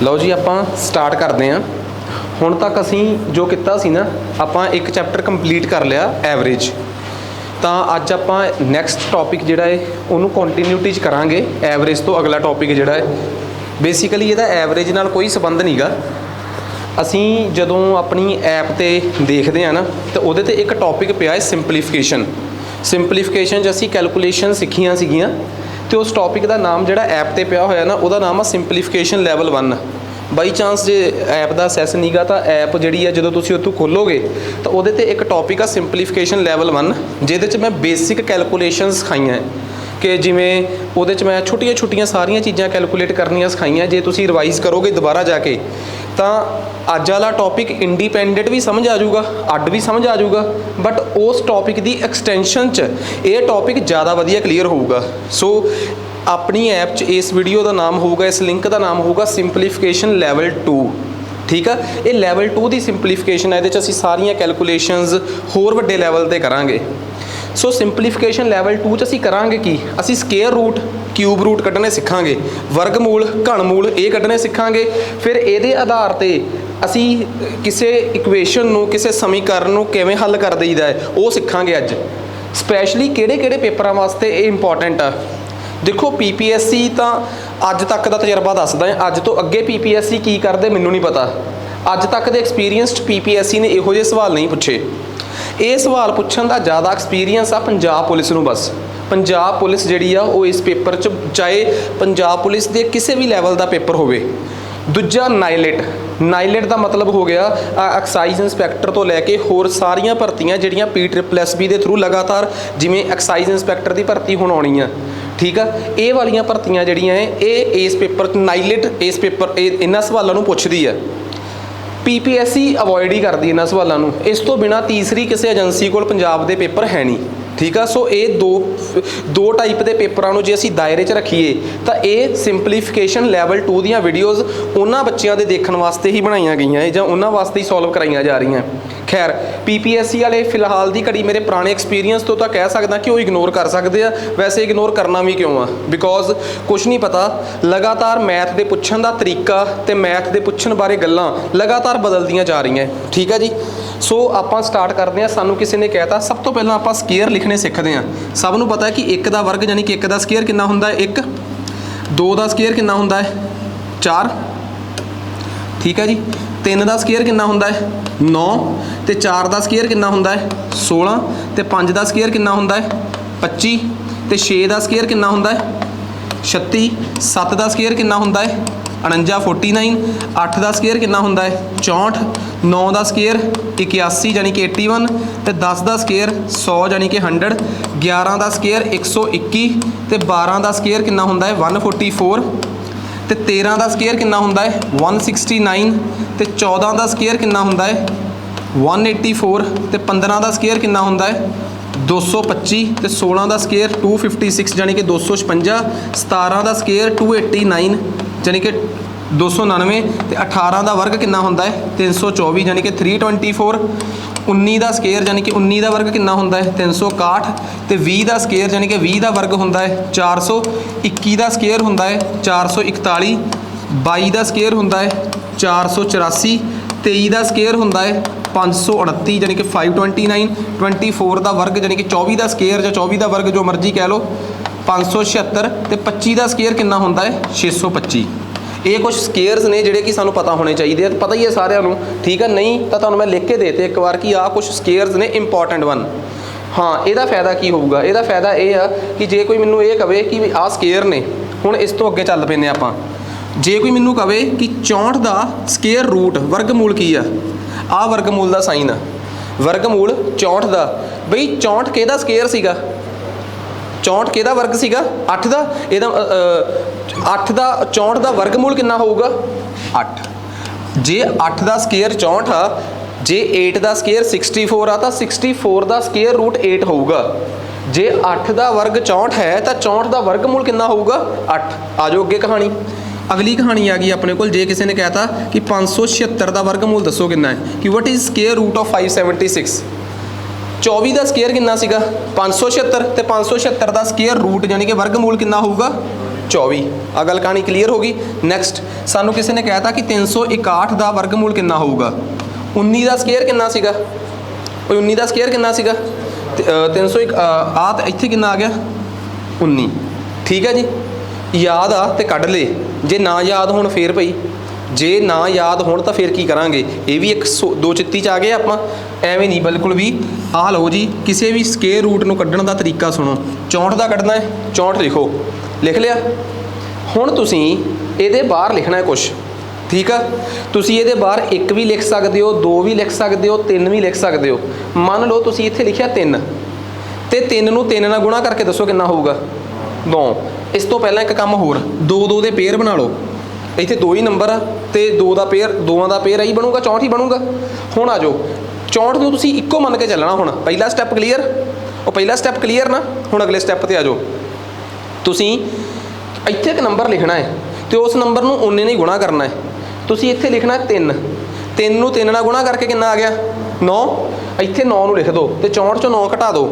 लो जी आपां स्टार्ट करते हैं। हुण तक असीं जो किया सी ना, आपां एक चैप्टर कंप्लीट कर लिया एवरेज। तो अज आपां नैक्सट टॉपिक जिहड़ा है उहनूं कंटिन्यूटी च करांगे। एवरेज तो अगला टॉपिक जिहड़ा है बेसिकली इहदा एवरेज नाल कोई संबंध नहीं गा। असीं जदों अपनी ऐप ते देखदे हां ना, तो उहदे ते एक टॉपिक पिया है सिंपलीफिकेशन। सिंपलीफिकेशन च असीं कैलकुलेशन सिੱਖੀਆਂ ਸੀਗੀਆਂ तो उस टॉपिक का नाम जो ऐप पर पिया होया ना, वह नाम है simplification level 1। By chance J app का असैस नहीं गा, तो ऐप जी है जो तुम उतों खोलोगे तो वो एक टॉपिक है सिंपलीफिकेशन लैवल 1, जिहदे मैं बेसिक कैलकुलेशन सिखाई हैं कि जिमें वो मैं छोटिया छोटिया सारिया चीज़ां कैलकुलेट करनियाँ सिखाई हैं। जे तुम रिवाइज़ करोगे दोबारा जाके तो अज वाला टॉपिक इंडिपेंडेंट भी समझ आ जाऊगा, अड भी समझ आ जाऊगा, बट उस टॉपिक की एक्सटेंशन च ये टॉपिक ज़्यादा वधिया क्लीयर होगा। सो अपनी ऐप च इस वीडियो का नाम होगा, इस लिंक का नाम होगा सिंपलीफिकेशन लैवल 2। ठीक है, ये लैवल 2 की सिंपलीफिकेशन है। ये सारिया कैलकुलेशनस होर वड्डे लैवल पर करांगे। सो सिंपलीफिकेशन लैवल 2 च असीं करांगे की, असीं स्केयर रूट क्यूब रूट कढ़ने सिखांगे, वर्गमूल घणमूल ये कढ़ने सिखांगे। फिर ये आधार पर असीं किसी इक्वेशन नूं, किसी समीकरण नूं किवें हल कर दईदा है वो सिखांगे अज। स्पैशली किहड़े पेपरां वास्ते ये इंपॉर्टेंट आ। देखो PPSC तो अज तक का तजर्बा दसदा है, अज तो अगे PPSC की करदे मैनूं नहीं पता। अज तक दे एक्सपीरियंसड PPSC ने इहो जिहे सवाल नहीं पूछे। ये सवाल पूछण दा ज़्यादा एक्सपीरियंस आ पंजाब पुलिस नूं। बस पंजाब पुलिस जिहड़ी आ वो इस पेपर च, चाहे पंजाब पुलिस के किसी भी लैवल का पेपर होवे। दूजा नाइलेट का मतलब हो गया एक्साइज इंस्पैक्टर तो लैके होर सारिया भर्तियां जिहड़ियां PSSB के थ्रू लगातार, जिमें एक्साइज इंस्पैक्टर की भर्ती हुण आउणी आ। ठीक है, ये वालियां भर्तियां जिहड़ियां ये इस पेपर नाइलेट इस पेपर इन्हां सवालों नूं पुछदी है। PPSC अवॉइड ही करती इन्हां सवालों नूं। इस तो बिना तीसरी किसी एजेंसी कोल पंजाब दे पेपर है नहीं। ठीक है, सो ये दो टाइप के पेपरों को जे असीं दायरे च रखीए तो ये सिंपलीफिकेशन लैवल 2 दीयां वीडियोज़ उन्हां बच्चों के देखण वास्ते ही बनाईयां गईयां जां उन्हां वास्ते ही सॉल्व कराईयां जा रही हैं। खैर PPSC वाले फिलहाल की घड़ी मेरे पुराने एक्सपीरियंस तो कह सकदा कि वो इग्नोर कर सकते हैं। वैसे इग्नोर करना भी क्यों आ, बिकॉज कुछ नहीं पता, लगातार मैथ के पुछण का तरीका तो मैथ के पुछण बारे गल्लां लगातार बदलदियां जा रही हैं। ठीक है जी, सो आपां स्टार्ट करते हैं। सानू किसी ने कहता सब तो पहलां आपां स्केयर लिखने सीखते हैं। सब नूं पता है कि 1 का वर्ग यानी कि 1 का स्केयर कितना हुंदा है 1, 2 का स्केयर कितना हुंदा है 4। ठीक है जी, 3 का स्केयर कितना हुंदा है 9, तो 4 का स्केयर कितना हुंदा है 16, तो 5 का स्केयर कितना हुंदा है 25, तो 6 का स्केयर कितना हुंदा है 36, 7 का स्केयर कितना हुंदा है 49 49, 8 का स्केयर कितना हुंदा है 64, 9 का स्केयर 81 यानी कि 81, तो 10 का स्केयर 100 यानी कि 100, 11 का स्केयर 121, तो 12 का स्केयर कितना हुंदा है 144, तो 13 का स्केयर कितना हुंदा है 169, तो 14 का स्केयर कितना हुंदा है 184, तो 15 का स्केयर कितना हुंदा है 225, तो 16 का स्केयर 256 यानी कि 256, 17 का स्केयर 289 यानी कि 299, तो 18 का वर्ग कितना होंदा है 324 यानी कि 324, 19 का स्केयर यानी कि 19 का वर्ग कितना होंदा है 361, तो 20 का स्केयर यानी कि 20 का वर्ग होंदा है 400, 21 का स्केयर होंदा है 441, 22 का स्केयर होंदा है 484, 23 का स्केयर होंदा है 529 यानी कि 529, 24 का वर्ग यानी कि 24 का स्केयर या 24 का वर्ग जो मर्जी कह लो 576, तो 25 का स्केयर कितना होंदा है 625। ये कुछ स्केयर्स ने जिहड़े कि सानू पता होने चाहिए, पता ही है सारिਆਂ ਨੂੰ। ठीक है, नहीं तो तुहानू मैं लिख के देते एक बार कि आ कुछ स्केयर्स ने इंपॉर्टेंट वन। हाँ, ਇਹਦਾ फायदा की होगा, ਇਹਦਾ फायदा ये आ कि जे कोई मैनू ये कहे कि आ स्केयर ने, हुण इस तो अगे चल पैने आपां। जे कोई मैनू कहे कि 64 का स्केयर रूट वर्गमूल की आ वर्गमूल का साइन आ, वर्गमूल 64 का, बई 64 किहदा स्केयर सीगा 64 किहदा वर्ग सीगा 8 का, ਇਹਦਾ 8 का 64 का वर्गमूल कितना होगा 8। जे 8 का स्केयर 64 आ, जे 8 का स्केयर 64 आ तो 64 का स्केयर रूट 8 होगा। जे 8 का वर्ग 64 है तो 64 का वर्गमूल कितना होगा 8। आ जाओ अगे कहानी। अगली कहानी आ गई अपने को, जे किसी ने कहता कि 576 का वर्गमूल दसो कितना है, कि what is square root of 576। 24 का स्केयर कितना सीगा 576, तो 576 का स्केयर रूट यानी कि वर्गमूल कितना होगा 24। आ गल कहानी क्लीयर होगी। नैक्सट सानू किसी ने कहता कि 361 का वर्गमूल कितना होगा। 19 का स्केयर कितना सीगा, 19 का स्केयर कितना सीगा 301 आ इत्थे कितना आ गया 19। ठीक है जी, याद आ तो कढ़ ले, जे ना याद होण फिर भाई, जे ना याद होण तो फिर की करांगे। ये भी एक दो चित्ती च आ गए आपां, एवें नहीं बिल्कुल भी। आ लो जी, किसी भी स्केयर रूट नूं कढ़ण दा तरीका सुनो। 64 का कढ़ना है, 64 लिखो, लिख लिया। हुण तुसीं इहदे बाहर लिखना है कुछ, ठीक है। तुसीं इहदे बाहर 1 भी लिख सकते हो, 2 भी लिख सकते हो, 3 भी लिख सकते हो। मान लो तुसीं इत्थे लिखिया 3 ते 3 नूं 3 नाल गुणा करके दसो कितना होऊगा 9। इस तो पहला एक काम होर, 2 दे पेयर बना लो। इत्थे 2 ही नंबर आ ते 2 का पेयर, 2 का पेयर ही बनूगा, 64 ही बनूगा। हुण आ जाओ 64 नूं तुसीं इक्को मन के चलना। हुण पहला स्टैप क्लीयर, वो पहला स्टैप क्लीयर ना। हुण अगले स्टैप ते आ जाओ, तुसीं इत्थे एक नंबर लिखना है तो उस नंबर नूं उन्ने नहीं गुणा करना है। तुसीं इत्थे लिखना 3, 3 नूं 3 नाल गुणा करके कितना आ गया 9। इत्थे 9 नूं लिख दो तो 64 चों 9 घटा दो।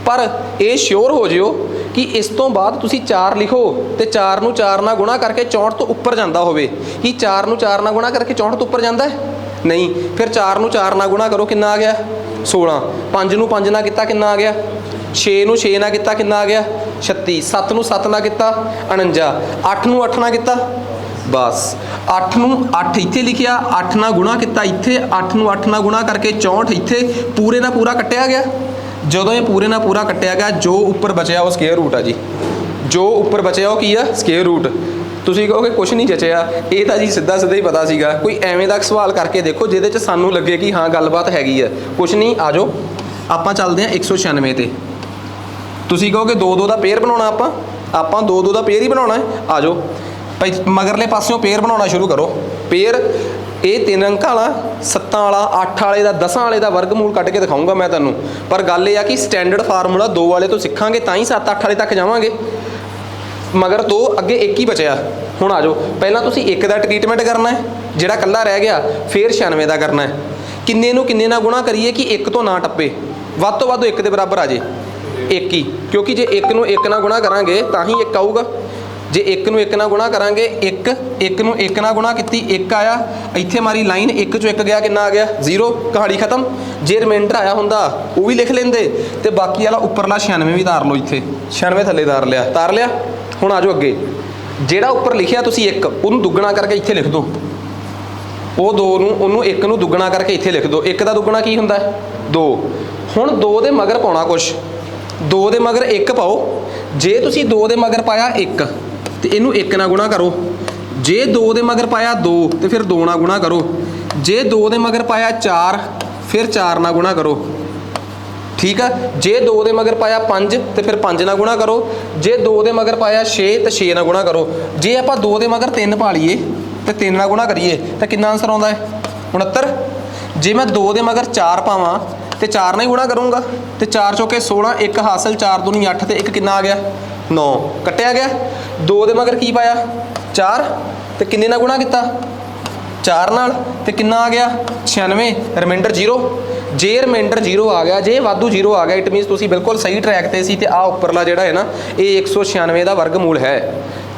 पर ये श्योर हो जिओ कि इस तो बाद तुसीं 4 लिखो तो 4 नूं 4 नाल गुणा करके 64 तो उपर जांदा होवे। कि 4 नूं 4 नाल गुणा करके 64 तो उपर जांदा है नहीं। फिर 4 नूं 4 नाल गुणा करो, कितना आ गया 16। 5 नूं 5 नाल किता कितना आ गया 6 नूं 6 नाल किता कितना आ गया 36। 7 नूं 7 नाल किता 49। 8 नूं 8 नाल किता बस 8 नूं 8 इत्थे लिखिया, 8 नाल गुणा किता इत्थे, 8 नूं 8 नाल गुणा करके 64 इत्थे पूरे नाल पूरा कट्टिया गया। जदों ये पूरे नाल पूरा कट्टिया गया, जो उपर बचिया वो स्केयर रूट आ जी। जो उपर बचिया वो की आ स्केयर रूट। तुसीं कहोगे कुछ नहीं जचिया, ये तो जी सीधा सीधा ही पता सीगा। कोई एवें दा सवाल करके देखो जिहदे च सानूं लगे कि हाँ गलबात हैगी है। कुछ नहीं, आ जाओ आपां चलदे हां 196 ते। तुसीं कहोगे 2-2 का पेयर बनाउणा, आपां 2-2 का पेयर ही बनाउणा है। आ जाओ भाई मगरले पासों पेयर बनाउणा शुरू करो। पेयर ये 3 अंकां वाला, 7 वाला, 8 वाले का, 10 वाले का वर्गमूल कट के दिखाऊंगा मैं तैनूं। पर गल ये आ कि स्टैंडर्ड फार्मूला 2 वाले तो सीखांगे तां ही 7-8 वाले तक जावांगे। मगर 2 अगे 1 ही बचिया। हुण आ जाओ पहलां तुसीं 1 का ट्रीटमेंट करना है, जिहड़ा कल्ला रह गया, फिर 96 का करना है। किन्ने नूं किन्ने नाल गुणा करिए कि 1 तो ना टप्पे, वध तो वध 1 के बराबर आ जाए 1 ही। क्योंकि जे 1 नूं 1 नाल गुणा करांगे तां ही 1 आऊगा। जे 1 नूं 1 नाल गुणा करांगे 1 नूं 1 नाल गुणा कीती 1 आया, इत्थे मारी लाइन 1 चों 1 गया, कितना आ गया 0, कहानी खत्म। जे रिमाइंडर आया हुंदा वो भी लिख लेंदे ते बाकी वाला उपरला 96 भी तार लो। इत्थे 96 थल्ले तार लिया। हुण आ जाओ अगे, जिहड़ा उपर लिखिया तुसीं 1 उहनूं दुगना करके इत्थे लिख दो। वो 2 नूं उहनूं 1 नूं दुगना करके इत्थे लिख दो। 1 का दुगना की हुंदा 2। हुण 2 दे मगर पाउणा कुछ, 2 दे मगर 1 पाओ। जे तुसीं 2 दे मगर पाया 1 तो इनू 1 नाल गुणा करो। जे 2 दे मगर पाया 2 तो फिर 2 नाल गुणा करो। जे 2 दे मगर पाया 4 फिर 4 नाल गुणा करो। ठीक है। जे 2 दे मगर पाया 5 तो फिर 5 नाल गुणा करो। जे 2 दे मगर पाया 6 तो 6 नाल गुणा करो। जे आपां 2 दे मगर 3 पा लीए तो 3 नाल गुणा करिए तो कितना आंसर आउंदा है 69। जे मैं 2 दे मगर 4 पावां तो 4 नाल गुणा करूँगा तो 4 चौके 16, 1 हासिल, 4 दूनी 8 तो 1 कितना आ गया 9, कट्टिया गया। 2 दे मगर की पाया 4 तो किन्ने नाल गुणा किया 4 नाल तो कितना आ गया 96, रिमाइंडर 0। जे रिमाइंडर 0 आ गया, जे वाधू 0 आ गया, इट मीनस तुसीं बिल्कुल सही ट्रैक ते सी। ते आ उपरला जिहड़ा है ना ये 196 का वर्गमूल है।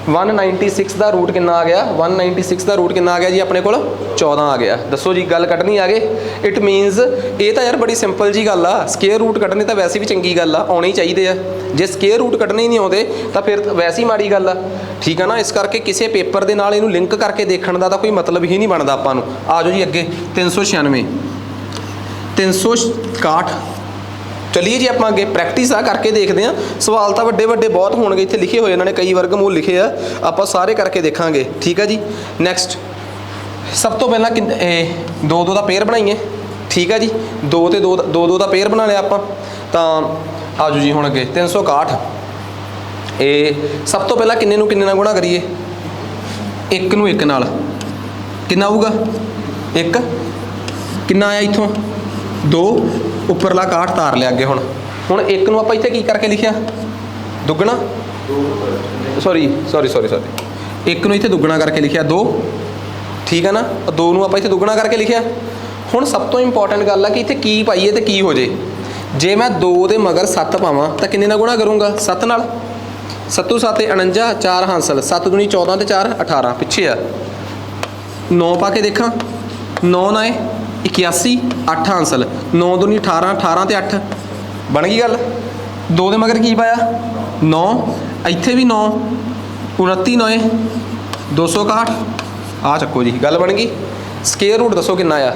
196 का रूट कितना आ गया 196 का रूट कितना आ गया जी अपने को 14 आ गया। दसो जी गल कढ़नी आ गए। इट मीनस ये तो यार बड़ी सिंपल जी गल आ। स्केयर रूट कढ़ने तो वैसे भी चंगी गल आ, आने ही चाहिए आ। जे स्केयर रूट कढ़ने ही नहीं आते तो फिर वैसे ही माड़ी गल आ। ठीक है ना। इस करके किसी पेपर के नाल इहनूं लिंक करके देखने का तो कोई मतलब ही नहीं बनता आपां नूं। आ जाओ जी अगे 396 361। चलिए जी ਆਪਾਂ ਅੱਗੇ ਪ੍ਰੈਕਟਿਸ ਆ ਕਰਕੇ ਦੇਖਦੇ ਹਾਂ। ਸਵਾਲ ਤਾਂ ਵੱਡੇ ਵੱਡੇ ਬਹੁਤ ਹੋਣਗੇ, ਇੱਥੇ ਲਿਖੇ ਹੋਏ ਇਹਨਾਂ ਨੇ ਕਈ ਵਰਗਮੂਲ ਲਿਖੇ ਆ, ਆਪਾਂ ਸਾਰੇ ਕਰਕੇ ਦੇਖਾਂਗੇ। ਠੀਕ ਹੈ ਜੀ। ਨੈਕਸਟ ਸਭ ਤੋਂ ਪਹਿਲਾਂ 2-2 ਦਾ ਪੇਅਰ ਬਣਾਈਏ। ਠੀਕ ਹੈ ਜੀ। 2 ਤੇ 2 ਦਾ ਪੇਅਰ ਬਣਾ ਲਿਆ ਆਪਾਂ। ਤਾਂ ਆ ਜਾਓ ਜੀ ਹੁਣ ਅੱਗੇ 361। ਇਹ ਸਭ ਤੋਂ ਪਹਿਲਾਂ ਕਿੰਨੇ ਨੂੰ ਕਿੰਨੇ ਨਾਲ ਗੁਣਾ ਕਰੀਏ 1 ਨੂੰ 1 ਨਾਲ ਕਿੰਨਾ ਆਊਗਾ 1 ਕਿੰਨਾ ਆਇਆ ਇੱਥੋਂ 2 उपरला 61 तार लिया अगे। हुण 1 नूं आपां इत्थे की करके लिखिया दुगना सॉरी 1 नूं इत्थे दुगना करके लिखिया 2। ठीक है ना। 2 नूं आपां इत्थे दुगना करके लिखिया। हुण सब तो इंपॉर्टेंट गल है कि इत्थे की पाईए तो की हो जाए। जे मैं 2 दे मगर 7 पावां तो किन्ने नाल गुणा करूँगा 7 नाल। 7 7 49, 4 हासिल, 7 दूनी 14 ते 4 18 पिछे आ 9 पा के देखा 9 9 81, 8 हासिल, 9 दूनी 18, 18 ते 8 बन गई गल। 2 दे मगर की पाया 9, इत्थे भी 9, 29 9 261 आ चक्को जी गल बन गई। स्केयर रूट दसो कितना आ,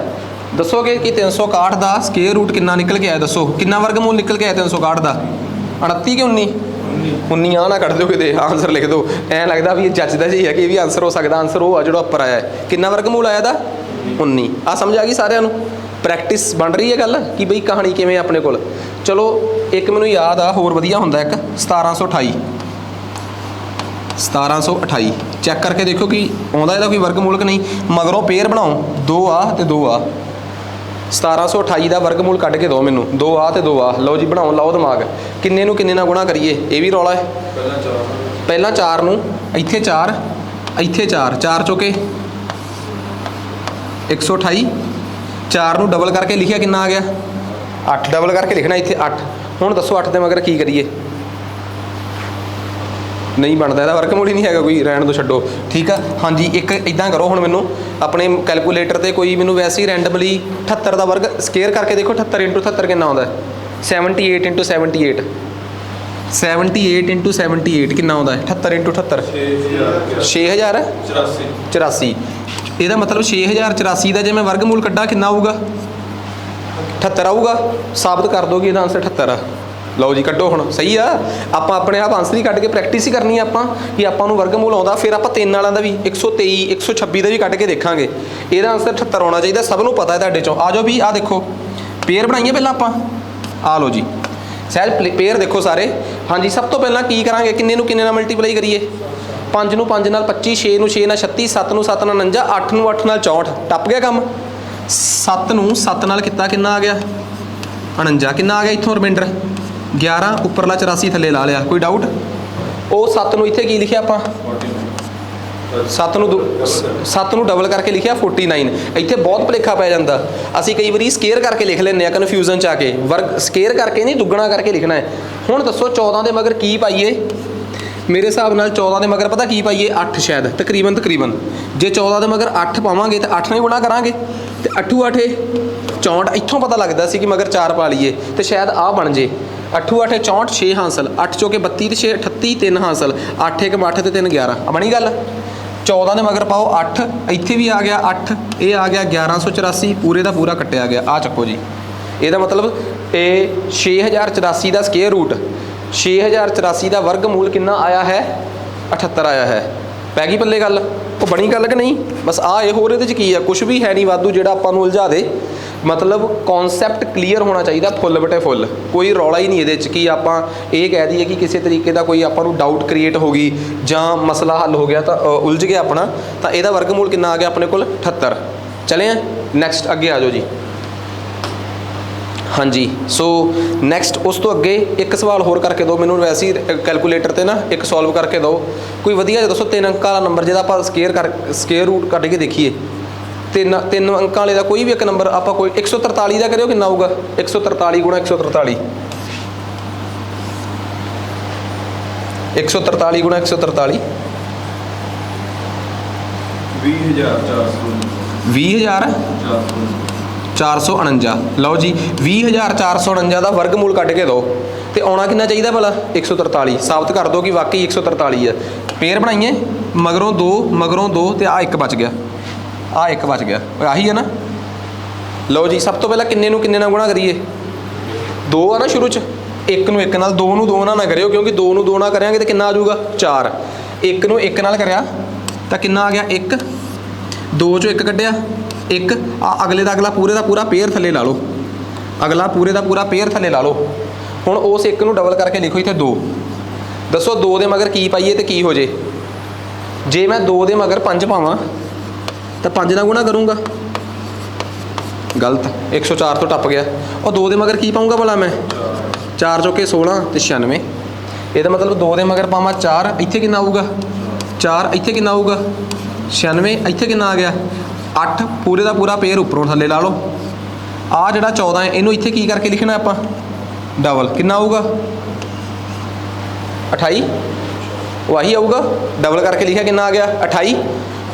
दसोगे कि 361 का स्केयर रूट कितना निकल के आया, दसो कितना वर्गमूल निकल के आया 361 का 29 कि 19 19 आ ना कट दो कि आंसर लिख दो, ऐ लगता भी जचदा जी है कि भी आंसर हो सकता, आंसर वो जो उपर आया है कितना वर्गमूल आया था 19। आ समझ आ गई सारिਆਂ ਨੂੰ, प्रैक्टिस बन रही है गल कि बई कहानी किवें अपने कोल। चलो एक मैनूं याद आ होर वधिया हुंदा एक 1728 1728 चैक करके देखो कि आउंदा इहदा कोई वर्गमूल कि नहीं, मगरों पेयर बनाओ 2 आ ते 2 आ 1728 का वर्गमूल कढ़ के दो मैनू 2 आ ते 2 आ, लो जी बनाओ लाओ दिमाग, किन्ने नूं किन्ने नाल गुणा करिए ये भी रौला है। पहला 4 नूं इत्थे 4 इत्थे 4 4 चौके 128, 4 नूं डबल करके लिखिया कितना आ गया 8, डबल करके लिखना इत्थे 8। हुण दसो 8 दे मगर की करिए, नहीं बनता, इसका वर्गमूल ही नहीं है कोई, रहन दो छड्डो ठीक है। हाँ जी एक इदा करो हुण मैनू अपने कैलकुलेटर ते कोई मैनू वैसे ही रैंडमली 78 का वर्ग स्केयर करके देखो 78 × 78 कितना आउंदा 78 × 78 78 × 78 कितना आउंदा 78 × 78 6084 ਇਹਦਾ मतलब 6084 ਦਾ ਜੇ मैं वर्गमूल ਕੱਢਾਂ कितना आऊगा 78 आऊगा, साबित कर दो कि ਇਹਦਾ आंसर 78 ਆ। ਲਓ ਜੀ ਕੱਢੋ ਹੁਣ ਸਹੀ ਆ, ਆਪਾਂ ਆਪਣੇ ਆਪ ਆਨਸਰ ਹੀ ਕੱਢ ਕੇ ਪ੍ਰੈਕਟਿਸ ਹੀ ਕਰਨੀ ਆ ਆਪਾਂ ਕਿ ਆਪਾਂ ਨੂੰ ਵਰਗਮੂਲ ਆਉਂਦਾ, ਫਿਰ ਆਪਾਂ 3 ਵਾਲਾਂ ਦਾ ਵੀ 123 126 ਦਾ ਵੀ ਕੱਢ ਕੇ ਦੇਖਾਂਗੇ। ਇਹਦਾ ਆਨਸਰ 78 ਆਉਣਾ ਚਾਹੀਦਾ, ਸਭ ਨੂੰ ਪਤਾ ਹੈ ਤੁਹਾਡੇ ਚੋਂ। ਆ ਜਾਓ ਵੀ ਆ ਦੇਖੋ ਪੇਅਰ ਬਣਾਈਏ ਪਹਿਲਾਂ ਆਪਾਂ, ਆ ਲਓ ਜੀ ਸਹਿਜ ਪੇਅਰ ਦੇਖੋ ਸਾਰੇ। ਹਾਂਜੀ ਸਭ ਤੋਂ ਪਹਿਲਾਂ ਕੀ ਕਰਾਂਗੇ, ਕਿੰਨੇ ਨੂੰ ਕਿੰਨੇ ਨਾਲ ਮਲਟੀਪਲਾਈ ਕਰੀਏ, 5 ਨੂੰ 5 ਨਾਲ 25, 6 ਨੂੰ 6 ਨਾਲ 36, 7 ਨੂੰ 7 ਨਾਲ 49, 8 ਨੂੰ 8 ਨਾਲ 64 ਟੱਪ ਗਿਆ ਕੰਮ। 7 ਨੂੰ 7 ਨਾਲ ਕੀਤਾ ਕਿੰਨਾ ਆ ਗਿਆ 49, ਕਿੰਨਾ ਆ ਗਿਆ ਇੱਥੋਂ ਰਿਮਾਈਂਡਰ 11, ਉੱਪਰਲਾ 84 ਥੱਲੇ ਲਾ ਲਿਆ, ਕੋਈ ਡਾਊਟ। ਉਹ 7 ਨੂੰ ਇੱਥੇ ਕੀ ਲਿਖਿਆ ਆਪਾਂ 7 ਨੂੰ ਡਬਲ ਕਰਕੇ ਲਿਖਿਆ 49। ਇੱਥੇ ਬਹੁਤ ਭੁਲੇਖਾ ਪੈ ਜਾਂਦਾ, ਅਸੀਂ ਕਈ ਵਾਰੀ ਸਕੇਅਰ ਕਰਕੇ ਲਿਖ ਲੈਂਦੇ ਆ ਕਨਫਿਊਜ਼ਨ 'ਚ ਆ ਕੇ, ਵਰਗ ਸਕੇਅਰ ਕਰਕੇ ਨਹੀਂ ਦੁੱਗਣਾ ਕਰਕੇ ਲਿਖਣਾ ਹੈ। ਹੁਣ ਦੱਸੋ 14 ਦੇ ਮਗਰ ਕੀ ਪਾਈਏ, ਮੇਰੇ ਹਿਸਾਬ ਨਾਲ 14 ਦੇ ਮਗਰ ਪਤਾ ਕੀ ਪਾਈਏ 8 ਸ਼ਾਇਦ ਤਕਰੀਬਨ ਜੇ 14 ਦੇ ਮਗਰ 8 ਪਾਵਾਂਗੇ ਤਾਂ 8 ਨਾਲ ਹੀ ਗੁਣਾ ਕਰਾਂਗੇ ਤੇ 8 8 64 ਇੱਥੋਂ ਪਤਾ ਲੱਗਦਾ ਸੀ ਕਿ ਮਗਰ 4 ਪਾ ਲਈਏ ਤੇ ਸ਼ਾਇਦ ਆ ਬਣ ਜੇ 8 8 64 6 ਹਾਸਲ, 8 ਚੌਕੇ 32 ਤੇ 6 38 3 ਹਾਸਲ, 8 1 8 ਤੇ 3 11 ਬਣੀ ਗੱਲ। 14 ਦੇ ਮਗਰ ਪਾਓ 8, ਇੱਥੇ ਵੀ ਆ ਗਿਆ 8, ਇਹ ਆ ਗਿਆ 1184 ਪੂਰੇ ਦਾ ਪੂਰਾ ਕੱਟਿਆ ਗਿਆ। ਆ ਚੱਕੋ ਜੀ, ਇਹਦਾ ਮਤਲਬ ਇਹ 6084 ਦਾ ਸਕੇਅਰ ਰੂਟ 6084 ਦਾ ਵਰਗਮੂਲ ਕਿੰਨਾ ਆਇਆ ਹੈ 78 ਆਇਆ ਹੈ। ਪੈ ਗਈ ਪੱਲੇ ਗੱਲ, ਉਹ ਬਣੀ ਗੱਲ ਕਿ ਨਹੀਂ। ਬਸ ਆ ਇਹ ਹੋਰ ਇਹਦੇ 'ਚ ਕੀ ਆ, ਕੁਛ ਵੀ ਹੈ ਨਹੀਂ ਵਾਧੂ ਜਿਹੜਾ ਆਪਾਂ ਨੂੰ ਉਲਝਾ ਦੇ। मतलब कॉन्सैप्ट क्लीयर होना चाहिए फुल बटे फुल, कोई रौला ही नहीं ये कि आप ये कह दीए कि किसी तरीके का कोई आपको डाउट क्रिएट हो गई जां मसला हल हो गया तो उलझ गया अपना, तो यदा वर्गमूल कितना आ गया अपने को 78। चले हैं नैक्सट अगे आ जाओ जी। हाँ जी सो नैक्सट उस तो अगे एक सवाल होर करके दो मैनू, वैसे ही कैलकुलेटर से ना एक सॉल्व करके दो कोई वधिया दसो 3 अंक वाला नंबर जिहदा आप स्केयर रूट कढ़ के देखिए। 3 अंक वाले का कोई भी एक नंबर आप कोई 143 का करो कितना आऊगा 143 गुणा 143 143 गुणा 143 20,449। लो जी 20,449 का वर्गमूल कट के दो तो आना कितना चाहिए भला 143, साबित कर दो कि वाकई 143 है। पेयर बनाइए मगरों 2 तो आ एक बच गया, आ एक बच गया, आही है ना। लो जी सब तो पहला किन्ने नूं किन्ने नाल गुणा करिए, 2 आ ना शुरू च, 1 नूं 1 नाल, 2 नूं 2 नाल ना करियो क्योंकि 2 नूं 2 नाल करेंगे तो कितना आ जाऊगा 4। 1 नूं 1 नाल करिया तो कितना आ गया 1, 2 चों 1 कढ़िया 1, आ अगले का अगला पूरे का पूरा पेयर थले ला लो, अगला पूरे का पूरा पेयर थले ला लो। हुण उस 1 नूं डबल करके लिखो इत्थे 2, दसो 2 दे मगर की पाइए तो की हो जे, जे मैं 2 दे मगर 5 पावां तो 5 ना गुणा करूँगा, गलत 104 तो टप गया। और 2 दे मगर की पाऊँगा भला मैं 4 चौके 16 तो 96, ये मतलब 2 दे मगर पावा 4, इत्थे कितना आऊगा 4, इत्थे कितना आऊगा 96, इत्थे कितना आ गया 8, पूरे का पूरा पेयर उपरों थले ला लो। आ जिहड़ा 14 है इनू इत्थे की करके लिखना आपां डबल, कितना आऊगा 28 ਉਹ ਆਹੀ ਆਊਗਾ। ਡਬਲ ਕਰਕੇ ਲਿਖਿਆ ਕਿੰਨਾ ਆ ਗਿਆ 28।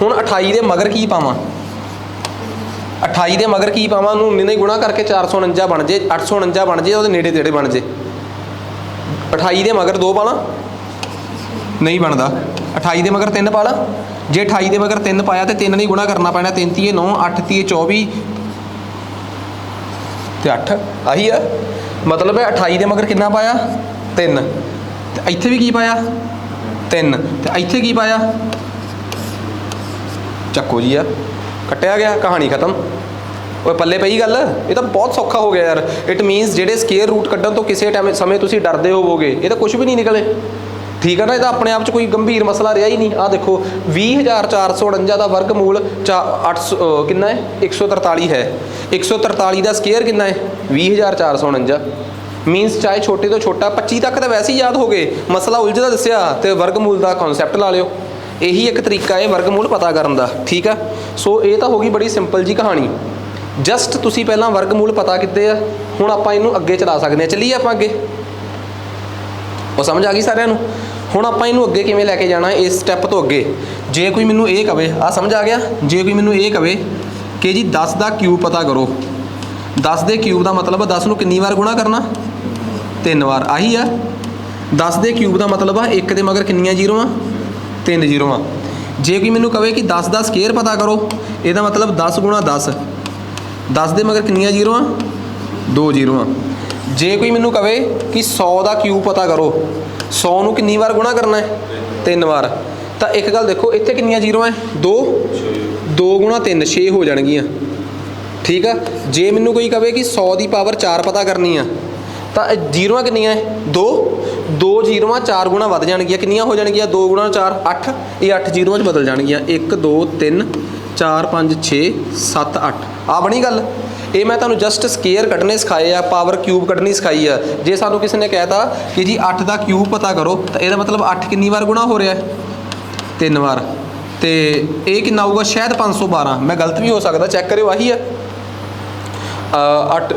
ਹੁਣ 28 ਦੇ ਮਗਰ ਕੀ ਪਾਵਾਂ, 28 ਦੇ ਮਗਰ ਕੀ ਪਾਵਾਂ, ਉਹਨੂੰ 19 ਨਾਲ ਗੁਣਾ ਕਰਕੇ 449 ਬਣ ਜੇ, 849 ਬਣ ਜੇ, ਉਹਦੇ ਨੇੜੇ ਤੇੜੇ ਬਣ ਜੇ। 28 ਦੇ ਮਗਰ 2 ਪਾ ਲਾਂ, ਨਹੀਂ ਬਣਦਾ। 28 ਦੇ ਮਗਰ 3 ਪਾ ਲਾਂ, ਜੇ 28 ਦੇ ਮਗਰ 3 ਪਾਇਆ ਤੇ 3 ਨਾਲ ਗੁਣਾ ਕਰਨਾ ਪੈਣਾ। 3 ਤੀਏ 9, 8 ਤੀਏ 24 ਤੇ 8 ਆਹੀ ਆ। ਮਤਲਬ ਹੈ 28 ਦੇ ਮਗਰ ਕਿੰਨਾ ਪਾਇਆ 3, ਤੇ ਇੱਥੇ ਵੀ ਕੀ ਪਾਇਆ 3, ਤੇ ਇੱਥੇ ਕੀ ਪਾਇਆ, ਚੱਕੋ ਜੀ ਆ, ਕੱਟਿਆ ਗਿਆ, ਕਹਾਣੀ ਖਤਮ। ਉਹ ਪੱਲੇ ਪਈ ਗੱਲ। ਇਹ ਤਾਂ ਬਹੁਤ ਸੌਖਾ ਹੋ ਗਿਆ ਯਾਰ। ਇਟ ਮੀਨਸ ਜਿਹੜੇ ਸਕੇਅਰ ਰੂਟ ਕੱਢਣ ਤੋਂ ਕਿਸੇ ਟਾਈਮ ਸਮੇਂ ਤੁਸੀਂ ਡਰਦੇ ਹੋਵੋਗੇ, ਇਹ ਤਾਂ ਕੁਝ ਵੀ ਨਹੀਂ ਨਿਕਲੇ। ਠੀਕ ਹੈ ਨਾ, ਇਹ ਤਾਂ ਆਪਣੇ ਆਪ 'ਚ ਕੋਈ ਗੰਭੀਰ ਮਸਲਾ ਰਿਹਾ ਹੀ ਨਹੀਂ। ਆਹ ਦੇਖੋ 20,449 ਦਾ ਵਰਗਮੂਲ 800 ਕਿੰਨਾ ਹੈ 143 ਹੈ। 143 ਦਾ ਸਕੇਅਰ ਕਿੰਨਾ ਹੈ 20,449। ਮੀਨਸ ਚਾਹੇ ਛੋਟੇ ਤੋਂ ਛੋਟਾ 25 ਤੱਕ ਤਾਂ ਵੈਸੇ ਹੀ ਯਾਦ ਹੋ ਗਏ, ਮਸਲਾ ਉਲਝਦਾ ਦੱਸਿਆ ਤੇ ਵਰਗਮੂਲ ਦਾ ਕਨਸੈਪਟ ਲਾ ਲਿਓ। ਇਹੀ ਇੱਕ ਤਰੀਕਾ ਹੈ ਵਰਗਮੂਲ ਪਤਾ ਕਰਨ ਦਾ। ਠੀਕ ਆ, ਸੋ ਇਹ ਤਾਂ ਹੋ ਗਈ ਬੜੀ ਸਿੰਪਲ ਜੀ ਕਹਾਣੀ। ਜਸਟ ਤੁਸੀਂ ਪਹਿਲਾਂ ਵਰਗਮੂਲ ਪਤਾ ਕੀਤੇ ਆ, ਹੁਣ ਆਪਾਂ ਇਹਨੂੰ ਅੱਗੇ ਚਲਾ ਸਕਦੇ ਹਾਂ। ਚੱਲੀਏ ਆਪਾਂ ਅੱਗੇ, ਉਹ ਸਮਝ ਆ ਗਈ ਸਾਰਿਆਂ ਨੂੰ। ਹੁਣ ਆਪਾਂ ਇਹਨੂੰ ਅੱਗੇ ਕਿਵੇਂ ਲੈ ਕੇ ਜਾਣਾ ਇਸ ਸਟੈਪ ਤੋਂ ਅੱਗੇ। ਜੇ ਕੋਈ ਮੈਨੂੰ ਇਹ ਕਵੇ, ਆਹ ਸਮਝ ਆ ਗਿਆ, ਜੇ ਕੋਈ ਮੈਨੂੰ ਇਹ ਕਵੇ ਕਿ ਜੀ 10 ਦਾ ਕਿਊਬ ਪਤਾ ਕਰੋ, 10 ਦੇ ਕਿਊਬ ਦਾ ਮਤਲਬ 10 ਨੂੰ ਕਿੰਨੀ ਵਾਰ ਗੁਣਾ ਕਰਨਾ 3 ਵਾਰ, ਆਹੀ ਆ। 10 ਦੇ ਕਿਊਬ ਦਾ ਮਤਲਬ ਆ 1 ਦੇ ਮਗਰ ਕਿੰਨੀਆਂ ਜ਼ੀਰੋਆਂ 3 ਜ਼ੀਰੋਆਂ। ਜੇ ਕੋਈ ਮੈਨੂੰ ਕਵੇ ਕਿ 10 ਦਾ ਸਕੇਅਰ ਪਤਾ ਕਰੋ, ਇਹਦਾ ਮਤਲਬ 10 ਗੁਣਾ 10, 10 ਦੇ ਮਗਰ ਕਿੰਨੀਆਂ ਜ਼ੀਰੋਆਂ 2 ਜ਼ੀਰੋਆਂ। ਜੇ ਕੋਈ ਮੈਨੂੰ ਕਵੇ ਕਿ 100 ਦਾ ਕਿਊਬ ਪਤਾ ਕਰੋ, 100 ਨੂੰ ਕਿੰਨੀ ਵਾਰ ਗੁਣਾ ਕਰਨਾ ਹੈ 3 ਵਾਰ, ਤਾਂ ਇੱਕ ਗੱਲ ਦੇਖੋ ਇੱਥੇ ਕਿੰਨੀਆਂ ਜ਼ੀਰੋਆਂ ਹੈ 2, 2 ਗੁਣਾ 3 6 ਹੋ ਜਾਣਗੀਆਂ। ਠੀਕ ਆ, ਜੇ ਮੈਨੂੰ ਕੋਈ ਕਵੇ ਕਿ 100 ਦੀ ਪਾਵਰ 4 ਪਤਾ ਕਰਨੀ ਆ, ਤਾਂ ਜ਼ੀਰੋਆਂ ਕਿੰਨੀਆਂ ਹੈ 2, 2 ਜ਼ੀਰੋਆਂ 4 ਗੁਣਾ ਵੱਧ ਜਾਣਗੀਆਂ, ਕਿੰਨੀਆਂ ਹੋ ਜਾਣਗੀਆਂ 2 ਗੁਣਾ 4 8, ਇਹ 8 ਜ਼ੀਰੋਆਂ 'ਚ ਬਦਲ ਜਾਣਗੀਆਂ। 1 2 3 4 5 6 7 8 ਆ ਬਣੀ ਗੱਲ। ਇਹ ਮੈਂ ਤੁਹਾਨੂੰ ਜਸਟ ਸਕੇਅਰ ਕੱਢਣੇ ਸਿਖਾਏ ਆ, ਪਾਵਰ ਕਿਊਬ ਕੱਢਣੀ ਸਿਖਾਈ ਆ। ਜੇ ਸਾਨੂੰ ਕਿਸੇ ਨੇ ਕਹਿਤਾ ਕਿ ਜੀ 8 ਦਾ ਕਿਊਬ ਪਤਾ ਕਰੋ, ਤਾਂ ਇਹਦਾ ਮਤਲਬ 8 ਕਿੰਨੀ ਵਾਰ ਗੁਣਾ ਹੋ ਰਿਹਾ 3 ਵਾਰ, ਤੇ ਇਹ ਕਿੰਨਾ ਆਊਗਾ ਸ਼ਾਇਦ 512, ਮੈਂ ਗਲਤ ਵੀ ਹੋ ਸਕਦਾ, ਚੈੱਕ ਕਰਿਓ ਆਹੀ ਆ 8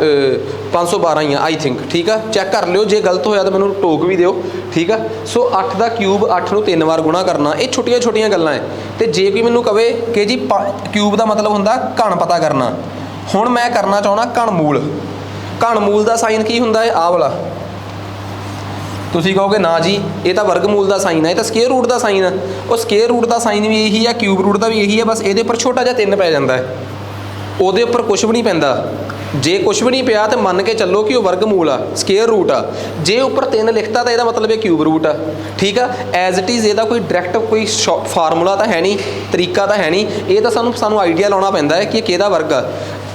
512 ਹੀ ਆ ਆਈ ਥਿੰਕ। ਠੀਕ ਆ, ਚੈੱਕ ਕਰ ਲਿਓ, ਜੇ ਗਲਤ ਹੋਇਆ ਤਾਂ ਮੈਨੂੰ ਟੋਕ ਵੀ ਦਿਓ। ਠੀਕ ਆ, ਸੋ 8 ਦਾ ਕਿਊਬ 8 ਨੂੰ 3 ਵਾਰ ਗੁਣਾ ਕਰਨਾ, ਇਹ ਛੋਟੀਆਂ ਛੋਟੀਆਂ ਗੱਲਾਂ ਹੈ। ਤੇ ਜੇ ਕੋਈ ਮੈਨੂੰ ਕਵੇ ਕਿ ਜੀ ਕਿਊਬ ਦਾ ਮਤਲਬ ਹੁੰਦਾ ਘਣ ਪਤਾ ਕਰਨਾ, ਹੁਣ ਮੈਂ ਕਰਨਾ ਚਾਹੁੰਦਾ ਘਣ ਮੂਲ। ਘਣ ਮੂਲ ਦਾ ਸਾਈਨ ਕੀ ਹੁੰਦਾ ਹੈ ਆਹ ਵਾਲਾ, ਤੁਸੀਂ ਕਹੋਗੇ ਨਾ ਜੀ ਇਹ ਤਾਂ ਵਰਗਮੂਲ ਦਾ ਸਾਈਨ ਹੈ, ਇਹ ਤਾਂ ਸਕੇਅਰ ਰੂਟ ਦਾ ਸਾਈਨ ਹੈ। ਉਹ ਸਕੇਅਰ ਰੂਟ ਦਾ ਸਾਈਨ ਵੀ ਇਹੀ ਹੈ, ਕਿਊਬ ਰੂਟ ਦਾ ਵੀ ਇਹੀ ਹੈ, ਬਸ ਇਹਦੇ ਉੱਪਰ ਛੋਟਾ ਜਿਹਾ 3 ਪੈ ਜਾਂਦਾ ਹੈ, ਉਹਦੇ ਉੱਪਰ ਕੁਝ ਵੀ ਨਹੀਂ ਪੈਂਦਾ। ਜੇ ਕੁਝ ਵੀ ਨਹੀਂ ਪਿਆ ਤਾਂ ਮੰਨ ਕੇ ਚੱਲੋ ਕਿ ਉਹ ਵਰਗਮੂਲ ਆ, ਸਕੇਅਰ ਰੂਟ ਆ। ਜੇ ਉੱਪਰ 3 ਲਿਖਤਾ ਤਾਂ ਇਹਦਾ ਮਤਲਬ ਇਹ ਕਿਊਬ ਰੂਟ ਆ। ਠੀਕ ਆ, ਐਜ਼ ਇਟ ਇਜ਼ ਇਹਦਾ ਕੋਈ ਡਾਇਰੈਕਟ ਕੋਈ ਫਾਰਮੂਲਾ ਤਾਂ ਹੈ ਨਹੀਂ, ਤਰੀਕਾ ਤਾਂ ਹੈ ਨਹੀਂ, ਇਹ ਤਾਂ ਸਾਨੂੰ ਆਈਡੀਆ ਲਾਉਣਾ ਪੈਂਦਾ ਹੈ ਕਿ ਕਿਹਦਾ ਵਰਗ ਆ।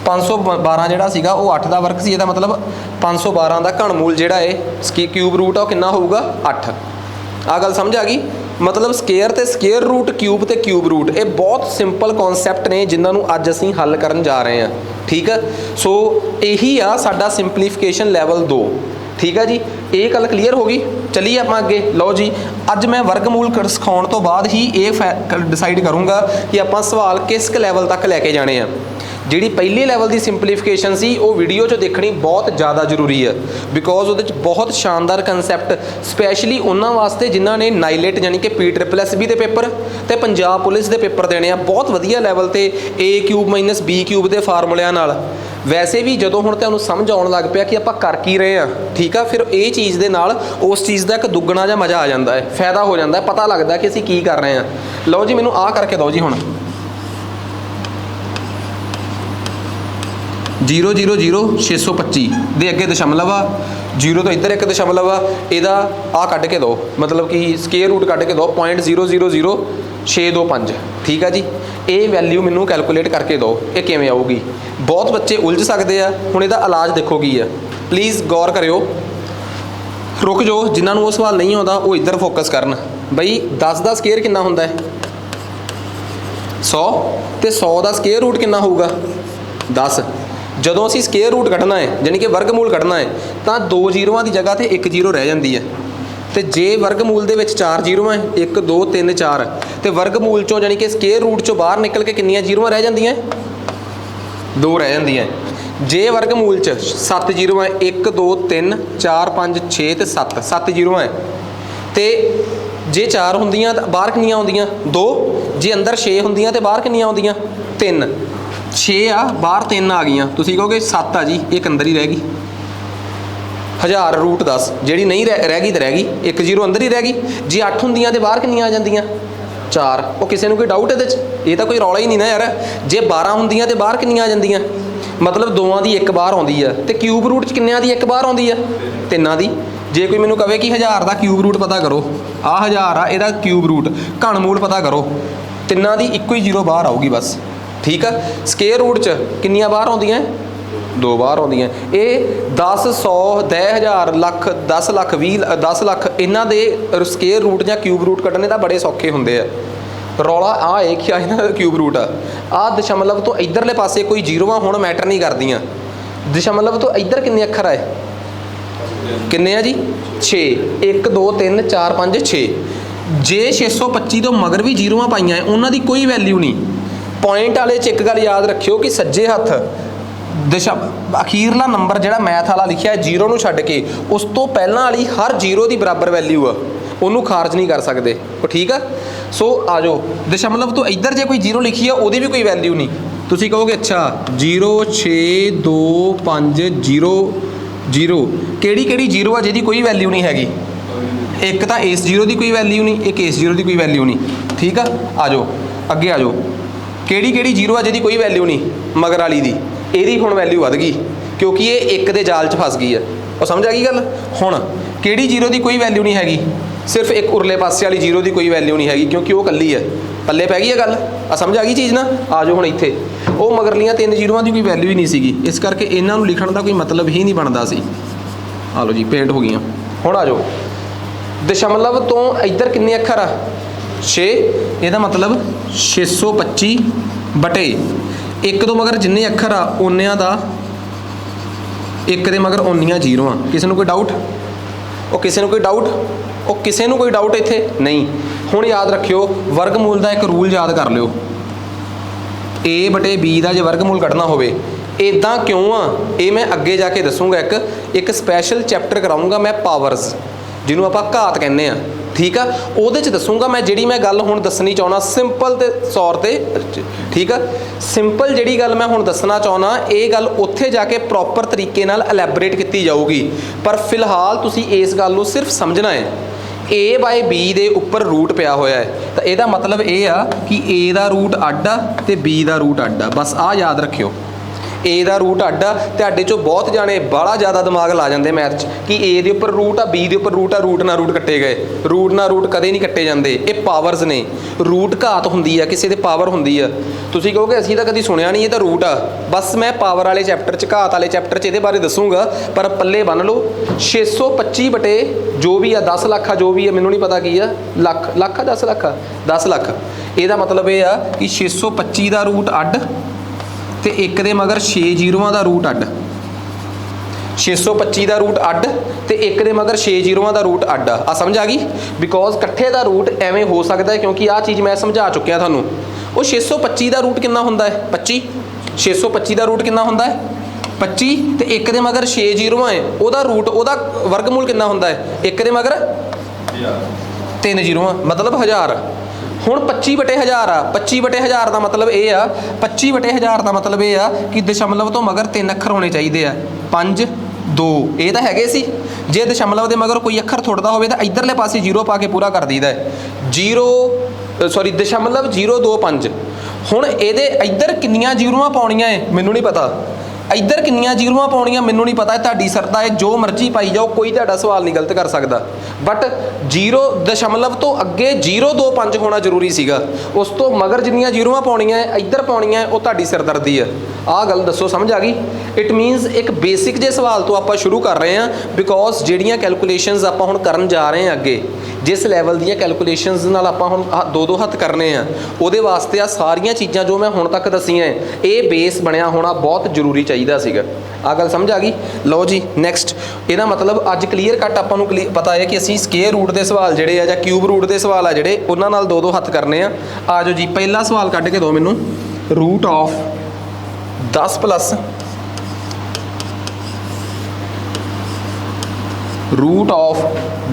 512 ਜਿਹੜਾ ਸੀਗਾ ਉਹ 8 ਦਾ ਵਰਗ ਸੀ, ਇਹਦਾ ਮਤਲਬ 512 ਦਾ ਘਣਮੂਲ ਜਿਹੜਾ ਹੈ ਕਿਊਬ ਰੂਟ ਆ ਉਹ ਕਿੰਨਾ ਹੋਊਗਾ 8। ਆਹ ਗੱਲ ਸਮਝ ਆ ਗਈ। ਮਤਲਬ ਸਕੇਅਰ ਤੇ ਸਕੇਅਰ ਰੂਟ, ਕਿਊਬ ਤੇ ਕਿਊਬ ਰੂਟ, ਇਹ ਬਹੁਤ ਸਿੰਪਲ ਕਨਸੈਪਟ ਨੇ ਜਿਨ੍ਹਾਂ ਨੂੰ ਅੱਜ ਅਸੀਂ ਹੱਲ ਕਰਨ ਜਾ ਰਹੇ ਹਾਂ। ਠੀਕ ਆ, ਸੋ ਇਹੀ ਆ ਸਾਡਾ ਸਿੰਪਲੀਫਿਕੇਸ਼ਨ ਲੈਵਲ 2। ਠੀਕ ਆ ਜੀ, ਇਹ ਗੱਲ ਕਲੀਅਰ ਹੋ ਗਈ। ਚੱਲੀਏ ਆਪਾਂ ਅੱਗੇ। ਲਓ ਜੀ, ਅੱਜ ਮੈਂ ਵਰਗਮੂਲ ਸਿਖਾਉਣ ਤੋਂ ਬਾਅਦ ਹੀ ਇਹ ਡਿਸਾਈਡ ਕਰੂੰਗਾ ਕਿ ਆਪਾਂ ਸਵਾਲ ਕਿਸ ਲੈਵਲ ਤੱਕ ਲੈ ਕੇ ਜਾਣੇ ਆ। ਜਿਹੜੀ ਪਹਿਲੇ ਲੈਵਲ ਦੀ ਸਿੰਪਲੀਫਿਕੇਸ਼ਨ ਸੀ ਉਹ ਵੀਡੀਓ 'ਚ ਦੇਖਣੀ ਬਹੁਤ ਜ਼ਿਆਦਾ ਜ਼ਰੂਰੀ ਹੈ, ਬਿਕੋਜ਼ ਉਹਦੇ 'ਚ ਬਹੁਤ ਸ਼ਾਨਦਾਰ ਕਨਸੈਪਟ ਸਪੈਸ਼ਲੀ ਉਹਨਾਂ ਵਾਸਤੇ ਜਿਨ੍ਹਾਂ ਨੇ ਨਾਈਲੇਟ ਯਾਨੀ ਕਿ PSSB ਦੇ ਪੇਪਰ ਤੇ ਪੰਜਾਬ ਪੁਲਿਸ ਦੇ ਪੇਪਰ ਦੇਣੇ ਆ। ਬਹੁਤ ਵਧੀਆ ਲੈਵਲ ਤੇ a³ - b³ ਦੇ ਫਾਰਮੂਲਿਆਂ ਨਾਲ। ਵੈਸੇ ਵੀ ਜਦੋਂ ਹੁਣ ਤੁਹਾਨੂੰ ਸਮਝ ਆਉਣ ਲੱਗ ਪਿਆ ਕਿ ਆਪਾਂ ਕਰ ਕੀ ਰਹੇ ਹਾਂ, ਠੀਕ ਆ, ਫਿਰ ਇਹ ਚੀਜ਼ ਦੇ ਨਾਲ ਉਸ ਚੀਜ਼ ਦਾ ਇੱਕ ਦੁੱਗਣਾ ਜਿਹਾ ਮਜ਼ਾ ਆ ਜਾਂਦਾ ਹੈ, ਫਾਇਦਾ ਹੋ ਜਾਂਦਾ ਹੈ, ਪਤਾ ਲੱਗਦਾ ਕਿ ਅਸੀਂ ਕੀ ਕਰ ਰਹੇ ਹਾਂ। ਲਓ ਜੀ, ਮੈਨੂੰ ਆਹ ਕਰਕੇ ਦਿਓ ਜੀ। ਹੁਣ 0,0,0,625 ਦੇ ਅੱਗੇ ਦਸ਼ਮਲਵ ਆ, 0 ਤੋਂ ਇੱਧਰ ਇੱਕ ਦਸ਼ਮਲਵ ਆ, ਇਹਦਾ ਆਹ ਕੱਢ ਕੇ ਦਿਓ, ਮਤਲਬ ਕਿ ਸਕੇਅਰ ਰੂਟ ਕੱਢ ਕੇ ਦਿਓ 0.000,625। ਠੀਕ ਆ ਜੀ, ਇਹ ਵੈਲਿਊ ਮੈਨੂੰ ਕੈਲਕੂਲੇਟ ਕਰਕੇ ਦਿਓ, ਇਹ ਕਿਵੇਂ ਆਊਗੀ। ਬਹੁਤ ਬੱਚੇ ਉਲਝ ਸਕਦੇ ਆ। ਹੁਣ ਇਹਦਾ ਇਲਾਜ ਦੇਖੋ ਕੀ ਆ, ਪਲੀਜ਼ ਗੌਰ ਕਰਿਓ, ਰੁਕ ਜਾਓ। ਜਿਨ੍ਹਾਂ ਨੂੰ ਉਹ ਸਵਾਲ ਨਹੀਂ ਆਉਂਦਾ ਉਹ ਇੱਧਰ ਫੋਕਸ ਕਰਨ। ਬਈ 10 ਦਾ ਸਕੇਅਰ ਕਿੰਨਾ ਹੁੰਦਾ ਹੈ 100, ਤੇ 100 ਦਾ ਸਕੇਅਰ ਰੂਟ ਕਿੰਨਾ ਹੋਊਗਾ 10। ਜਦੋਂ ਅਸੀਂ ਸਕੇਅਰ ਰੂਟ ਕੱਢਣਾ ਹੈ ਯਾਨੀ ਕਿ ਵਰਗਮੂਲ ਕੱਢਣਾ ਹੈ ਤਾਂ 2 ਜ਼ੀਰੋਆਂ ਦੀ ਜਗ੍ਹਾ ਤੇ 1 ਜ਼ੀਰੋ ਰਹਿ ਜਾਂਦੀ ਹੈ। ਤੇ ਜੇ ਵਰਗਮੂਲ ਦੇ ਵਿੱਚ 4 ਜ਼ੀਰੋਆਂ 1 2 3 4, ਤੇ ਵਰਗਮੂਲ ਚੋਂ ਯਾਨੀ ਕਿ ਸਕੇਅਰ ਰੂਟ ਚੋਂ ਬਾਹਰ ਨਿਕਲ ਕੇ ਕਿੰਨੀਆਂ ਜ਼ੀਰੋਆਂ ਰਹਿ ਜਾਂਦੀਆਂ 2 ਰਹਿ ਜਾਂਦੀਆਂ। ਜੇ ਵਰਗਮੂਲ 'ਚ 7 ਜ਼ੀਰੋਆਂ 1 2 3 4 5 6 ਤੇ 7 ਜ਼ੀਰੋਆਂ ਹੈ, ਤੇ जे 4 ਹੁੰਦੀਆਂ ਤਾਂ ਬਾਹਰ ਕਿੰਨੀਆਂ ਆਉਂਦੀਆਂ 2, ਜੇ ਅੰਦਰ 6 ਹੁੰਦੀਆਂ ਤੇ ਬਾਹਰ ਕਿੰਨੀਆਂ ਆਉਂਦੀਆਂ 3, 6 ਆ ਬਾਹਰ 3 ਆ ਗਈਆਂ, ਤੁਸੀਂ ਕਹੋਗੇ 7 ਆ ਜੀ, ਇੱਕ ਅੰਦਰ ਹੀ ਰਹਿ ਗਈ। 1000 ਰੂਟ 10 ਜਿਹੜੀ ਨਹੀਂ ਰਹਿ ਗਈ ਤਾਂ ਰਹਿ ਗਈ, ਇੱਕ 0 ਅੰਦਰ ਹੀ ਰਹਿ ਗਈ। ਜੇ 8 ਹੁੰਦੀਆਂ ਤੇ ਬਾਹਰ ਕਿੰਨੀਆਂ ਆ ਜਾਂਦੀਆਂ 4। ਉਹ ਕਿਸੇ ਨੂੰ ਕੋਈ ਡਾਊਟ ਇਹਦੇ 'ਚ? ਇਹ ਤਾਂ ਕੋਈ ਰੌਲਾ ਹੀ ਨਹੀਂ ਨਾ ਯਾਰ। ਜੇ 12 ਹੁੰਦੀਆਂ ਤੇ ਬਾਹਰ ਕਿੰਨੀਆਂ ਆ ਜਾਂਦੀਆਂ, ਮਤਲਬ ਦੋਵਾਂ ਦੀ ਇੱਕ ਬਾਹਰ ਆਉਂਦੀ ਆ। ਤੇ ਕਿਊਬ ਰੂਟ 'ਚ ਕਿੰਨਿਆਂ ਦੀ ਇੱਕ ਬਾਹਰ ਆਉਂਦੀ ਆ 3 ਦੀ। ਜੇ ਕੋਈ ਮੈਨੂੰ ਕਹੇ ਕਿ 1000 ਦਾ ਕਿਊਬ ਰੂਟ ਪਤਾ ਕਰੋ, ਆਹ 1000 ਆ ਇਹਦਾ ਕਿਊਬ ਰੂਟ ਘਣ ਮੂਲ ਪਤਾ ਕਰੋ, 3 ਦੀ ਇੱਕੋ ਹੀ 0 ਬਾਹਰ ਆਊਗੀ ਬਸ, ਠੀਕ ਆ। ਸਕੇਅਰ ਰੂਟ 'ਚ ਕਿੰਨੀਆਂ ਬਾਹਰ ਆਉਂਦੀਆਂ 2 ਬਾਹਰ ਆਉਂਦੀਆਂ। ਇਹ 10 100 10,000 ਲੱਖ 10 ਲੱਖ 20 10 ਲੱਖ ਇਹਨਾਂ ਦੇ ਸਕੇਅਰ ਰੂਟ ਜਾਂ ਕਿਊਬ ਰੂਟ ਕੱਢਣੇ ਤਾਂ ਬੜੇ ਸੌਖੇ ਹੁੰਦੇ ਆ। ਰੌਲਾ ਆ ਇਹ ਕਿ ਇਹਨਾਂ ਦਾ ਕਿਊਬ ਰੂਟ ਆ ਦਸ਼ਮਲਵ ਤੋਂ ਇੱਧਰਲੇ ਪਾਸੇ ਕੋਈ ਜ਼ੀਰੋਆਂ ਹੁਣ ਮੈਟਰ ਨਹੀਂ ਕਰਦੀਆਂ। ਦਸ਼ਮਲਵ ਤੋਂ ਇੱਧਰ ਕਿੰਨੇ ਅੱਖਰ ਆਏ, ਕਿੰਨੇ ਆ ਜੀ 6, 1 2 3 4 5 6। ਜੇ 625 ਤੋਂ ਮਗਰ ਵੀ ਜ਼ੀਰੋਆਂ ਪਾਈਆਂ ਉਹਨਾਂ ਦੀ ਕੋਈ ਵੈਲਿਊ ਨਹੀਂ। ਪੁਆਇੰਟ ਵਾਲੇ 'ਚ ਇੱਕ ਗੱਲ ਯਾਦ ਰੱਖਿਓ ਕਿ ਸੱਜੇ ਹੱਥ ਅਖੀਰਲਾ ਨੰਬਰ ਜਿਹੜਾ ਮੈਥ ਵਾਲਾ ਲਿਖਿਆ 0 ਨੂੰ ਛੱਡ ਕੇ ਉਸ ਤੋਂ ਪਹਿਲਾਂ ਵਾਲੀ ਹਰ 0 ਦੀ ਬਰਾਬਰ ਵੈਲਿਊ ਆ, ਉਹਨੂੰ ਖਾਰਜ ਨਹੀਂ ਕਰ ਸਕਦੇ ਉਹ, ਠੀਕ ਆ। ਸੋ ਆ ਜਾਓ ਦਸ਼ਮਲਵ ਤੋਂ ਇੱਧਰ ਜੇ ਕੋਈ 0 ਲਿਖੀ ਆ ਉਹਦੀ ਵੀ ਕੋਈ ਵੈਲਿਊ ਨਹੀਂ। ਤੁਸੀਂ ਕਹੋਗੇ ਅੱਛਾ 0 6 2 5 0 0 ਕਿਹੜੀ 0 ਆ ਜਿਹਦੀ ਕੋਈ ਵੈਲਿਊ ਨਹੀਂ ਹੈਗੀ? ਇੱਕ ਤਾਂ ਇਸ 0 ਦੀ ਕੋਈ ਵੈਲਿਊ ਨਹੀਂ, ਇੱਕ ਇਸ 0 ਦੀ ਕੋਈ ਵੈਲਿਊ ਨਹੀਂ, ਠੀਕ ਆ। ਆ ਜਾਓ ਅੱਗੇ ਆ ਜਾਓ, ਕਿਹੜੀ 0 ਆ ਜਿਹਦੀ ਕੋਈ ਵੈਲਿਊ ਨਹੀਂ? ਮਗਰ ਵਾਲੀ ਦੀ, ਇਹਦੀ ਹੁਣ ਵੈਲਿਊ ਵੱਧ ਗਈ ਕਿਉਂਕਿ ਇਹ ਇੱਕ ਦੇ ਜਾਲ 'ਚ ਫਸ ਗਈ ਆ। ਉਹ ਸਮਝ ਆ ਗਈ ਗੱਲ? ਹੁਣ ਕਿਹੜੀ 0 ਦੀ ਕੋਈ ਵੈਲਿਊ ਨਹੀਂ ਹੈਗੀ? ਸਿਰਫ ਇੱਕ ਉਰਲੇ ਪਾਸੇ ਵਾਲੀ 0 ਦੀ ਕੋਈ ਵੈਲਿਊ ਨਹੀਂ ਹੈਗੀ ਕਿਉਂਕਿ ਉਹ ਇਕੱਲੀ ਹੈ, ਪੱਲੇ ਪੈ ਗਈ ਹੈ ਗੱਲ। ਆ ਸਮਝ ਆ ਗਈ ਚੀਜ਼ ਨਾ? ਆ ਜਾਓ ਹੁਣ ਇੱਥੇ, ਉਹ ਮਗਰਲੀਆਂ 3 ਜ਼ੀਰੋਆਂ ਦੀ ਕੋਈ ਵੈਲਿਊ ਹੀ ਨਹੀਂ ਸੀਗੀ, ਇਸ ਕਰਕੇ ਇਹਨਾਂ ਨੂੰ ਲਿਖਣ ਦਾ ਕੋਈ ਮਤਲਬ ਹੀ ਨਹੀਂ ਬਣਦਾ ਸੀ। ਆ ਲਓ ਜੀ ਪੇਂਟ ਹੋ ਗਈਆਂ। ਹੁਣ ਆ ਜਾਓ ਦਸ਼ਮਲਵ ਤੋਂ ਇੱਧਰ ਕਿੰਨੇ ਅੱਖਰ ਆ 6, ਇਹਦਾ ਮਤਲਬ 625 ਬਟੇ ਇੱਕ ਤੋਂ ਮਗਰ ਜਿੰਨੇ ਅੱਖਰ ਆ ਓਨਿਆਂ ਦਾ ਇੱਕ ਦੇ ਮਗਰ ਓਨੀਆਂ ਜ਼ੀਰੋਆਂ। ਕਿਸੇ ਨੂੰ ਕੋਈ ਡਾਊਟ? ਉਹ ਕਿਸੇ ਨੂੰ ਕੋਈ ਡਾਊਟ? ਉਹ ਕਿਸੇ ਨੂੰ ਕੋਈ ਡਾਊਟ ਇੱਥੇ ਨਹੀਂ। ਹੁਣ ਯਾਦ ਰੱਖਿਓ ਵਰਗਮੂਲ ਦਾ ਇੱਕ ਰੂਲ ਯਾਦ ਕਰ ਲਿਓ, a ਬਟੇ b ਦਾ ਜੇ ਵਰਗਮੂਲ ਕੱਢਣਾ ਹੋਵੇ ਇੱਦਾਂ ਕਿਉਂ ਆ ਇਹ ਮੈਂ ਅੱਗੇ ਜਾ ਕੇ ਦੱਸੂਗਾ। ਇੱਕ ਸਪੈਸ਼ਲ ਚੈਪਟਰ ਕਰਾਉਂਗਾ ਮੈਂ ਪਾਵਰਸ, ਜਿਹਨੂੰ ਆਪਾਂ ਘਾਤ ਕਹਿੰਦੇ ਆ, ਠੀਕ ਆ। ਉਹਦੇ 'ਚ ਦੱਸੂਗਾ ਮੈਂ ਜਿਹੜੀ ਮੈਂ ਗੱਲ ਹੁਣ ਦੱਸਣੀ ਚਾਹੁੰਦਾ ਸਿੰਪਲ ਦੇ ਤੌਰ 'ਤੇ, ਠੀਕ ਆ। ਸਿੰਪਲ ਜਿਹੜੀ ਗੱਲ ਮੈਂ ਹੁਣ ਦੱਸਣਾ ਚਾਹੁੰਦਾ ਇਹ ਗੱਲ ਉੱਥੇ ਜਾ ਕੇ ਪ੍ਰੋਪਰ ਤਰੀਕੇ ਨਾਲ ਐਲੈਬੋਰੇਟ ਕੀਤੀ ਜਾਊਗੀ, ਪਰ ਫਿਲਹਾਲ ਤੁਸੀਂ ਇਸ ਗੱਲ ਨੂੰ ਸਿਰਫ ਸਮਝਣਾ ਹੈ। a/b ਦੇ ਉੱਪਰ ਰੂਟ ਪਿਆ ਹੋਇਆ ਹੈ ਤਾਂ ਇਹਦਾ ਮਤਲਬ ਇਹ ਆ ਕਿ a ਦਾ ਰੂਟ ਅੱਡ ਆ ਤੇ b ਦਾ ਰੂਟ ਅੱਡ ਆ। ਬਸ ਆਹ ਯਾਦ ਰੱਖਿਓ, a ਦਾ ਰੂਟ ਅੱਡ ਆ। ਤੁਹਾਡੇ 'ਚੋਂ ਬਹੁਤ ਜਾਣੇ ਬੜਾ ਜ਼ਿਆਦਾ ਦਿਮਾਗ ਲਾ ਜਾਂਦੇ ਮੈਥ 'ਚ ਕਿ a ਦੇ ਉੱਪਰ ਰੂਟ ਆ, b ਦੇ ਉੱਪਰ ਰੂਟ ਆ, ਰੂਟ ਨਾਲ ਰੂਟ ਕੱਟੇ ਗਏ। ਰੂਟ ਨਾਲ ਰੂਟ ਕਦੇ ਨਹੀਂ ਕੱਟੇ ਜਾਂਦੇ, ਇਹ ਪਾਵਰਸ ਨੇ। ਰੂਟ ਘਾਤ ਹੁੰਦੀ ਆ, ਕਿਸੇ ਦੇ ਪਾਵਰ ਹੁੰਦੀ ਆ। ਤੁਸੀਂ ਕਹੋਗੇ ਅਸੀਂ ਤਾਂ ਕਦੀ ਸੁਣਿਆ ਨਹੀਂ, ਇਹ ਤਾਂ ਰੂਟ ਆ। ਬਸ ਮੈਂ ਪਾਵਰ ਵਾਲੇ ਚੈਪਟਰ 'ਚ ਘਾਤ ਵਾਲੇ ਚੈਪਟਰ 'ਚ ਇਹਦੇ ਬਾਰੇ ਦੱਸੂਗਾ, ਪਰ ਪੱਲੇ ਬੰਨ ਲਓ 625 ਬਟੇ ਜੋ ਵੀ ਆ 10 ਲੱਖ ਆ, ਜੋ ਵੀ ਆ ਮੈਨੂੰ ਨਹੀਂ ਪਤਾ ਕੀ ਆ, ਲੱਖ ਆ 10 ਲੱਖ ਆ 10 ਲੱਖ। ਇਹਦਾ ਮਤਲਬ ਇਹ ਆ ਕਿ 625 ਦਾ ਰੂਟ ਅੱਡ ਤੇ ਇੱਕ ਦੇ ਮਗਰ 6 ਜ਼ੀਰੋਆਂ ਦਾ ਰੂਟ ਅੱਡ। 625 ਦਾ ਰੂਟ ਅੱਡ ਤੇ ਇੱਕ ਦੇ ਮਗਰ 6 ਜ਼ੀਰੋਆਂ ਦਾ ਰੂਟ ਅੱਡ ਆ। ਸਮਝ ਆ ਗਈ? ਬਿਕੋਜ਼ ਇਕੱਠੇ ਦਾ ਰੂਟ ਐਵੇਂ ਹੋ ਸਕਦਾ ਹੈ ਕਿਉਂਕਿ ਆਹ ਚੀਜ਼ ਮੈਂ ਸਮਝਾ ਚੁੱਕਿਆ ਤੁਹਾਨੂੰ। ਉਹ 625 ਦਾ ਰੂਟ ਕਿੰਨਾ ਹੁੰਦਾ ਹੈ 25। 625 ਦਾ ਰੂਟ ਕਿੰਨਾ ਹੁੰਦਾ ਹੈ 25 ਤੇ ਇੱਕ ਦੇ ਮਗਰ 6 ਜ਼ੀਰੋਆਂ ਹੈ, ਉਹਦਾ ਰੂਟ ਉਹਦਾ ਵਰਗਮੂਲ ਕਿੰਨਾ ਹੁੰਦਾ ਹੈ? ਇੱਕ ਦੇ ਮਗਰ 3 ਜ਼ੀਰੋਆਂ ਮਤਲਬ 1000। ਹੁਣ 25/1000 ਆ। 25/1000 ਦਾ ਮਤਲਬ ਇਹ ਆ 25/1000 ਦਾ ਮਤਲਬ ਇਹ ਆ ਕਿ ਦਸ਼ਮਲਵ ਤੋਂ ਮਗਰ 3 ਅੱਖਰ ਹੋਣੇ ਚਾਹੀਦੇ ਆ। 5 2 ਇਹ ਤਾਂ ਹੈਗੇ ਸੀ। ਜੇ ਦਸ਼ਮਲਵ ਦੇ ਮਗਰ ਕੋਈ ਅੱਖਰ ਥੁੱਟਦਾ ਹੋਵੇ ਤਾਂ ਇੱਧਰਲੇ ਪਾਸੇ 0 ਪਾ ਕੇ ਪੂਰਾ ਕਰ ਦਈਦਾ ਹੈ। ਦਸ਼ਮਲਵ 0 2 5। ਹੁਣ ਇਹਦੇ ਇੱਧਰ ਕਿੰਨੀਆਂ ਜ਼ੀਰੋਆਂ ਪਾਉਣੀਆਂ ਹੈ ਮੈਨੂੰ ਨਹੀਂ ਪਤਾ, ਇੱਧਰ ਕਿੰਨੀਆਂ ਜ਼ੀਰੋਆਂ ਪਾਉਣੀਆਂ ਮੈਨੂੰ ਨਹੀਂ ਪਤਾ, ਤੁਹਾਡੀ ਸਰਦਾ ਹੈ, ਜੋ ਮਰਜ਼ੀ ਪਾਈ ਜਾਓ, ਕੋਈ ਤੁਹਾਡਾ ਸਵਾਲ ਨਹੀਂ ਗਲਤ ਕਰ ਸਕਦਾ। ਬਟ 0 ਦਸ਼ਮਲਵ ਤੋਂ ਅੱਗੇ 0 2 5 ਹੋਣਾ ਜ਼ਰੂਰੀ ਸੀਗਾ। ਉਸ ਤੋਂ ਮਗਰ ਜਿੰਨੀਆਂ ਜ਼ੀਰੋਆਂ ਪਾਉਣੀਆਂ ਇੱਧਰ ਪਾਉਣੀਆਂ ਉਹ ਤੁਹਾਡੀ ਸਿਰਦਰਦੀ ਹੈ। ਆਹ ਗੱਲ ਦੱਸੋ ਸਮਝ ਆ ਗਈ? ਇਟ ਮੀਨਸ ਇੱਕ ਬੇਸਿਕ ਜਿਹੇ ਸਵਾਲ ਤੋਂ ਆਪਾਂ ਸ਼ੁਰੂ ਕਰ ਰਹੇ ਹਾਂ, ਬਿਕੋਜ਼ ਜਿਹੜੀਆਂ ਕੈਲਕੂਲੇਸ਼ਨਸ ਆਪਾਂ ਹੁਣ ਕਰਨ ਜਾ ਰਹੇ ਹਾਂ ਅੱਗੇ, ਜਿਸ ਲੈਵਲ ਦੀਆਂ ਕੈਲਕੂਲੇਸ਼ਨਸ ਨਾਲ ਆਪਾਂ ਹੁਣ 2-2 ਹੱਥ ਕਰਨੇ ਆ, ਉਹਦੇ ਵਾਸਤੇ ਆ ਸਾਰੀਆਂ ਚੀਜ਼ਾਂ ਜੋ ਮੈਂ ਹੁਣ ਤੱਕ ਦੱਸੀਆਂ ਇਹ ਬੇਸ ਬਣਿਆ ਹੋਣਾ ਬਹੁਤ ਜ਼ਰੂਰੀ ਚਾਹੀਦਾ ਸੀਗਾ। ਆਹ ਗੱਲ ਸਮਝ ਆ ਗਈ? ਲਓ ਜੀ ਨੈਕਸਟ, ਇਹਦਾ ਮਤਲਬ ਅੱਜ ਕਲੀਅਰ ਕੱਟ ਆਪਾਂ ਨੂੰ ਪਤਾ ਹੈ ਕਿ ਅਸੀਂ ਸਕੁਅਰ ਰੂਟ ਦੇ ਸਵਾਲ ਜਿਹੜੇ ਆ ਜਾਂ ਕਿਊਬ ਰੂਟ ਦੇ ਸਵਾਲ ਆ ਜਿਹੜੇ ਉਹਨਾਂ ਨਾਲ 2-2 ਹੱਥ ਕਰਨੇ ਆ। ਆ ਜਾਓ ਜੀ ਪਹਿਲਾ ਸਵਾਲ ਕੱਢ ਕੇ ਦਿਓ ਮੈਨੂੰ। Root of 10 plus root of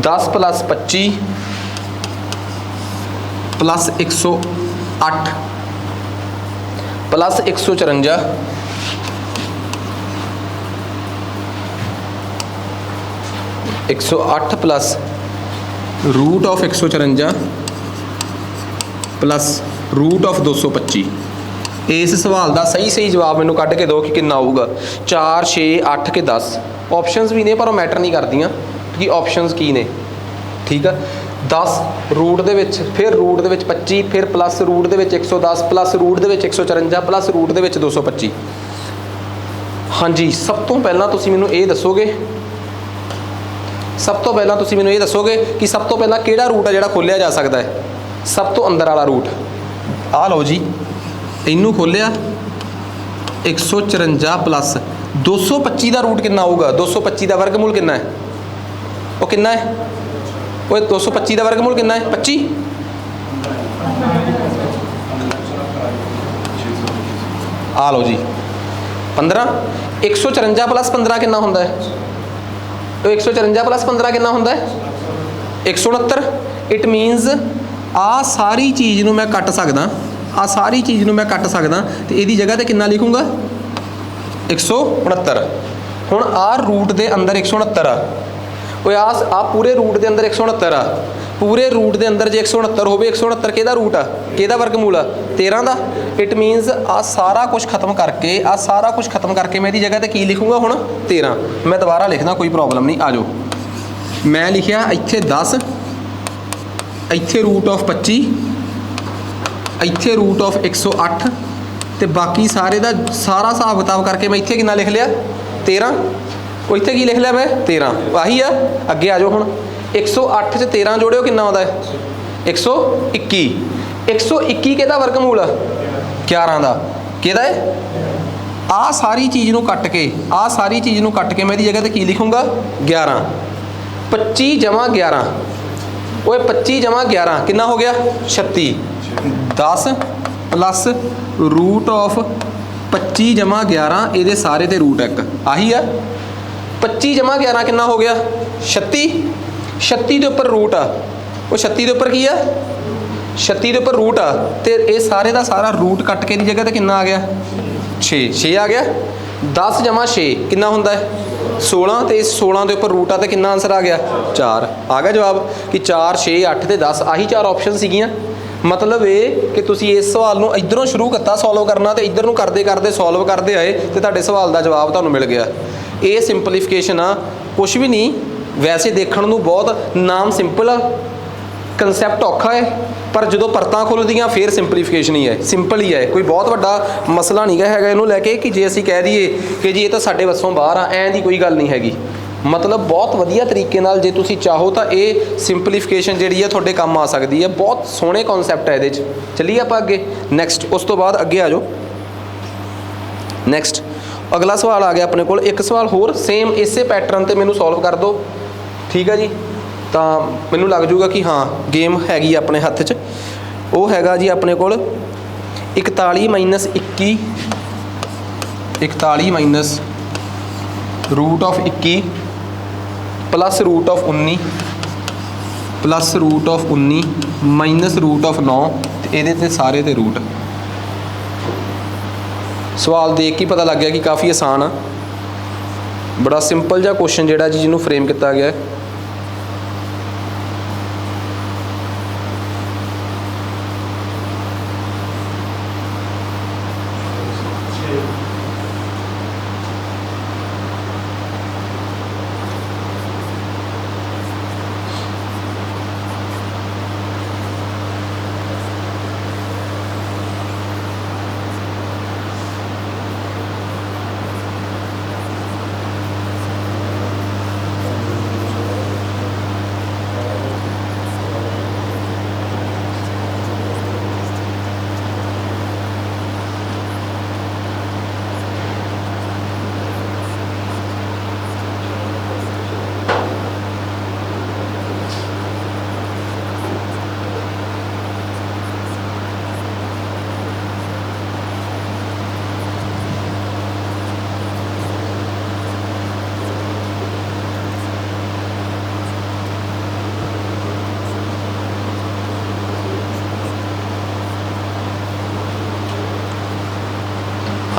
10 + 25 plus 108 plus 154 108 plus root of 154 plus root of 225। इस सवाल का सही सही जवाब मैनू कढ़ के दो कि कितना आऊगा। 4 6 8 के 10 ऑप्शनस भी ने पर मैटर नहीं करदियाँ कि ऑप्शनस की ने। ठीक है 10 रूट दे विच फिर रूट दे विच 25 फिर प्लस रूट दे विच 110 प्लस रूट दे विच 154 प्लस रूट दे विच 225। हाँ जी सब तो पहला तुसीं मैनू ये दसोगे सब तो पहला तुसीं मैनू ये दसोगे कि सब तो पहला किहड़ा रूट है जिहड़ा खोलिया जा सकता है। सब तो अंदर वाला रूट आ लो जी इनू खोलिया 154 प्लस 225 का रूट कितना आऊगा। 225 का वर्गमूल कितना है वो कितना है वो 225 का वर्गमूल कितना है 25। आ लो जी 15 154 प्लस 15 कितना होंदा है तो 154 प्लस 15 कितना होंदा है 169। इट मीनस आ सारी चीज़ नूं मैं कट सकदा आ सारी चीज़ नूं मैं कट सकदा तो इहदी जगह ते कितना लिखूँगा 169। हुण आ रूट दे अंदर 169 आ वो आ पूरे रूट दे अंदर 169 आ। पूरे रूट दे अंदर जे 169 होवे 169 किहदा रूट आ किहदा वर्गमूल आ 13 का। इट मीनस आ सारा कुछ खत्म करके आ सारा कुछ खत्म करके मैं इहदी जगह ते की लिखूँगा हुण 13। मैं दोबारा लिखना कोई प्रॉब्लम नहीं। आ जाओ मैं लिखिया इत्थे 10 इत्थे रूट ऑफ 25 इत्थे रूट ऑफ 108 तो बाकी सारे का सारा हिसाब किताब करके मैं इत्थे कितना लिख लिया 13। वो इत्थे की लिख लिया मैं 13 आही आ। अगे आ जाओ हुण 108 च 13 जोड़ियो कितना आता है 121। 121 किहदा वर्गमूल आ 11 का किहदा है। आ सारी चीज़ नूं कट के आ सारी चीज़ नूं कट के मैं इहदी जगह ते की लिखूँगा 11। 25 जमा 11 वो 25 जमा 11 कितना हो गया 36। 10 प्लस रूट ऑफ 25 जमा 11 ये सारे ते रूट एक आही है। 25 जमा 11 कितना हो गया 36। 36 के उपर रूट आ वो 36 के उपर की है 36 के उपर रूट आ तो ये सारे का सारा रूट कट के दी जगह ते कितना आ गया 6 आ गया। 10 जमा 6 कितना होंदा है 16 तो इस 16 के उपर रूट आ तो कितना आंसर आ गया 4 आ गया जवाब कि 4 6 8 तो 10 आही 4 ऑप्शन सीगियां। मतलब ये कि तुसी इस सवाल नूं इधरों शुरू किया सॉल्व करना तो इधर नूं करते करते सॉल्व करते आए तो तुहाडे सवाल का जवाब तुहानूं मिल गया। ये सिंपलीफिकेशन आ कुछ भी नहीं वैसे देखण नूं बहुत नाम सिंपल आ कंसैप्ट औखा है पर जो परतां खुलदियां फिर सिंपलीफिकेशन ही है सिंपल ही है कोई बहुत वड्डा मसला नहीं हैगा इहनूं लैके कि जे असीं कह दईए कि जी ये तो साडे वस्सों बाहर आ ऐं दी कोई गल नहीं हैगी। मतलब बहुत वधिया तरीके नाल जे तुसीं चाहो तो ये सिंपलीफिकेशन जिहड़ी है तुहाडे काम आ सकदी है। बहुत सोहणे कॉन्सैप्ट है इहदे च। चलिए आपां अगे नैक्सट उस तो बाद अगे आ जाओ। नैक्सट अगला सवाल आ गया अपने कोल। एक सवाल होर सेम इसे पैटर्न ते मैनूं सॉल्व कर दो ठीक है जी तो मैनूं लग जूगा कि हाँ गेम हैगी अपने हत्थ च। वो हैगा जी अपने कोल 41 minus 21 41 minus root of 21 plus root of 19 plus root of 19 minus root of 9 तो ये सारे ते रूट। सवाल देख के पता लग गया कि काफ़ी आसान आ। बड़ा सिंपल जिहा क्वेश्चन जिहड़ा जी जिन्होंने फ्रेम किया गया है।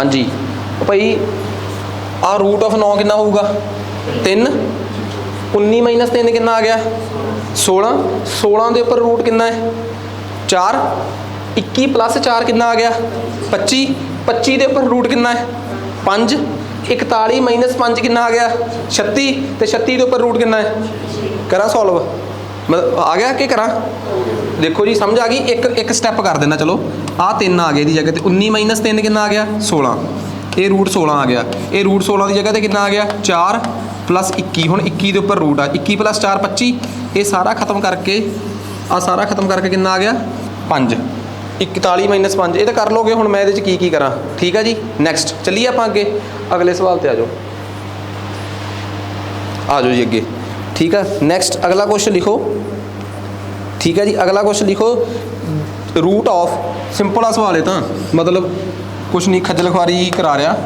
हाँ जी भाई आ रूट ऑफ 9 कितना होगा 3 19 माइनस 3 कितना आ गया 16 16 के उपर रूट कितना है 4 21 प्लस 4 कितना आ गया 25 25 के उपर रूट कितना है 5 41 माइनस 5 कितना आ गया 36 तो 36 के उपर रूट कितना है करा सॉल्व मतलब आ गया कि करा देखो जी समझ आ गई एक स्टैप कर देना चलो आ 3 आ गया जगह तो 19 माइनस 3 कितना आ गया 16 ये रूट 16 आ गया ये रूट 16 की जगह तो कितना आ गया 4 प्लस 21 हुण 21 के उपर रूट आ 21 प्लस 4 25 ये सारा खत्म करके आ सारा खत्म करके कितना आ गया 5 41 माइनस 5 ये तो कर लोगे हुण मैं ये की करा ठीक है जी नैक्सट चलिए आप अगे अगले सवाल पर आ जाओ जी अगे ठीक है नैक्सट अगला क्वेश्चन लिखो ठीक है जी अगला क्वेश्चन लिखो रूट ऑफ सिंपल आ सवाल है तो मतलब कुछ नहीं खज्जल खुआरी करा रहा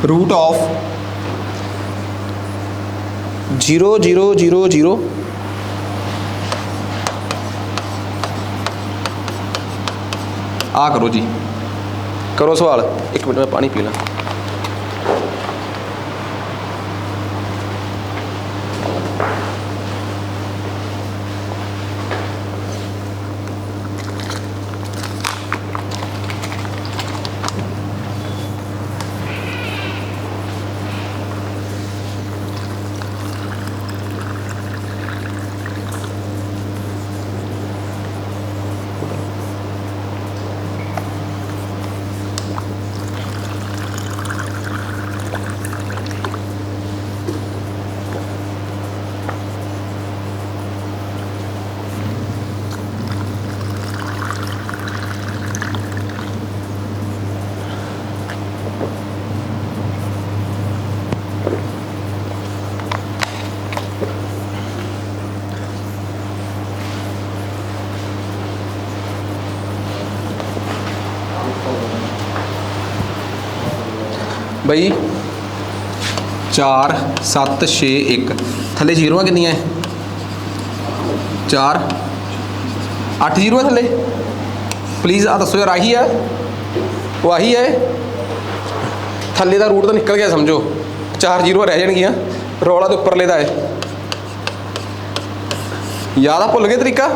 रूट ऑफ 0 0 0 0 आ करो जी करो सवाल एक मिनट में पानी पी ला बई 4 7 6 1 थले जीरो कितनियाँ 4 8 जीरो थले प्लीज़ आ दसो यार आही है वो आही है थले का रूट तो निकल गया समझो 4 जीरो रह जाएगियाँ रौला तो उपरले का है याद आ भुल गए तरीका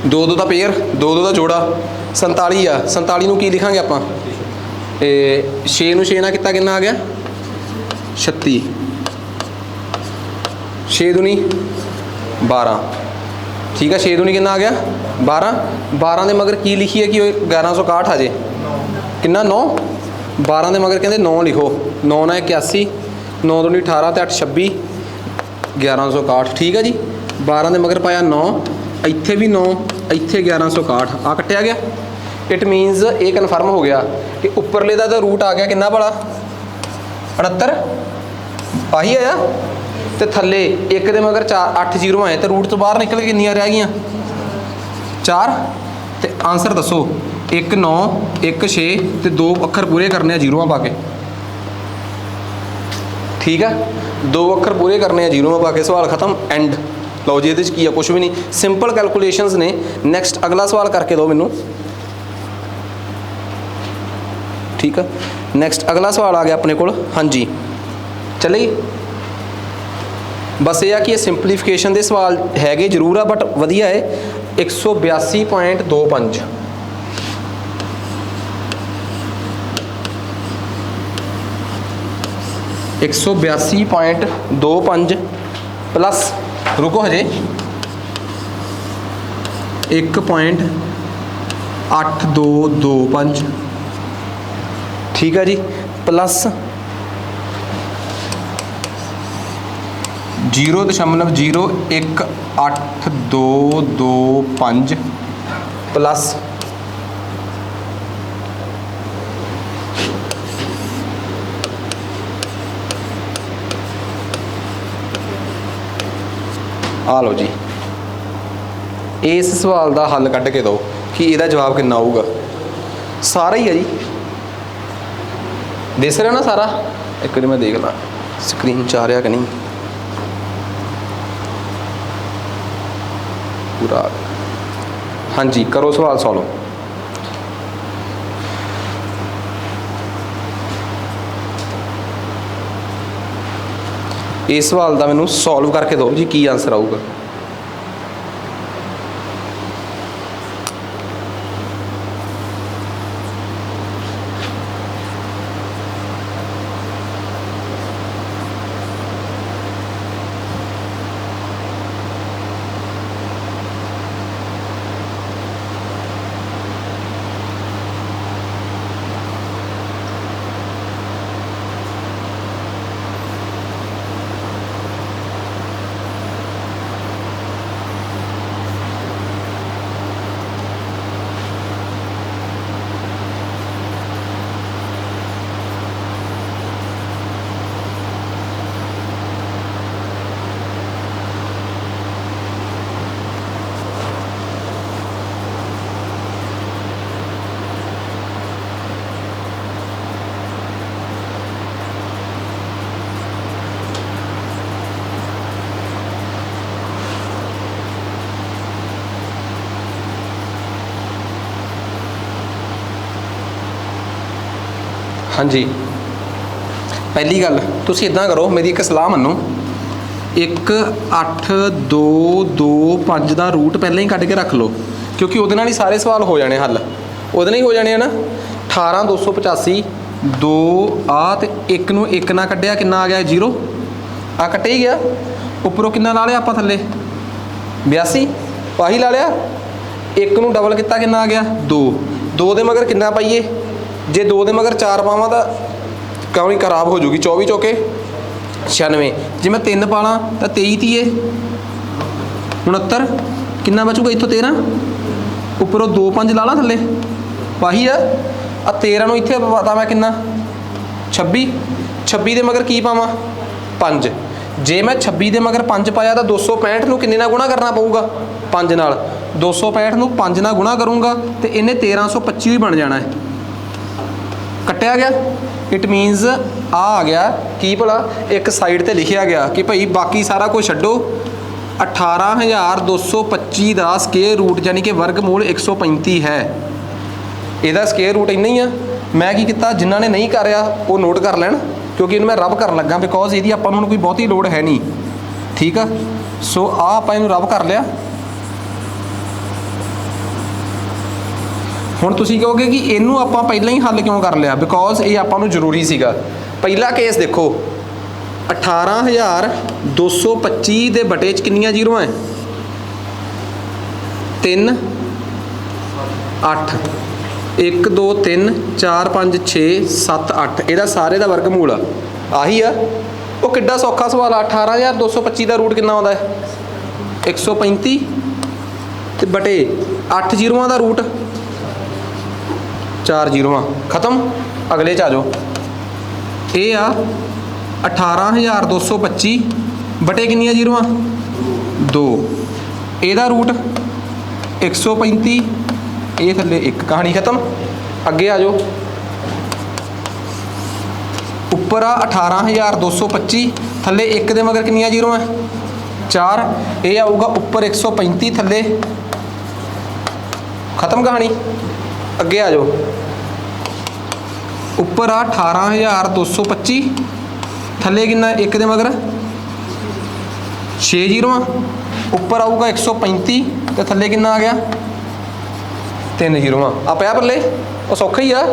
2 2 का पेयर 2 2 का जोड़ा 47 आ 47 की लिखांगे आप 6 ਨੂੰ 6 ਨਾਲ कितना कितना आ गया 36 6 दूनी 12 ठीक है 6 दूनी कितना आ गया 12 12 के मगर की लिखी है कि 1161 आ जे कितना 9 12 के मगर कहते 9 लिखो 9 ना 81 9 दूनी 18 तो 8 26 1161 ठीक है जी 12 के मगर पाया 9 इत्थे भी 9 इत्थे 1161 आ कट्टिया गया इट मीनस ये कन्फर्म हो गया कि उपरले का तो रूट आ गया कितना भला 69 आही आया तो थले एक दे मगर 4 8 जीरो आए तो रूट तो बाहर निकल के कितनियाँ रह गई 4 तो आंसर दसो 1 9 1 6 तो 2 अखर पूरे करने जीरो पा के ठीक है 2 अखर पूरे करने जीरो पा के सवाल खत्म एंड लो जी ये की है कुछ भी नहीं सिंपल कैलकुलेशंस ने नैक्सट अगला सवाल करके दो मैनू ठीक है नैक्सट अगला सवाल आ गया अपने को हाँ जी चले बस यह कि सिंपलीफिकेशन के सवाल है जरूर आ बट वधिया है 182.25 182.25 प्लस रुको हजे 1.8225 ठीक है जी प्लस 0.01825 प्लस आ लो जी इस सवाल का हल कढ़ के दो कि इसका जवाब कितना आऊगा सारा ही है जी दिस रहा ना सारा एक बार मैं देख ला स्क्रीन च आ रहा कि नहीं पूरा हाँ जी करो सवाल सॉल्व इस सवाल का मैनू सॉल्व करके दो जी की आंसर आऊगा। हाँ जी, पहली गल तुसीं इदां करो, मेरी एक सलाह मन्नो, 1 8 2 2 5 का रूट पहले ही कढ़ के रख लो, क्योंकि उहदे नाल ही सारे सवाल हो जाने हल, उहदे नाल ही हो जाने ना। 18 285 2 आ ते 1 नूं 1 ना कढ़िया कितना आ गया 0, आ कट्टे ही गया। उपरों कितना ला लिया आपां थल्ले 82, आही ला लिया। 1 नूं डबल किता कितना आ गया 2, 2 दे मगर कितना पाइए, जे 2 दे मगर 4 पावां तो कौनी खराब हो जूगी, 24 चौके 96, जे मैं 3 पाला तो 23 तीए 69, कितना बचूगा इत्थों 13, उपरों 2 5 ला ला थल्ले, वाही आ 13 नूं इत्थे पाता मैं कितना 26, 26 दे मगर की पावां 5, जे मैं 26 दे मगर 5 पाया तो 265 नूं किन्ने नाल गुणा करना पऊगा 5 नाल, 265 नूं 5 नाल गुणा करूँगा तो इन्हें 1325 ही बन जाना है, कट्टिया गया। इट मीनस आ गया की भला एक साइड ते लिखिया गया कि भाई बाकी सारा कुछ छड्डो, 18225 का स्केयर रूट यानी कि वर्गमूल 135 है, ਇਹਦਾ स्केयर रूट इन्ना ही आ। मैं की किया, जिन्होंने नहीं करिया वो नोट कर लैन, क्योंकि इन्हूं मैं रब कर लगा बिकॉज ਇਹਦੀ ਆਪਾਂ ਨੂੰ ਕੋਈ ਬਹੁਤੀ ਲੋੜ है नहीं, ठीक है। सो आ ਆਪਾਂ ਇਹਨੂੰ रब कर लिया। ਹੁਣ ਤੁਸੀਂ ਕਹੋਗੇ कि ਇਹਨੂੰ ਆਪਾਂ ਪਹਿਲਾਂ ही हल क्यों कर लिया, बिकॉज ये ਆਪਾਂ ਨੂੰ ਜ਼ਰੂਰੀ ਸੀਗਾ। ਪਹਿਲਾ केस देखो 18225 ਦੇ ਬਟੇ 'ਚ ਕਿੰਨੀਆਂ ਜ਼ੀਰੋਆਂ ਹੈ 3 8 1 2 3 4 5 6 7 8 ਇਹਦਾ ਸਾਰੇ ਦਾ ਵਰਗਮੂਲ ਆਹੀ ਆ। ਉਹ ਕਿੱਡਾ ਸੌਖਾ ਸਵਾਲ ਆ। 18225 ਦਾ ਰੂਟ ਕਿੰਨਾ ਆਉਂਦਾ ਹੈ 135 ਤੇ ਬਟੇ 8 ਜ਼ੀਰੋਆਂ ਦਾ ਰੂਟ 4 ਜ਼ੀਰੋਆਂ, ਖਤਮ। ਅਗਲੇ 'ਚ ਆ ਜਾਓ। ਇਹ ਆ 18225 ਬਟੇ ਕਿੰਨੀਆਂ ਜ਼ੀਰੋਆਂ 2, ਇਹਦਾ ਰੂਟ 135, ਇਹ ਥੱਲੇ 1, ਕਹਾਣੀ ਖਤਮ। ਅੱਗੇ ਆ ਜਾਓ। ਉੱਪਰ ਆ 18225, ਥੱਲੇ 1 ਦੇ ਮਗਰ ਕਿੰਨੀਆਂ ਜ਼ੀਰੋ ਹੈ 4, ਇਹ ਆਊਗਾ ਉੱਪਰ 135, ਥੱਲੇ ਖਤਮ ਕਹਾਣੀ। ਅੱਗੇ ਆ ਜਾਓ। ਉੱਪਰ ਆ 18225, ਥੱਲੇ ਕਿੰਨਾ 1 ਦੇ ਮਗਰ 6 ਜ਼ੀਰੋ, ਉੱਪਰ ਆਊਗਾ 135 ਤੇ ਥੱਲੇ ਕਿੰਨਾ ਆ ਗਿਆ 3 ਜ਼ੀਰੋ ਆ ਪਿਆ ਪੱਲੇ। ਉਹ ਸੌਖਾ ਹੀ ਆ।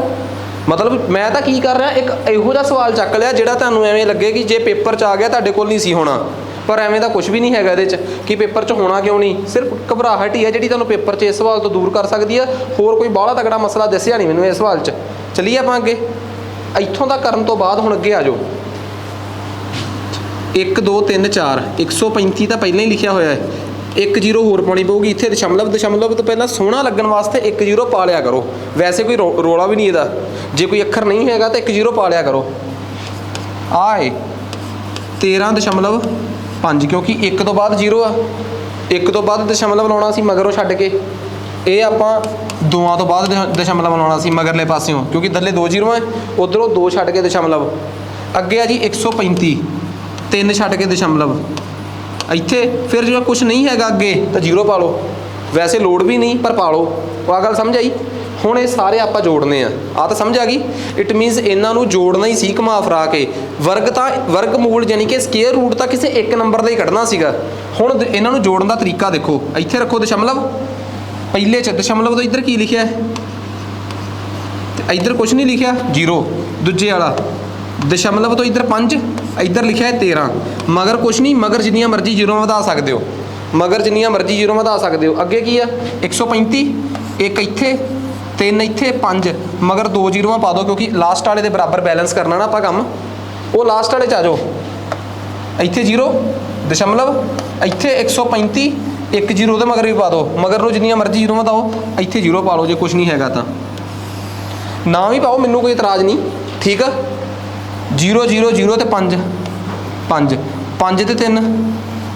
ਮਤਲਬ ਮੈਂ ਤਾਂ ਕੀ ਕਰ ਰਿਹਾ, ਇੱਕ ਇਹੋ ਜਿਹਾ ਸਵਾਲ ਚੱਕ ਲਿਆ ਜਿਹੜਾ ਤੁਹਾਨੂੰ ਐਵੇਂ ਲੱਗੇ ਕਿ ਜੇ ਪੇਪਰ 'ਚ ਆ ਗਿਆ ਤੁਹਾਡੇ ਕੋਲ ਨਹੀਂ ਸੀ ਹੋਣਾ, ਪਰ ਐਵੇਂ ਦਾ ਕੁਝ ਵੀ ਨਹੀਂ ਹੈਗਾ ਇਹਦੇ 'ਚ ਕਿ ਪੇਪਰ 'ਚ ਹੋਣਾ ਕਿਉਂ ਨਹੀਂ। ਸਿਰਫ ਘਬਰਾਹਟ ਹੀ ਹੈ ਜਿਹੜੀ ਤੁਹਾਨੂੰ ਪੇਪਰ 'ਚ ਇਸ ਸਵਾਲ ਤੋਂ ਦੂਰ ਕਰ ਸਕਦੀ ਹੈ। ਹੋਰ ਕੋਈ ਬਾਹਲਾ ਤਕੜਾ ਮਸਲਾ ਦੱਸਿਆ ਨਹੀਂ ਮੈਨੂੰ ਇਸ ਸਵਾਲ 'ਚ। ਚੱਲੀਏ ਆਪਾਂ ਅੱਗੇ। ਇੱਥੋਂ ਦਾ ਕਰਨ ਤੋਂ ਬਾਅਦ ਹੁਣ ਅੱਗੇ ਆ ਜਾਓ। 1 2 3 4 135 ਤਾਂ ਪਹਿਲਾਂ ਹੀ ਲਿਖਿਆ ਹੋਇਆ ਹੈ। 1 ਜ਼ੀਰੋ ਹੋਰ ਪਾਉਣੀ ਪਊਗੀ ਇੱਥੇ। ਦਸ਼ਮਲਵ ਤੋਂ ਪਹਿਲਾਂ ਸੋਹਣਾ ਲੱਗਣ ਵਾਸਤੇ 1 ਜ਼ੀਰੋ ਪਾ ਲਿਆ ਕਰੋ। ਵੈਸੇ ਕੋਈ ਰੋਲਾ ਵੀ ਨਹੀਂ ਇਹਦਾ। ਜੇ ਕੋਈ ਅੱਖਰ ਨਹੀਂ ਹੈਗਾ ਤਾਂ 1 ਜ਼ੀਰੋ ਪਾ ਲਿਆ ਕਰੋ। ਆਹ ਹੈ 13.5, ਕਿਉਂਕਿ 1 ਤੋਂ ਬਾਅਦ ਜ਼ੀਰੋ ਆ। 1 ਤੋਂ ਬਾਅਦ ਦਸ਼ਮਲਵ ਲਾਉਣਾ ਸੀ ਮਗਰੋਂ ਛੱਡ ਕੇ। ਇਹ ਆਪਾਂ 2 ਤੋਂ ਬਾਅਦ ਦਸ਼ਮਲਵ ਲਾਉਣਾ ਸੀ ਮਗਰਲੇ ਪਾਸਿਓਂ, ਕਿਉਂਕਿ ਥੱਲੇ 2 ਜ਼ੀਰੋ ਹੈ, ਉੱਧਰੋਂ 2 ਛੱਡ ਕੇ ਦਸ਼ਮਲਵ। ਅੱਗੇ ਆ ਜੀ 135, 3 ਛੱਡ ਕੇ ਦਸ਼ਮਲਵ ਇੱਥੇ। ਫਿਰ ਜੇ ਕੁਛ ਨਹੀਂ ਹੈਗਾ ਅੱਗੇ ਤਾਂ ਜ਼ੀਰੋ ਪਾ ਲਓ। ਵੈਸੇ ਲੋੜ ਵੀ ਨਹੀਂ ਪਰ ਪਾ ਲਓ। ਉਹ ਆ ਗੱਲ ਸਮਝ ਆਈ। ਹੁਣ ਇਹ ਸਾਰੇ ਆਪਾਂ ਜੋੜਨੇ ਆ ਤਾਂ ਸਮਝ ਆ ਗਈ। ਇਟ ਮੀਨਸ ਇਹਨਾਂ ਨੂੰ ਜੋੜਨਾ ਹੀ ਸੀ ਘੁਮਾ ਫਰਾ ਕੇ। ਵਰਗ ਤਾਂ ਵਰਗਮੂਲ ਯਾਨੀ ਕਿ ਸਕੁਅਰ ਰੂਟ ਤਾਂ ਕਿਸੇ ਇੱਕ ਨੰਬਰ ਦਾ ਹੀ ਕੱਢਣਾ ਸੀਗਾ। ਹੁਣ ਇਹਨਾਂ ਨੂੰ ਜੋੜਨ ਦਾ ਤਰੀਕਾ ਦੇਖੋ, ਇੱਥੇ ਰੱਖੋ ਦਸ਼ਮਲਵ, ਪਹਿਲੇ 'ਚ ਦਸ਼ਮਲਵ ਤੋਂ ਇੱਧਰ ਕੀ ਲਿਖਿਆ ਹੈ, ਇੱਧਰ ਕੁਛ ਨਹੀਂ ਲਿਖਿਆ 0, ਦੂਜੇ ਵਾਲਾ ਦਸ਼ਮਲਵ ਤੋਂ ਇੱਧਰ 5, ਇੱਧਰ ਲਿਖਿਆ ਹੈ 13, ਮਗਰ ਕੁਛ ਨਹੀਂ, ਮਗਰ ਜਿੰਨੀਆਂ ਮਰਜ਼ੀ 0 ਵਧਾ ਸਕਦੇ ਹੋ, ਮਗਰ ਜਿੰਨੀਆਂ ਮਰਜ਼ੀ 0 ਵਧਾ ਸਕਦੇ ਹੋ। ਅੱਗੇ ਕੀ ਆ 135, ਇੱਕ ਇੱਥੇ 3 ਇੱਥੇ 5, ਮਗਰ 2 ਜ਼ੀਰੋਆਂ ਪਾ ਦਿਓ ਕਿਉਂਕਿ ਲਾਸਟ ਵਾਲੇ ਦੇ ਬਰਾਬਰ ਬੈਲੈਂਸ ਕਰਨਾ ਨਾ ਆਪਾਂ ਕੰਮ। ਉਹ ਲਾਸਟ ਵਾਲੇ 'ਚ ਆ ਜਾਓ, ਇੱਥੇ 0 ਦਸ਼ਮਲਵ, ਇੱਥੇ 135, ਇੱਕ 0 ਉਹਦੇ ਮਗਰ ਵੀ ਪਾ ਦਿਓ, ਮਗਰ ਨੂੰ ਜਿੰਨੀਆਂ ਮਰਜ਼ੀ 0 ਵਧਾਓ, ਇੱਥੇ 0 ਪਾ ਲਓ ਜੇ ਕੁਛ ਨਹੀਂ ਹੈਗਾ ਤਾਂ ਨਾ ਵੀ ਪਾਓ, ਮੈਨੂੰ ਕੋਈ ਇਤਰਾਜ਼ ਨਹੀਂ, ਠੀਕ ਆ। 0 0 0 ਤੇ 5 5 5 ਤੇ 3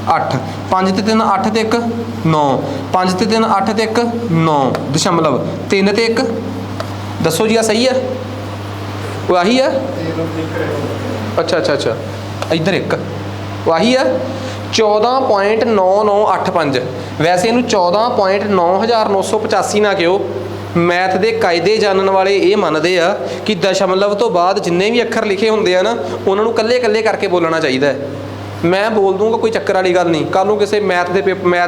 8, 5 ਤੇ 3 8 ਤੇ 1 9, 5 ਤੇ 3 8 ਤੇ 1 9 ਦਸ਼ਮਲਵ, 3 ਤੇ 1 ਦੱਸੋ ਜੀ ਆ ਸਹੀ ਹੈ, ਉਹ ਆਹੀ ਹੈ। ਅੱਛਾ ਅੱਛਾ ਅੱਛਾ, ਇੱਧਰ 1 ਉਹ ਆਹੀ ਹੈ 14.9985। ਵੈਸੇ ਇਹਨੂੰ 14.9985 ਨਾ ਕਿਹੋ, ਮੈਥ ਦੇ ਕਾਇਦੇ ਜਾਣਨ ਵਾਲੇ ਇਹ ਮੰਨਦੇ ਆ ਕਿ ਦਸ਼ਮਲਵ ਤੋਂ ਬਾਅਦ ਜਿੰਨੇ ਵੀ ਅੱਖਰ ਲਿਖੇ ਹੁੰਦੇ ਆ ਨਾ ਉਹਨਾਂ ਨੂੰ ਕੱਲੇ ਕੱਲੇ ਕਰਕੇ ਬੋਲਣਾ ਚਾਹੀਦਾ ਹੈ। ਮੈਂ ਬੋਲ ਦੂੰਗਾ, ਕੋਈ ਚੱਕਰ ਵਾਲੀ ਗੱਲ ਨਹੀਂ। ਕੱਲ੍ਹ ਨੂੰ ਕਿਸੇ ਮੈਥ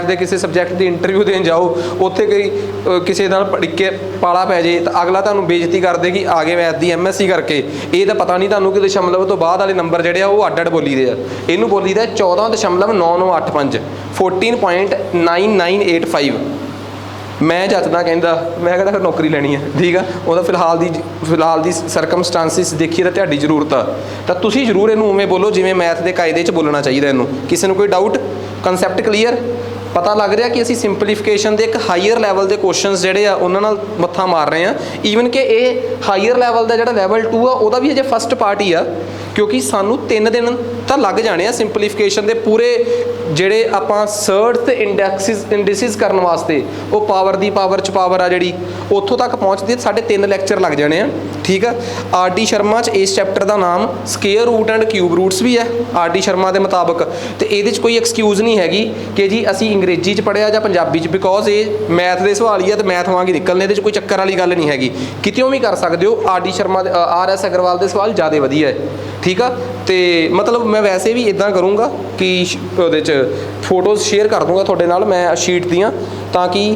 ਦੇ ਕਿਸੇ ਸਬਜੈਕਟ ਦੀ ਇੰਟਰਵਿਊ ਦੇਣ ਜਾਓ, ਉੱਥੇ ਕਿਸੇ ਨਾਲ ਪੜ੍ਹ ਕੇ ਪਾਲਾ ਪੈ ਜੇ ਤਾਂ ਅਗਲਾ ਤੁਹਾਨੂੰ ਬੇਇੱਜ਼ਤੀ ਕਰ ਦੇ ਕਿ ਆ ਗਏ ਮੈਥ ਦੀ MSc ਕਰਕੇ। ਇਹ ਤਾਂ ਪਤਾ ਨਹੀਂ ਤੁਹਾਨੂੰ ਕਿ ਦਸ਼ਮਲਵ ਤੋਂ ਬਾਅਦ ਵਾਲੇ ਨੰਬਰ ਜਿਹੜੇ ਆ ਉਹ ਅੱਡ ਅੱਡ ਬੋਲੀ ਦੇ ਆ। ਇਹਨੂੰ ਬੋਲੀ ਦਾ 14.9985, 14.9985। ਮੈਂ ਜੱਜਦਾ ਕਹਿੰਦਾ, ਮੈਂ ਕਹਿੰਦਾ ਫਿਰ ਨੌਕਰੀ ਲੈਣੀ ਹੈ, ਠੀਕ ਆ। ਉਹਦਾ ਫਿਲਹਾਲ ਦੀ ਸਰਕਮਸਟਾਂਸਿਸ ਦੇਖੀਏ ਤਾਂ ਤੁਹਾਡੀ ਜ਼ਰੂਰਤ ਆ, ਤਾਂ ਤੁਸੀਂ ਜ਼ਰੂਰ ਇਹਨੂੰ ਉਵੇਂ ਬੋਲੋ ਜਿਵੇਂ ਮੈਥ ਦੇ ਕਾਇਦੇ 'ਚ ਬੋਲਣਾ ਚਾਹੀਦਾ ਇਹਨੂੰ। ਕਿਸੇ ਨੂੰ ਕੋਈ ਡਾਊਟ, ਕਨਸੈਪਟ ਕਲੀਅਰ, ਪਤਾ ਲੱਗ ਰਿਹਾ ਕਿ ਅਸੀਂ ਸਿੰਪਲੀਫਿਕੇਸ਼ਨ ਦੇ ਇੱਕ ਹਾਈਅਰ ਲੈਵਲ ਦੇ ਕੁਐਸਚਨਸ ਜਿਹੜੇ ਆ ਉਹਨਾਂ ਨਾਲ ਮੱਥਾ ਮਾਰ ਰਹੇ ਆ। ਈਵਨ ਕਿ ਇਹ ਹਾਈਅਰ ਲੈਵਲ ਦਾ ਜਿਹੜਾ ਲੈਵਲ 2 ਆ ਉਹਦਾ ਵੀ ਅਜੇ ਫਸਟ ਪਾਰਟ ਹੀ ਆ, ਕਿਉਂਕਿ ਸਾਨੂੰ 3 ਦਿਨ ਤਾਂ ਲੱਗ ਜਾਣੇ ਆ ਸਿੰਪਲੀਫਿਕੇਸ਼ਨ ਦੇ ਪੂਰੇ, ਜਿਹੜੇ ਆਪਾਂ ਸਰਡ ਤੇ ਇੰਡੈਕਸਿਸ ਕਰਨ ਵਾਸਤੇ। ਉਹ ਪਾਵਰ ਦੀ ਪਾਵਰ 'ਚ ਪਾਵਰ ਆ ਜਿਹੜੀ, ਉੱਥੋਂ ਤੱਕ ਪਹੁੰਚਦੀ ਸਾਡੇ 3 ਲੈਕਚਰ ਲੱਗ ਜਾਣੇ ਆ, ਠੀਕ ਆ। RD ਸ਼ਰਮਾ 'ਚ ਇਸ ਚੈਪਟਰ ਦਾ ਨਾਮ square root and cube roots ਵੀ ਹੈ RD ਸ਼ਰਮਾ ਦੇ ਮੁਤਾਬਕ। ਤੇ ਇਹਦੇ ਚ ਕੋਈ ਐਕਸਕਿਊਜ਼ ਨਹੀਂ ਹੈਗੀ ਕਿ ਜੀ ਅਸੀਂ ਅੰਗਰੇਜ਼ੀ 'ਚ ਪੜ੍ਹਿਆ ਜਾਂ ਪੰਜਾਬੀ 'ਚ, ਬਿਕੋਜ਼ ਇਹ ਮੈਥ ਦੇ ਸਵਾਲ ਹੀ ਆ ਤੇ ਮੈਥ ਵਾਂਗ ਹੀ ਨਿਕਲਣੇ। ਇਹਦੇ 'ਚ ਕੋਈ ਚੱਕਰ ਵਾਲੀ ਗੱਲ ਨਹੀਂ ਹੈਗੀ, ਕਿਤੇੋਂ ਵੀ ਕਰ ਸਕਦੇ ਹੋ। RD ਸ਼ਰਮਾ RS ਅਗਰਵਾਲ ਦੇ ਸਵਾਲ ਜ਼ਿਆਦਾ ਵਧੀਆ ਹੈ, ਠੀਕ ਆ। ਤੇ ਮਤਲਬ ਮੈਂ ਵੈਸੇ ਵੀ ਇੱਦਾਂ ਕਰੂੰਗਾ ਕਿ ਉਹਦੇ 'ਚ ਫੋਟੋਜ਼ ਸ਼ੇਅਰ ਕਰ ਦੂੰਗਾ ਤੁਹਾਡੇ ਨਾਲ ਮੈਂ ਸ਼ੀਟ ਦੀਆਂ, ਤਾਂ ਕਿ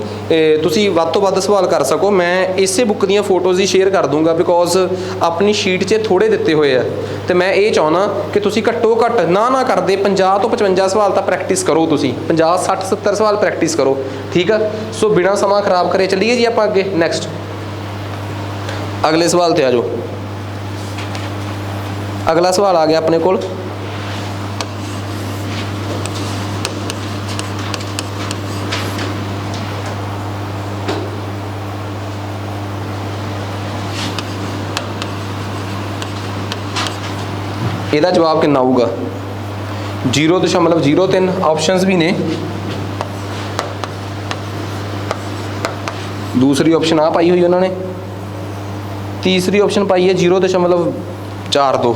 ਤੁਸੀਂ ਵੱਧ ਤੋਂ ਵੱਧ ਸਵਾਲ ਕਰ ਸਕੋ। ਮੈਂ ਇਸੇ ਬੁੱਕ ਦੀਆਂ ਫੋਟੋਜ਼ ਹੀ ਸ਼ੇਅਰ ਕਰ ਦੂੰਗਾ, ਬਿਕੋਜ਼ ਆਪਣੀ ਸ਼ੀਟ 'ਚ ਥੋੜ੍ਹੇ ਦਿੱਤੇ ਹੋਏ ਆ ਤੇ ਮੈਂ ਇਹ ਚਾਹੁੰਦਾ ਕਿ ਤੁਸੀਂ ਘੱਟੋ ਘੱਟ ਨਾ ਕਰਦੇ 50 ਤੋਂ 55 ਸਵਾਲ ਤਾਂ ਪ੍ਰੈਕਟਿਸ ਕਰੋ। ਤੁਸੀਂ 50 60 70 ਸਵਾਲ ਪ੍ਰੈਕਟਿਸ ਕਰੋ, ਠੀਕ ਆ। ਸੋ ਬਿਨਾਂ ਸਮਾਂ ਖਰਾਬ ਕਰੇ ਚੱਲੀਏ ਜੀ ਆਪਾਂ ਅੱਗੇ ਨੈਕਸਟ ਅਗਲੇ ਸਵਾਲ ਤੇ ਆ ਜਾਓ। ਅਗਲਾ ਸਵਾਲ ਆ ਗਿਆ ਆਪਣੇ ਕੋਲ, ਇਹਦਾ ਜਵਾਬ ਕਿੰਨਾ ਆਊਗਾ? 0.03 ਆਪਸ਼ਨਸ ਵੀ ਨੇ। ਦੂਸਰੀ ਆਪਸ਼ਨ ਆ ਪਾਈ ਹੋਈ ਉਹਨਾਂ ਨੇ, ਤੀਸਰੀ ਆਪਸ਼ਨ ਪਾਈ ਹੈ 0.42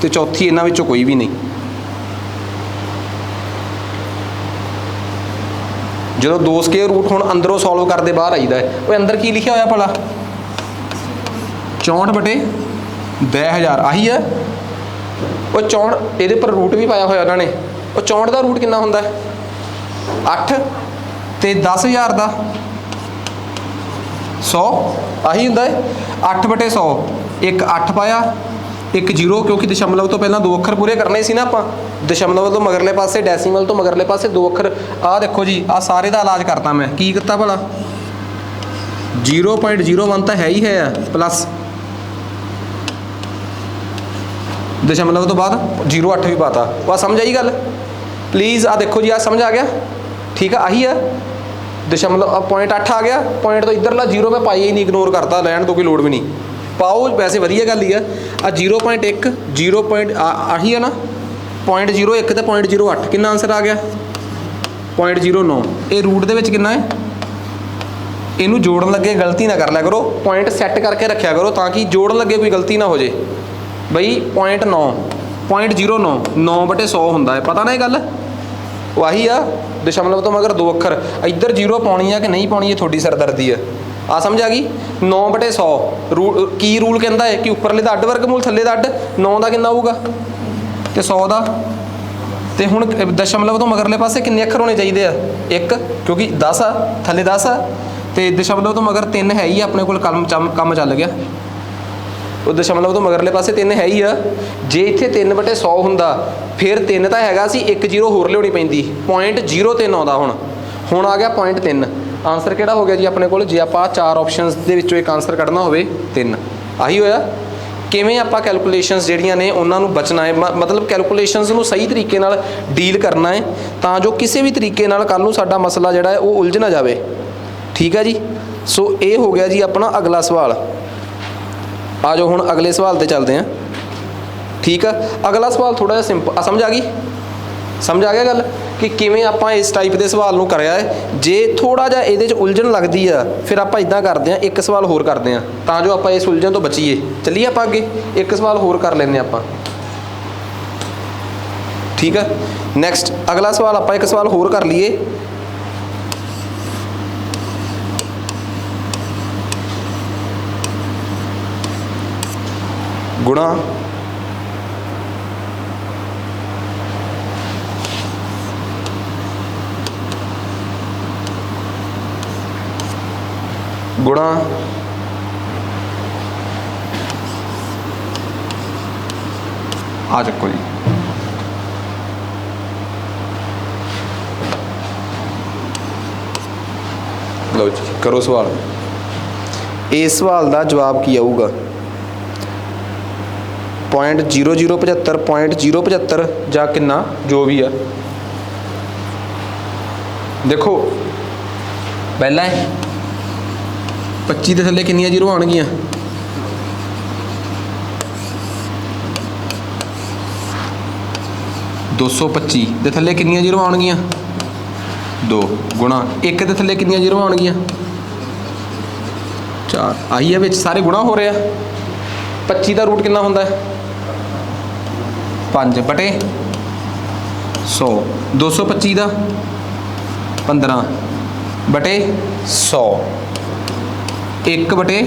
ਤੇ ਚੌਥੀ ਇਹਨਾਂ ਵਿੱਚੋਂ ਕੋਈ ਵੀ ਨਹੀਂ। ਜਦੋਂ 2 ਸਕੁਅਰ ਰੂਟ ਹੁਣ ਅੰਦਰੋਂ ਸੋਲਵ ਕਰਦੇ ਬਾਹਰ ਆਈਦਾ ਹੈ, ਉਹ ਅੰਦਰ ਕੀ ਲਿਖਿਆ ਹੋਇਆ ਭਲਾ? 64/10000 ਆਹੀ ਹੈ। ਉਹ 64 ਇਹਦੇ ਪਰ ਰੂਟ ਵੀ ਪਾਇਆ ਹੋਇਆ ਉਹਨਾਂ ਨੇ। ਉਹ 64 ਦਾ ਰੂਟ ਕਿੰਨਾ ਹੁੰਦਾ? 8 ਤੇ 10,000 ਦਾ 100 ਆਹੀ ਹੁੰਦਾ ਹੈ। 8/100, ਇੱਕ 8 ਪਾਇਆ, ਇੱਕ 0, ਕਿਉਂਕਿ ਦਸ਼ਮਲਵ ਤੋਂ ਪਹਿਲਾਂ 2 ਅੱਖਰ ਪੂਰੇ ਕਰਨੇ ਸੀ ਨਾ ਆਪਾਂ। ਦਸ਼ਮਲਵ ਤੋਂ ਮਗਰਲੇ ਪਾਸੇ, ਡੈਸੀਮਲ ਤੋਂ ਮਗਰਲੇ ਪਾਸੇ 2 ਅੱਖਰ। ਆਹ ਦੇਖੋ ਜੀ, ਆਹ ਸਾਰੇ ਦਾ ਇਲਾਜ ਕਰਤਾ ਮੈਂ। ਕੀ ਕੀਤਾ ਭਲਾ? 0.01 ਤਾਂ ਹੈ ਹੀ ਹੈ ਪਲੱਸ ਦਸ਼ਮਲਵ ਤੋਂ ਬਾਅਦ 0.8 ਵੀ ਪਾਤਾ। ਉਹ ਸਮਝ ਆਈ ਗੱਲ? ਪਲੀਜ਼ ਆਹ ਦੇਖੋ ਜੀ, ਆਹ ਸਮਝ ਆ ਗਿਆ? ਠੀਕ ਆ, ਆਹੀ ਆ ਦਸ਼ਮਲਵ। 0.8 ਆ ਗਿਆ, ਪੁਆਇੰਟ ਤੋਂ ਇੱਧਰਲਾ 0 ਮੈਂ ਪਾਈ ਹੀ ਨਹੀਂ, ਇਗਨੋਰ ਕਰਤਾ, ਲੈਣ ਤੋਂ ਕੋਈ ਲੋੜ ਵੀ ਨਹੀਂ। ਪਾਓ ਵੈਸੇ ਵਧੀਆ ਗੱਲ ਹੀ ਆ। ਆ 0.1 0. ਆਹੀ ਆ ਨਾ 0.01 ਤੇ 0.08 ਕਿੰਨਾ ਆਨਸਰ ਆ ਗਿਆ? 0.09। ਇਹ ਰੂਟ ਦੇ ਵਿੱਚ ਕਿੰਨਾ ਹੈ? ਇਹਨੂੰ ਜੋੜਨ ਲੱਗੇ ਗਲਤੀ ਨਾ ਕਰ ਲਿਆ ਕਰੋ, ਪੁਆਇੰਟ ਸੈੱਟ ਕਰਕੇ ਰੱਖਿਆ ਕਰੋ ਤਾਂ ਕਿ ਜੋੜਨ ਲੱਗੇ ਕੋਈ ਗਲਤੀ ਨਾ ਹੋ ਜੇ। ਬਈ 0.9 0.09 9/100 ਹੁੰਦਾ ਹੈ, ਪਤਾ ਨਾ ਇਹ ਗੱਲ? ਆਹੀ ਆ ਦਸ਼ਮਲਵ ਤੋਂ ਮਗਰ 2 ਅੱਖਰ। ਇੱਧਰ 0 ਪਾਉਣੀ ਆ ਕਿ ਨਹੀਂ ਪਾਉਣੀ, ਇਹ ਤੁਹਾਡੀ ਸਰਦਰਦੀ ਆ ਸਮਝ ਆ ਗਈ। 9/100 ਕੀ ਰੂਲ ਕਹਿੰਦਾ ਹੈ ਕਿ ਉੱਪਰਲੇ ਦਾ ਅੱਡ ਵਰਗਮੂਲ ਥੱਲੇ ਦਾ ਅੱਡ। 9 ਦਾ ਕਿੰਨਾ ਆਊਗਾ ਤੇ 100 ਦਾ। ਤੇ ਹੁਣ ਦਸ਼ਮਲਵ ਤੋਂ ਮਗਰਲੇ ਪਾਸੇ ਕਿੰਨੇ ਅੱਖਰ ਹੋਣੇ ਚਾਹੀਦੇ ਆ? 1, ਕਿਉਂਕਿ 10 ਆ ਥੱਲੇ 10 ਆ, ਤੇ ਦਸ਼ਮਲਵ ਤੋਂ ਮਗਰ 3 ਹੈ ਹੀ ਆਪਣੇ ਕੋਲ। ਕੰਮ ਚੱਲ ਗਿਆ। ਉਹ ਦਸ਼ਮਲਵ ਤੋਂ ਮਗਰਲੇ ਪਾਸੇ 3 ਹੈ ਹੀ ਆ। ਜੇ ਇੱਥੇ 3/100 ਹੁੰਦਾ ਫਿਰ 3 ਤਾਂ ਹੈਗਾ ਸੀ, 1 0 ਹੋਰ ਲਿਆਉਣੀ ਪੈਂਦੀ, 0.03 ਆਉਂਦਾ। ਹੁਣ ਆ ਗਿਆ 0.3। ਆਨਸਰ ਕਿਹੜਾ ਹੋ ਗਿਆ ਜੀ ਆਪਣੇ ਕੋਲ? ਜੇ ਆਪਾਂ 4 ਆਪਸ਼ਨਸ ਦੇ ਵਿੱਚੋਂ ਇੱਕ ਆਨਸਰ ਕੱਢਣਾ ਹੋਵੇ 3। ਆਹੀ ਹੋਇਆ। ਕਿਵੇਂ ਆਪਾਂ ਕੈਲਕੂਲੇਸ਼ਨਸ ਜਿਹੜੀਆਂ ਨੇ ਉਹਨਾਂ ਨੂੰ ਬਚਣਾ ਹੈ, ਮਤਲਬ ਕੈਲਕੂਲੇਸ਼ਨਸ ਨੂੰ ਸਹੀ ਤਰੀਕੇ ਨਾਲ ਡੀਲ ਕਰਨਾ ਹੈ ਤਾਂ ਜੋ ਕਿਸੇ ਵੀ ਤਰੀਕੇ ਨਾਲ ਕੱਲ੍ਹ ਨੂੰ ਸਾਡਾ ਮਸਲਾ ਜਿਹੜਾ ਹੈ ਉਹ ਉਲਝ ਨਾ ਜਾਵੇ। ਠੀਕ ਹੈ ਜੀ। ਸੋ ਇਹ ਹੋ ਗਿਆ ਜੀ ਆਪਣਾ ਅਗਲਾ ਸਵਾਲ। ਆ ਜਾਓ ਹੁਣ ਅਗਲੇ ਸਵਾਲ 'ਤੇ ਚੱਲਦੇ ਹਾਂ। ਠੀਕ ਆ। ਅਗਲਾ ਸਵਾਲ ਥੋੜ੍ਹਾ ਜਿਹਾ ਸਿੰਪਲ, ਸਮਝ ਆ ਗਈ? ਸਮਝ ਆ ਗਿਆ ਗੱਲ ਕਿ ਕਿਵੇਂ ਆਪਾਂ ਇਸ ਟਾਈਪ ਦੇ ਸਵਾਲ ਨੂੰ ਕਰਿਆ ਹੈ। ਜੇ ਥੋੜ੍ਹਾ ਜਿਹਾ ਇਹਦੇ 'ਚ ਉਲਝਣ ਲੱਗਦੀ ਆ ਫਿਰ ਆਪਾਂ ਇੱਦਾਂ ਕਰਦੇ ਹਾਂ, ਇੱਕ ਸਵਾਲ ਹੋਰ ਕਰਦੇ ਹਾਂ ਤਾਂ ਜੋ ਆਪਾਂ ਇਸ ਉਲਝਣ ਤੋਂ ਬਚੀਏ। ਚੱਲੀਏ ਆਪਾਂ ਅੱਗੇ, ਇੱਕ ਸਵਾਲ ਹੋਰ ਕਰ ਲੈਂਦੇ ਆਪਾਂ। ਠੀਕ ਆ। ਨੈਕਸਟ ਅਗਲਾ ਸਵਾਲ ਆਪਾਂ ਇੱਕ ਸਵਾਲ ਹੋਰ ਕਰ ਲਈਏ। ਗੁਣਾ ਆ ਚੱਕੋ ਜੀ। ਲਓ ਜੀ ਕਰੋ ਸਵਾਲ। ਇਸ ਸਵਾਲ ਦਾ ਜਵਾਬ ਕੀ ਆਊਗਾ? 0.0075 0.075 ਜਾਂ ਕਿੰਨਾ ਜੋ ਵੀ ਆ। ਦੇਖੋ ਪਹਿਲਾਂ 25 ਦੇ ਥੱਲੇ ਕਿੰਨੀਆਂ ਜ਼ੀਰੋ ਆਉਣਗੀਆਂ? 225 ਦੇ ਥੱਲੇ ਕਿੰਨੀਆਂ ਜ਼ੀਰੋ ਆਉਣਗੀਆਂ? 2 ਗੁਣਾ 1 ਦੇ ਥੱਲੇ ਕਿੰਨੀਆਂ ਜ਼ੀਰੋ ਆਉਣਗੀਆਂ? 4। ਆਹੀ ਹੈ ਵਿੱਚ ਸਾਰੇ ਗੁਣਾ ਹੋ ਰਿਹਾ। 25 ਦਾ ਰੂਟ ਕਿੰਨਾ ਹੁੰਦਾ ਹੈ? 5/100। 225 ਦਾ 15/100। 1/10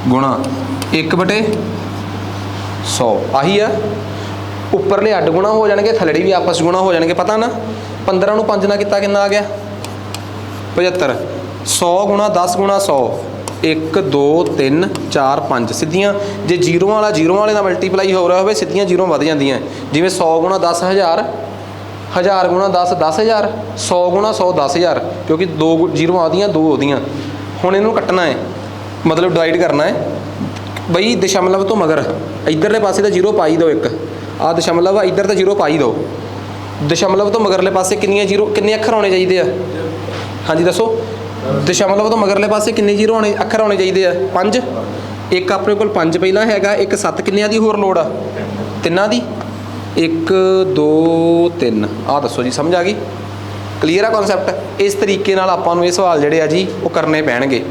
ਗੁਣਾ 1/100। ਆਹੀ ਆ। ਉੱਪਰਲੇ ਅੱਡ ਗੁਣਾ ਹੋ ਜਾਣਗੇ, ਥੱਲੜੇ ਵੀ ਆਪਸ ਗੁਣਾ ਹੋ ਜਾਣਗੇ। ਪਤਾ ਨਾ 15 ਨੂੰ 5 ਨਾਲ ਕੀਤਾ ਕਿੰਨਾ ਆ ਗਿਆ? 75। 100 ਗੁਣਾ 10 ਗੁਣਾ 100 1 2 3 4 5 ਸਿੱਧੀਆਂ। ਜੇ ਜ਼ੀਰੋਆਂ ਵਾਲੇ ਨਾਲ ਮਲਟੀਪਲਾਈ ਹੋ ਰਿਹਾ ਹੋਵੇ ਸਿੱਧੀਆਂ ਜ਼ੀਰੋ ਵੱਧ ਜਾਂਦੀਆਂ। ਜਿਵੇਂ 100 ਗੁਣਾ 10 1000, 1000 ਗੁਣਾ 10 10000, 100 ਗੁਣਾ 100 10000, ਕਿਉਂਕਿ 2 ਜ਼ੀਰੋ ਆਉਂਦੀਆਂ 2 ਉਹਦੀਆਂ। ਹੁਣ ਇਹਨੂੰ ਕੱਟਣਾ ਹੈ, ਮਤਲਬ ਡਿਵਾਈਡ ਕਰਨਾ ਹੈ ਬਈ। ਦਸ਼ਮਲਵ ਤੋਂ ਮਗਰ ਇੱਧਰਲੇ ਪਾਸੇ ਦਾ ਜ਼ੀਰੋ ਪਾਈ ਦਿਓ। ਇੱਕ ਆ ਦਸ਼ਮਲਵ ਆ, ਇੱਧਰ ਤਾਂ ਜ਼ੀਰੋ ਪਾਈ ਦਿਓ। ਦਸ਼ਮਲਵ ਤੋਂ ਮਗਰਲੇ ਪਾਸੇ ਕਿੰਨੇ ਅੱਖਰ ਹੋਣੇ ਚਾਹੀਦੇ ਆ? ਹਾਂਜੀ ਦੱਸੋ। ਦਸ਼ਮਲਵ ਤੋਂ ਮਗਰਲੇ ਪਾਸੇ ਕਿੰਨੇ ਅੱਖਰ ਹੋਣੇ ਚਾਹੀਦੇ ਆ? 5। ਇੱਕ ਆਪਣੇ ਕੋਲ 5 ਪਹਿਲਾਂ ਹੈਗਾ, ਇੱਕ 7 ਕਿੰਨਿਆਂ ਦੀ ਹੋਰ ਲੋੜ ਆ? 3 ਦੀ। 1 2 3। ਆਹ ਦੱਸੋ ਜੀ, ਸਮਝ ਆ ਗਈ? ਕਲੀਅਰ ਆ ਕਨਸੈਪਟ? ਇਸ ਤਰੀਕੇ ਨਾਲ ਆਪਾਂ ਨੂੰ ਇਹ ਸਵਾਲ ਜਿਹੜੇ ਆ ਜੀ ਉਹ ਕਰਨੇ ਪੈਣਗੇ।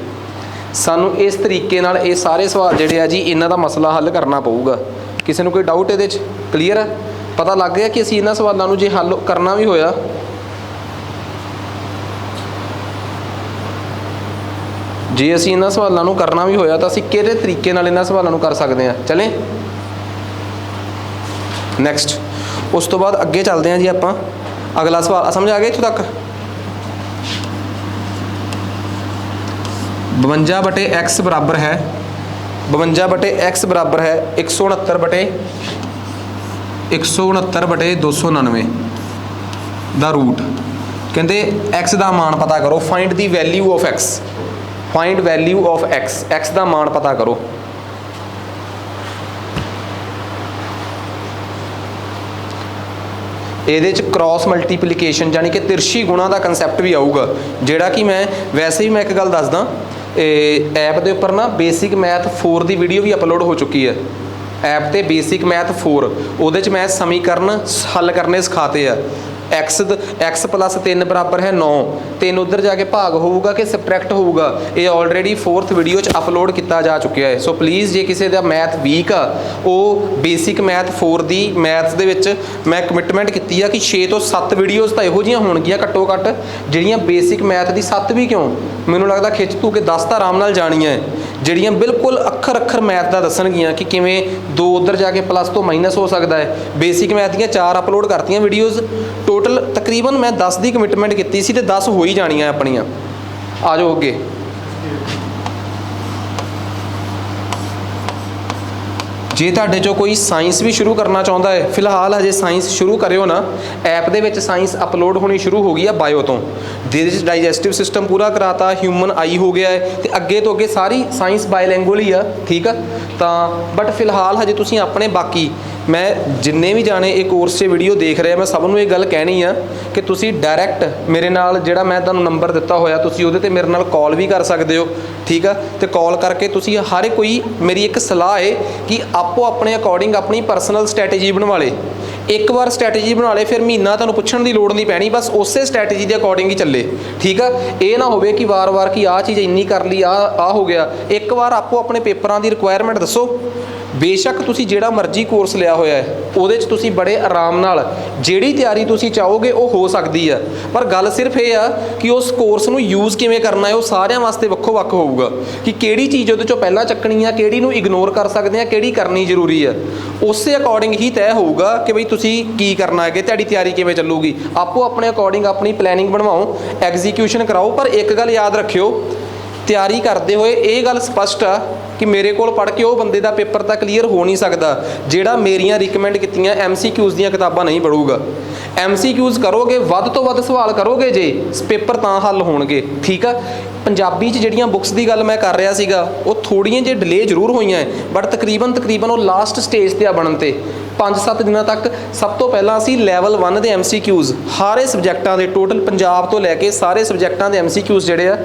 ਸਾਨੂੰ ਇਸ ਤਰੀਕੇ ਨਾਲ ਇਹ ਸਾਰੇ ਸਵਾਲ ਜਿਹੜੇ ਆ ਜੀ ਇਹਨਾਂ ਦਾ ਮਸਲਾ ਹੱਲ ਕਰਨਾ ਪਊਗਾ। ਕਿਸੇ ਨੂੰ ਕੋਈ ਡਾਊਟ ਇਹਦੇ 'ਚ? ਕਲੀਅਰ ਆ? ਪਤਾ ਲੱਗ ਗਿਆ ਕਿ ਅਸੀਂ ਇਹਨਾਂ ਸਵਾਲਾਂ ਨੂੰ ਜੇ ਹੱਲ ਕਰਨਾ ਵੀ ਹੋਇਆ ਤਾਂ ਅਸੀਂ ਕਿਹੜੇ ਤਰੀਕੇ ਨਾਲ ਇਹਨਾਂ ਸਵਾਲਾਂ ਨੂੰ ਕਰ ਸਕਦੇ ਹਾਂ। ਚਲੇ ਨੈਕਸਟ ਉਸ ਤੋਂ ਬਾਅਦ ਅੱਗੇ ਚੱਲਦੇ ਹਾਂ ਜੀ ਆਪਾਂ। ਅਗਲਾ ਸਵਾਲ ਸਮਝ ਆ ਗਿਆ ਇੱਥੋਂ ਤੱਕ? 52/x ਬਰਾਬਰ ਹੈ 169/169/299 ਦਾ ਰੂਟ। ਕਹਿੰਦੇ x ਦਾ ਮਾਨ ਪਤਾ ਕਰੋ। Find the value of x। Find value of x ਦਾ ਮਾਨ ਪਤਾ ਕਰੋ। ਇਹਦੇ 'ਚ ਕ੍ਰਾਸ ਮਲਟੀਪਲੀਕੇਸ਼ਨ ਯਾਨੀ ਕਿ ਤਿਰਛੀ ਗੁਣਾ ਦਾ ਕੰਸੈਪਟ ਵੀ ਆਊਗਾ, ਜਿਹੜਾ ਕਿ ਮੈਂ ਵੈਸੇ ਹੀ ਮੈਂ ਇੱਕ ਗੱਲ ਦੱਸਦਾ, ਐਪ ਦੇ ਉੱਪਰ ਨਾ ਬੇਸਿਕ ਮੈਥ 4 ਦੀ ਵੀਡੀਓ ਵੀ ਅਪਲੋਡ ਹੋ ਚੁੱਕੀ ਹੈ। ਐਪ ਤੇ ਬੇਸਿਕ ਮੈਥ 4 ਉਹਦੇ 'ਚ ਮੈਂ ਸਮੀਕਰਨ ਹੱਲ ਕਰਨੇ ਸਿਖਾਤੇ ਆ। x प्लस 3 बराबर है 9, 3 उधर जाके भाग होगा कि सबट्रैक्ट होगा, ये ऑलरेडी 4th वीडियो च अपलोड किया जा चुका है। सो प्लीज़ जे किसी का मैथ वीक आ, वो बेसिक मैथ 4 दी मैथ्स दे विच मैं कमिटमेंट की है कि 6 तो 7 वीडियोज़ तो इहो जिहियां होणगियां घट्टो घट्ट, जिहड़ियां बेसिक मैथ की 7 भी क्यों, मैनूं लगदा खिच तू के 10 तो आराम नाल जाणियां जिहड़ियां बिल्कुल अखर अखर मैथ का दसणगियां कि किवें 2 उधर जाके प्लस तो माइनस हो सकता है। बेसिक मैथ दी 4 अपलोड करतियां वीडियोज़, टोटल तकरीबन मैं 10 की कमिटमेंट की सी ते 10 हो ही जानियां अपनियां। आ जाओ अगे। जे तुहाडे चों कोई साइंस भी शुरू करना चाहुंदा है, फिलहाल हजे साइंस शुरू करियो ना, ऐप दे विच साइंस अपलोड होनी शुरू हो गई है बायो तो, जिहदे डाइजेस्टिव सिस्टम पूरा कराता, ह्यूमन आई हो गया है, तो अगे तो अगे सारी साइंस बायलैंगुअल ही आ, ठीक है। तो बट फिलहाल हजे तुसीं अपने बाकी मैं जिन्ने भी जाने ये कोर्स से वीडियो देख रहे हैं, मैं सबनों ये गल कहनी है कि तुसी डायरैक्ट मेरे नाल जिहड़ा मैं तुहानूं नंबर दिता होया, तुसी उहदे ते मेरे नाल कॉल भी कर सकते हो, ठीक है। तो कॉल करके तुसी हर कोई, मेरी एक सलाह है कि आपो अपने अकॉर्डिंग अपनी परसनल स्ट्रैटेजी बनवा ले। एक बार स्ट्रैटेजी बना ले, फिर महीना तुहानूं पुछण दी लोड़ नहीं पैनी, बस उसे स्ट्रैटेजी के अकॉर्डिंग ही चले, ठीक है। ये ना होवे कि वार वार कि आ चीज़ इन्नी कर ली, आ हो गया। एक बार आपो अपने पेपरां की रिक्वायरमेंट दसो, बेशक तुसी जिहड़ा मर्जी कोर्स लिया होया है उहदे च तुसी बड़े आराम नाल जिहड़ी तैयारी तुसी चाहोगे वो हो सकती है, पर गल सिर्फ ये आ कि उस कोर्स नूं यूज़ किवें करना है, वो सारिਆਂ वास्ते वक्खो वक् होऊगा कि किहड़ी चीज़ उहदे चों पहलां चक्कनी है, किहड़ी नूं इग्नोर कर सकते हैं, किहड़ी करनी जरूरी है, उस अकॉर्डिंग ही तय होऊगा कि बई तुसी की करना है, तुहाडी तैयारी किवें चलूगी। आपो अपने अकॉर्डिंग अपनी प्लैनिंग बनवाओ, एग्जीक्यूशन कराओ, पर एक गल याद रखियो, तैयारी करते हुए ये गल स्पष्ट आ कि मेरे को पढ़ के वो बंदे का पेपर तो क्लीयर हो नहीं सकता जिहड़ा मेरियां रिकमेंड कीतियां MCQs दीयां किताबां नहीं पढ़ूगा। MCQs करोगे, वध तो वध सवाल करोगे जे, पेपर तां हल होणगे, ठीक है। पंजाबी च जिहड़ियां बुक्स की गल मैं कर रहा सीगा, वो थोड़ियां जे डिले जरूर होईयां, बट तकरीबन वो लास्ट स्टेज ते आ बनन ते 5-7 दिनों तक सब तो पहला असी लैवल 1 के MCQs सारे सबजैक्टां के टोटल पंजाब तो लैके सारे सबजैक्टां के MCQs जिहड़े आ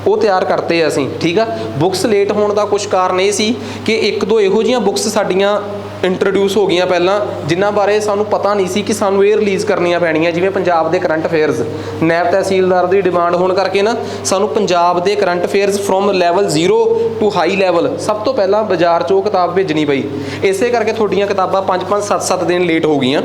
वो तैयार करते असीं, ठीक है। बुक्स लेट होने का कुछ कारण ये सी कि 1-2 इहो जिहियां बुक्स साडियां इंट्रोड्यूस हो गई पहला, जिन्हां बारे सानू पता नहीं सी कि सानू ये रिलीज़ करनियां पैणियां, जिवें पंजाब के करंट अफेयर्स, नैब तहसीलदार की डिमांड होने करके ना सानू पंजाब के current affairs from level 0 to high level सब तो पहला बाजार चो किताब भेजनी पई, इसे करके थोड़ियां किताबां 5-5 7-7 दिन लेट हो गई।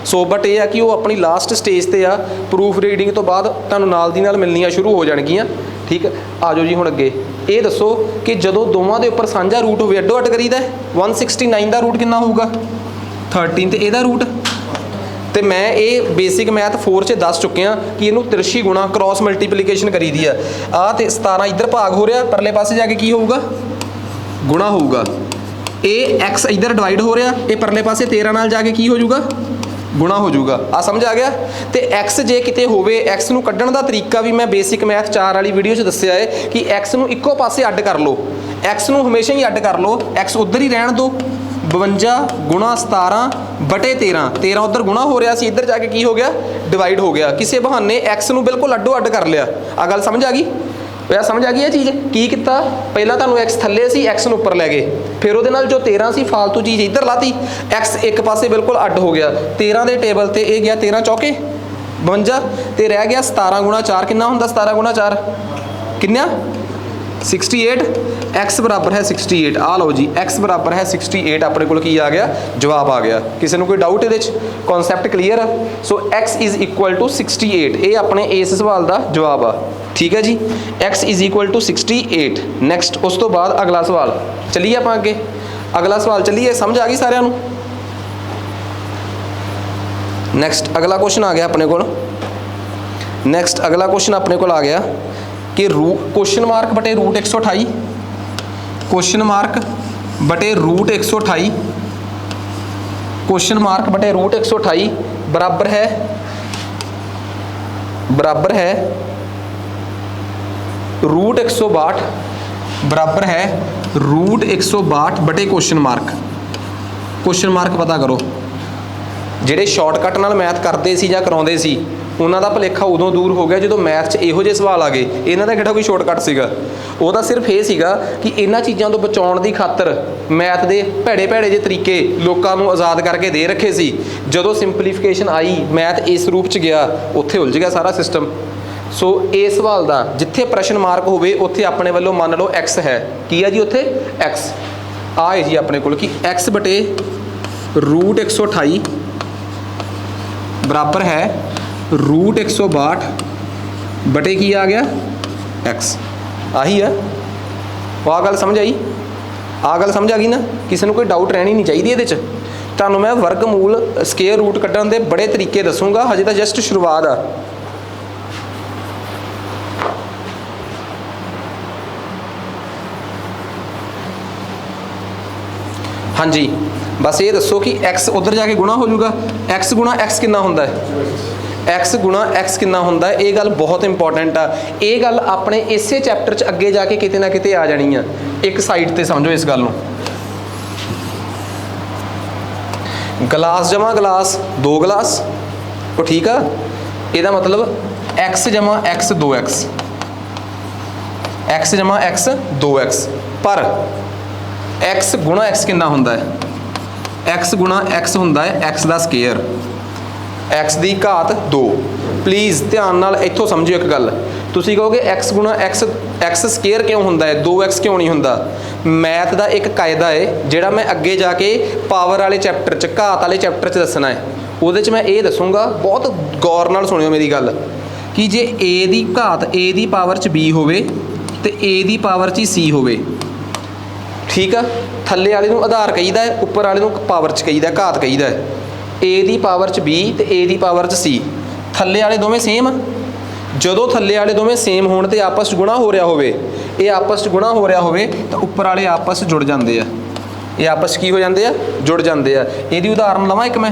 सो बट यह है कि वो अपनी लास्ट स्टेज पर आ, प्रूफ रीडिंग तो बाद तुहानूं नाल दी नाल मिलनियां शुरू हो जाणगियां, ठीक है। आ जाओ जी हुण अगे, ये दसो कि जदों दोवां दे उपर साझा रूट होवे अड्डो अड्ड करीदा 169 का रूट कितना होगा 13 ते इहदा रूट, तो मैं ये बेसिक मैथ 4 च दस चुकिया कि इनू तिरछी गुणा क्रॉस मल्टीप्लीकेशन करी दी है। आ तो 17 इधर भाग हो रहा, परले पासे जाके की होगा गुणा होगा, ये x इधर डिवाइड हो रहा, ये परले पासे 13 नाल जाके की हो जाऊगा गुणा हो जाऊगा। आ समझ आ गया। तो x जे किते होवे, x नूं कड्ढण दा तरीका भी मैं बेसिक मैथ 4 वाली वीडियो च दस्सिया है कि x नूं इक्को पासे अड्ड कर लो, x नूं हमेशा ही अड्ड कर लो, x उधर ही रहन दो, 52 गुणा 17 बटे 13 उधर गुणा हो रहा सी, इधर जाके की हो गया डिवाइड हो गया, किसी बहाने x नूं बिल्कुल अड्डो अड्ड कर लिया। आ गल समझ आ गई, वह समझ आ गई है चीज़ की किता, पहला तुहानूं x थल्ले सी, x नूं उपर लै गए, फिर उहदे नाल जो 13 सी फालतू चीज़ इधर लाती, x एक पासे बिल्कुल अड्ड हो गया, 13 के टेबल ते ये गया 13 चौके 52 ते रह गया 17 गुणा 4 कितना हुंदा 17 गुणा 4 कितना 68, x बराबर है 68। आ लो जी x बराबर है 68, अपने को की आ गया जवाब आ गया। किसी को कोई डाउट ये कॉन्सैप्ट क्लीयर है। सो x इज़ इक्वल टू 68, ये अपने इस सवाल का जवाब आ, ठीक है जी। x is equal to 68। Next उस तो बाद अगला सवाल, चलिए आप अगे अगला सवाल चलिए, समझ आ गई सारिਆਂ ਨੂੰ। नैक्सट अगला क्वेश्चन आ गया अपने को, नैक्सट अगला क्वेश्चन अपने को आ गया कि क्वेश्चन मार्क बटे रूट 128, क्वेश्चन मार्क बटे रूट 128, क्वेश्चन मार्क बटे रूट 128 बराबर है रूट 162, बराबर है रूट 162 बटे क्वेश्चन मार्क पता करो। ਜਿਹੜੇ शॉर्टकट नाल मैथ करते सी या कराउंदे सी ਉਹਨਾਂ ਦਾ ਭੁਲੇਖਾ ਉਦੋਂ ਦੂਰ ਹੋ ਗਿਆ ਜਦੋਂ ਮੈਥ 'ਚ ਇਹੋ ਜਿਹੇ ਸਵਾਲ ਆ ਗਏ। ਇਹਨਾਂ ਦਾ ਕਿਹੜਾ ਕੋਈ ਸ਼ਾਰਟਕਟ ਸੀਗਾ, ਉਹਦਾ ਸਿਰਫ ਇਹ ਸੀਗਾ ਕਿ ਇਹਨਾਂ ਚੀਜ਼ਾਂ ਤੋਂ ਬਚਾਉਣ ਦੀ ਖਾਤਰ ਮੈਥ ਦੇ ਭੈੜੇ ਭੈੜੇ ਜਿਹੇ ਤਰੀਕੇ ਲੋਕਾਂ ਨੂੰ ਆਜ਼ਾਦ ਕਰਕੇ ਦੇ ਰੱਖੇ ਸੀ। ਜਦੋਂ ਸਿੰਪਲੀਫਿਕੇਸ਼ਨ ਆਈ, ਮੈਥ ਇਸ ਰੂਪ 'ਚ ਗਿਆ, ਉੱਥੇ ਉਲਝ ਗਿਆ ਸਾਰਾ ਸਿਸਟਮ। ਸੋ ਇਸ ਸਵਾਲ ਦਾ ਜਿੱਥੇ ਪ੍ਰਸ਼ਨ ਮਾਰਕ ਹੋਵੇ ਉੱਥੇ ਆਪਣੇ ਵੱਲੋਂ ਮੰਨ ਲਓ x ਹੈ। ਕੀ ਹੈ ਜੀ ਉੱਥੇ x ਆ ਹੈ ਜੀ ਆਪਣੇ ਕੋਲ ਕਿ x ਬਟੇ ਰੂਟ 128 ਬਰਾਬਰ ਹੈ ਰੂਟ 162 ਬਟੇ ਕੀ ਆ ਗਿਆ x। ਆਹੀ ਆ। ਉਹ ਆ ਗੱਲ ਸਮਝ ਆਈ? ਆ ਗੱਲ ਸਮਝ ਆ ਗਈ ਨਾ? ਕਿਸੇ ਨੂੰ ਕੋਈ ਡਾਊਟ ਰਹਿਣੀ ਨਹੀਂ ਚਾਹੀਦੀ ਇਹਦੇ 'ਚ। ਤੁਹਾਨੂੰ ਮੈਂ ਵਰਗਮੂਲ ਸਕੁਅਰ ਰੂਟ ਕੱਢਣ ਦੇ ਬੜੇ ਤਰੀਕੇ ਦੱਸੂਗਾ, ਹਜੇ ਤਾਂ ਜਸਟ ਸ਼ੁਰੂਆਤ ਆ। ਹਾਂਜੀ, ਬਸ ਇਹ ਦੱਸੋ ਕਿ x ਉਧਰ ਜਾ ਕੇ ਗੁਣਾ ਹੋ ਜਾਊਗਾ। x ਗੁਣਾ x ਕਿੰਨਾ ਹੁੰਦਾ ਹੈ? x ਗੁਣਾ x ਕਿੰਨਾ ਹੁੰਦਾ ਹੈ? ਇਹ ਗੱਲ ਬਹੁਤ ਇੰਪੋਰਟੈਂਟ ਆ। ਇਹ ਗੱਲ ਆਪਣੇ ਇਸੇ ਚੈਪਟਰ 'ਚ ਅੱਗੇ ਜਾ ਕੇ ਕਿਤੇ ਨਾ ਕਿਤੇ ਆ ਜਾਣੀ ਆ। ਇੱਕ ਸਾਈਡ ਤੇ ਸਮਝੋ ਇਸ ਗੱਲ ਨੂੰ। ਗਲਾਸ ਜਮਾ ਗਲਾਸ 2 ਗਲਾਸ, ਉਹ ਠੀਕ ਆ। ਇਹਦਾ ਮਤਲਬ x ਜਮਾ x 2x, x ਜਮਾ x 2x। ਪਰ x ਗੁਣਾ x ਕਿੰਨਾ ਹੁੰਦਾ ਹੈ? x ਗੁਣਾ x ਹੁੰਦਾ ਹੈ x the square, x the ਘਾਤ 2। Please ਧਿਆਨ ਨਾਲ ਇੱਥੋਂ ਸਮਝਿਓ ਇੱਕ ਗੱਲ। ਤੁਸੀਂ ਕਹੋਗੇ x ਗੁਣਾ x ਸਕੁਅਰ ਕਿਉਂ ਹੁੰਦਾ ਹੈ, 2x ਕਿਉਂ ਨਹੀਂ ਹੁੰਦਾ? ਮੈਥ ਦਾ ਇੱਕ ਕਾਇਦਾ ਹੈ ਜਿਹੜਾ ਮੈਂ ਅੱਗੇ ਜਾ ਕੇ ਪਾਵਰ ਵਾਲੇ ਚੈਪਟਰ 'ਚ, ਘਾਤ ਵਾਲੇ ਚੈਪਟਰ 'ਚ ਦੱਸਣਾ ਹੈ। ਉਹਦੇ 'ਚ ਮੈਂ ਇਹ ਦੱਸੂਗਾ, ਬਹੁਤ ਗੌਰ ਨਾਲ ਸੁਣਿਓ ਮੇਰੀ ਗੱਲ, ਕਿ ਜੇ a the ਘਾਤ a the power 'ਚ b ਹੋਵੇ ਤੇ a ਦੀ ਪਾਵਰ 'ਚ c ਹੋਵੇ, ਠੀਕ ਆ। ਥੱਲੇ ਵਾਲੇ ਨੂੰ ਆਧਾਰ ਕਹੀਦਾ ਹੈ, ਉੱਪਰ ਵਾਲੇ ਨੂੰ ਪਾਵਰ 'ਚ ਕਹੀਦਾ, ਘਾਤ ਕਹੀਦਾ ਹੈ। a ਦੀ ਪਾਵਰ 'ਚ b ਤੇ a ਦੀ ਪਾਵਰ 'ਚ c, ਥੱਲੇ ਵਾਲੇ ਦੋਵੇਂ ਸੇਮ। ਜਦੋਂ ਥੱਲੇ ਵਾਲੇ ਦੋਵੇਂ ਸੇਮ ਹੋਣ ਤੇ ਆਪਸ 'ਚ ਗੁਣਾ ਹੋ ਰਿਹਾ ਹੋਵੇ, ਇਹ ਆਪਸ 'ਚ ਗੁਣਾ ਹੋ ਰਿਹਾ ਹੋਵੇ ਤਾਂ ਉੱਪਰ ਵਾਲੇ ਆਪਸ 'ਚ ਜੁੜ ਜਾਂਦੇ ਆ। ਇਹ ਆਪਸ 'ਚ ਕੀ ਹੋ ਜਾਂਦੇ ਆ? ਜੁੜ ਜਾਂਦੇ ਆ। ਇਹਦੀ ਉਦਾਹਰਨ ਲਵਾਂ ਇੱਕ ਮੈਂ।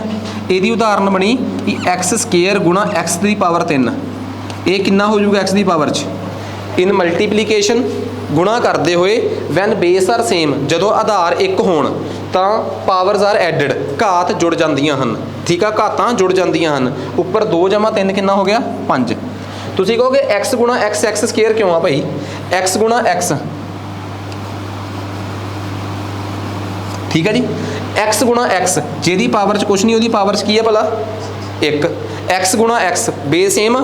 ਇਹਦੀ ਉਦਾਹਰਨ ਬਣੀ ਕਿ x ਸਕੁਅਰ ਗੁਣਾ x ਦੀ ਪਾਵਰ 3। ਇਹ ਕਿੰਨਾ ਹੋ ਜਾਊਗਾ x ਦੀ ਪਾਵਰ 'ਚ? ਇਨ ਮਲਟੀਪਲੀਕੇਸ਼ਨ, ਗੁਣਾ ਕਰਦੇ ਹੋਏ, ਵੈਨ ਬੇਸ ਆਰ ਸੇਮ, ਜਦੋਂ ਆਧਾਰ ਇੱਕ ਹੋਣ ਤਾਂ ਪਾਵਰਸ ਆਰ ਐਡਡ, ਘਾਤ ਜੁੜ ਜਾਂਦੀਆਂ ਹਨ। ਠੀਕ ਆ, ਘਾਤਾਂ ਜੁੜ ਜਾਂਦੀਆਂ ਹਨ। ਉੱਪਰ 2 ਜਮਾ 3 ਕਿੰਨਾ ਹੋ ਗਿਆ? 5। ਤੁਸੀਂ ਕਹੋਗੇ x ਗੁਣਾ x ਸਕੁਅਰ ਕਿਉਂ ਆ ਭਾਈ? x ਗੁਣਾ x, ਠੀਕ ਹੈ ਜੀ। x ਗੁਣਾ x ਜਿਹਦੀ ਪਾਵਰ 'ਚ ਕੁਛ ਨਹੀਂ, ਉਹਦੀ ਪਾਵਰ 'ਚ ਕੀ ਹੈ ਭਲਾ? 1। x ਗੁਣਾ x ਬੇਸ ਸੇਮ,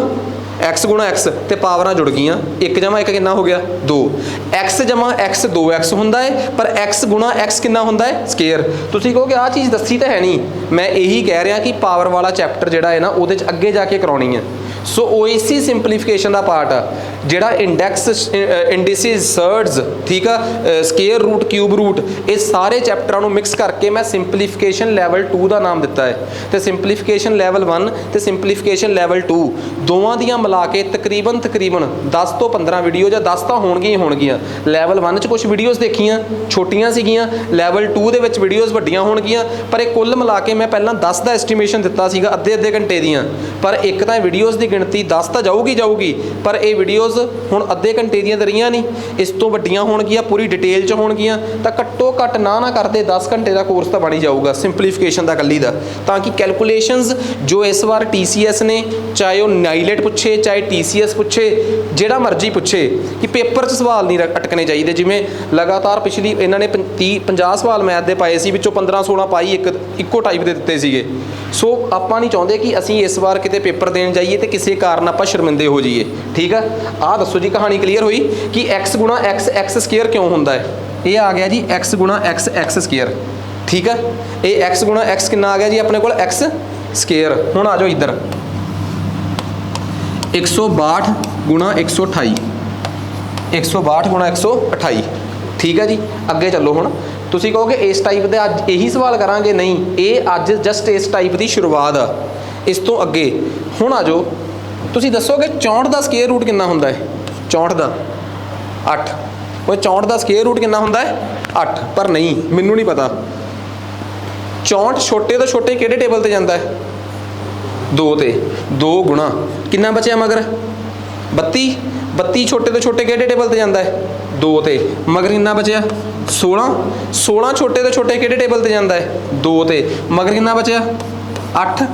x ਗੁਣਾ x ਤੇ ਪਾਵਰਾਂ ਜੁੜ ਗਈਆਂ। 1 ਜਮਾ 1 ਕਿੰਨਾ ਹੋ ਗਿਆ? 2। x ਜਮਾ x 2x ਹੁੰਦਾ ਹੈ, ਪਰ x ਗੁਣਾ x ਕਿੰਨਾ ਹੁੰਦਾ ਹੈ? ਸਕੁਅਰ। ਤੁਸੀਂ ਕਹੋਗੇ ਆਹ ਚੀਜ਼ ਦੱਸੀ ਤਾਂ ਹੈ ਨਹੀਂ। ਮੈਂ ਇਹੀ ਕਹਿ ਰਿਹਾ ਕਿ ਪਾਵਰ ਵਾਲਾ ਚੈਪਟਰ ਜਿਹੜਾ ਹੈ ਨਾ, ਉਹਦੇ 'ਚ ਅੱਗੇ ਜਾ ਕੇ ਕਰਾਉਣੀ ਹੈ। ਸੋ ਉਹ ਇਸੀ ਸਿੰਪਲੀਫਿਕੇਸ਼ਨ ਦਾ ਪਾਰਟ ਆ ਜਿਹੜਾ ਇੰਡੈਕਸ, ਇੰਡੀਸਿਸ, ਸਰਡਸ, ਠੀਕ ਆ, ਸਕੁਅਰ ਰੂਟ, ਕਿਊਬ ਰੂਟ, ਇਹ ਸਾਰੇ ਚੈਪਟਰਾਂ ਨੂੰ ਮਿਕਸ ਕਰਕੇ ਮੈਂ ਸਿੰਪਲੀਫਿਕੇਸ਼ਨ ਲੈਵਲ 2 ਦਾ ਨਾਮ ਦਿੱਤਾ ਹੈ। ਤੇ ਸਿੰਪਲੀਫਿਕੇਸ਼ਨ ਲੈਵਲ 1 ਤੇ ਸਿੰਪਲੀਫਿਕੇਸ਼ਨ ਲੈਵਲ 2 ਦੋਵਾਂ ਦੀਆਂ ਮਿਲਾ ਕੇ ਤਕਰੀਬਨ 10 ਤੋਂ 15 ਵੀਡੀਓ ਜਾਂ 10 ਤਾਂ ਹੋਣਗੀਆਂ ਹੀ ਹੋਣਗੀਆਂ। ਲੈਵਲ 1 'ਚ ਕੁਝ ਵੀਡੀਓਜ਼ ਦੇਖੀਆਂ ਛੋਟੀਆਂ ਸੀਗੀਆਂ, ਲੈਵਲ 2 ਦੇ ਵਿੱਚ ਵੀਡੀਓਜ਼ ਵੱਡੀਆਂ ਹੋਣਗੀਆਂ, ਪਰ ਇਹ ਕੁੱਲ ਮਿਲਾ ਕੇ ਮੈਂ ਪਹਿਲਾਂ 10 ਦਾ ਐਸਟੀਮੇਸ਼ਨ ਦਿੱਤਾ ਸੀਗਾ, ਅੱਧੇ ਘੰਟੇ ਦੀਆਂ। ਪਰ ਇੱਕ ਤਾਂ ਵੀਡੀਓਜ਼ ਦੀ ਗਿਣਤੀ 10 ਤਾਂ ਜਾਊਗੀ, ਪਰ ਇਹ ਵੀਡੀਓਜ਼ ਹੁਣ ਅੱਧੇ ਘੰਟੇ ਦੀਆਂ ਤਾਂ ਰਹੀਆਂ ਨਹੀਂ, ਇਸ ਤੋਂ ਵੱਡੀਆਂ ਹੋਣਗੀਆਂ, ਪੂਰੀ ਡਿਟੇਲ 'ਚ ਹੋਣਗੀਆਂ। ਤਾਂ ਘੱਟੋ ਘੱਟ ਨਾ ਕਰਦੇ 10 ਘੰਟੇ ਦਾ ਕੋਰਸ ਤਾਂ ਬਣ ਹੀ ਜਾਊਗਾ ਸਿੰਪਲੀਫਿਕੇਸ਼ਨ ਦਾ ਇਕੱਲੀ ਦਾ। ਤਾਂ ਕਿ ਕੈਲਕੂਲੇਸ਼ਨਸ ਜੋ ਇਸ ਵਾਰ TCS ਨੇ, ਚਾਹੇ ਉਹ ਨਾਈਲੈਟ ਪੁੱਛੇ, ਚਾਹੇ TCS ਪੁੱਛੇ, ਜਿਹੜਾ ਮਰਜ਼ੀ ਪੁੱਛੇ, ਕਿ ਪੇਪਰ 'ਚ ਸਵਾਲ ਨਹੀਂ ਅਟਕਣੇ ਚਾਹੀਦੇ। ਜਿਵੇਂ ਲਗਾਤਾਰ ਪਿਛਲੀ ਇਹਨਾਂ ਨੇ 50 ਸਵਾਲ ਮੈਥ ਦੇ ਪਾਏ ਸੀ, ਵਿੱਚੋਂ 15-16 ਪਾਈ ਇੱਕੋ ਟਾਈਪ ਦੇ ਦਿੱਤੇ ਸੀਗੇ। ਸੋ ਆਪਾਂ ਨਹੀਂ ਚਾਹੁੰਦੇ ਕਿ ਅਸੀਂ ਇਸ ਵਾਰ ਕਿਤੇ ਪੇਪਰ ਦੇਣ ਜਾਈਏ ਤੇ ਕਿਸੇ ਕਾਰਨ ਆਪਾਂ ਸ਼ਰਮਿੰਦੇ ਹੋ ਜਾਈਏ। ਠੀਕ ਆ, ਆਹ ਦੱਸੋ ਜੀ, ਕਹਾਣੀ ਕਲੀਅਰ ਹੋਈ ਕਿ x ਗੁਣਾ x ਸਕੁਅਰ ਕਿਉਂ ਹੁੰਦਾ ਹੈ? ਇਹ ਆ ਗਿਆ ਜੀ x ਗੁਣਾ x ਸਕੁਅਰ। ਠੀਕ ਆ, ਇਹ x ਗੁਣਾ x ਕਿੰਨਾ ਆ ਗਿਆ ਜੀ ਆਪਣੇ ਕੋਲ? x square. ਹੁਣ ਆ ਜਾਓ ਇੱਧਰ, 162 ਗੁਣਾ 128, 162 ਗੁਣਾ 128। ਠੀਕ ਹੈ ਜੀ, ਅੱਗੇ ਚੱਲੋ। ਹੁਣ ਤੁਸੀਂ ਕਹੋਗੇ ਇਸ ਟਾਈਪ ਦੇ ਅੱਜ ਇਹੀ ਸਵਾਲ ਕਰਾਂਗੇ? ਨਹੀਂ, ਇਹ ਅੱਜ ਜਸਟ ਇਸ ਟਾਈਪ ਦੀ ਸ਼ੁਰੂਆਤ ਆ। ਇਸ ਤੋਂ ਅੱਗੇ ਹੁਣ ਆ ਜਾਓ, ਤੁਸੀਂ ਦੱਸੋਗੇ 64 ਦਾ ਸਕੁਅਰ ਰੂਟ ਕਿੰਨਾ ਹੁੰਦਾ ਹੈ? 64 ਦਾ 8। ਉਹ 64 ਦਾ ਸਕੁਅਰ ਰੂਟ ਕਿੰਨਾ ਹੁੰਦਾ ਹੈ? 8। ਪਰ ਨਹੀਂ, ਮੈਨੂੰ ਨਹੀਂ ਪਤਾ। 64 ਛੋਟੇ ਤੋਂ ਛੋਟੇ ਕਿਹੜੇ ਟੇਬਲ ਤੇ ਜਾਂਦਾ ਹੈ? 2 ਤੇ। 2 ਗੁਣਾ ਕਿੰਨਾ ਬਚਿਆ ਮਗਰ? 32। 32 ਛੋਟੇ ਤੋਂ ਛੋਟੇ ਕਿਹੜੇ ਟੇਬਲ ਤੇ ਜਾਂਦਾ ਹੈ? 2 ਤੇ। ਮਗਰ ਕਿੰਨਾ ਬਚਿਆ? 16। 16 ਛੋਟੇ ਤੋਂ ਛੋਟੇ ਕਿਹੜੇ ਟੇਬਲ ਤੇ ਜਾਂਦਾ ਹੈ? 2 ਤੇ। ਮਗਰ ਕਿੰਨਾ ਬਚਿਆ? 8।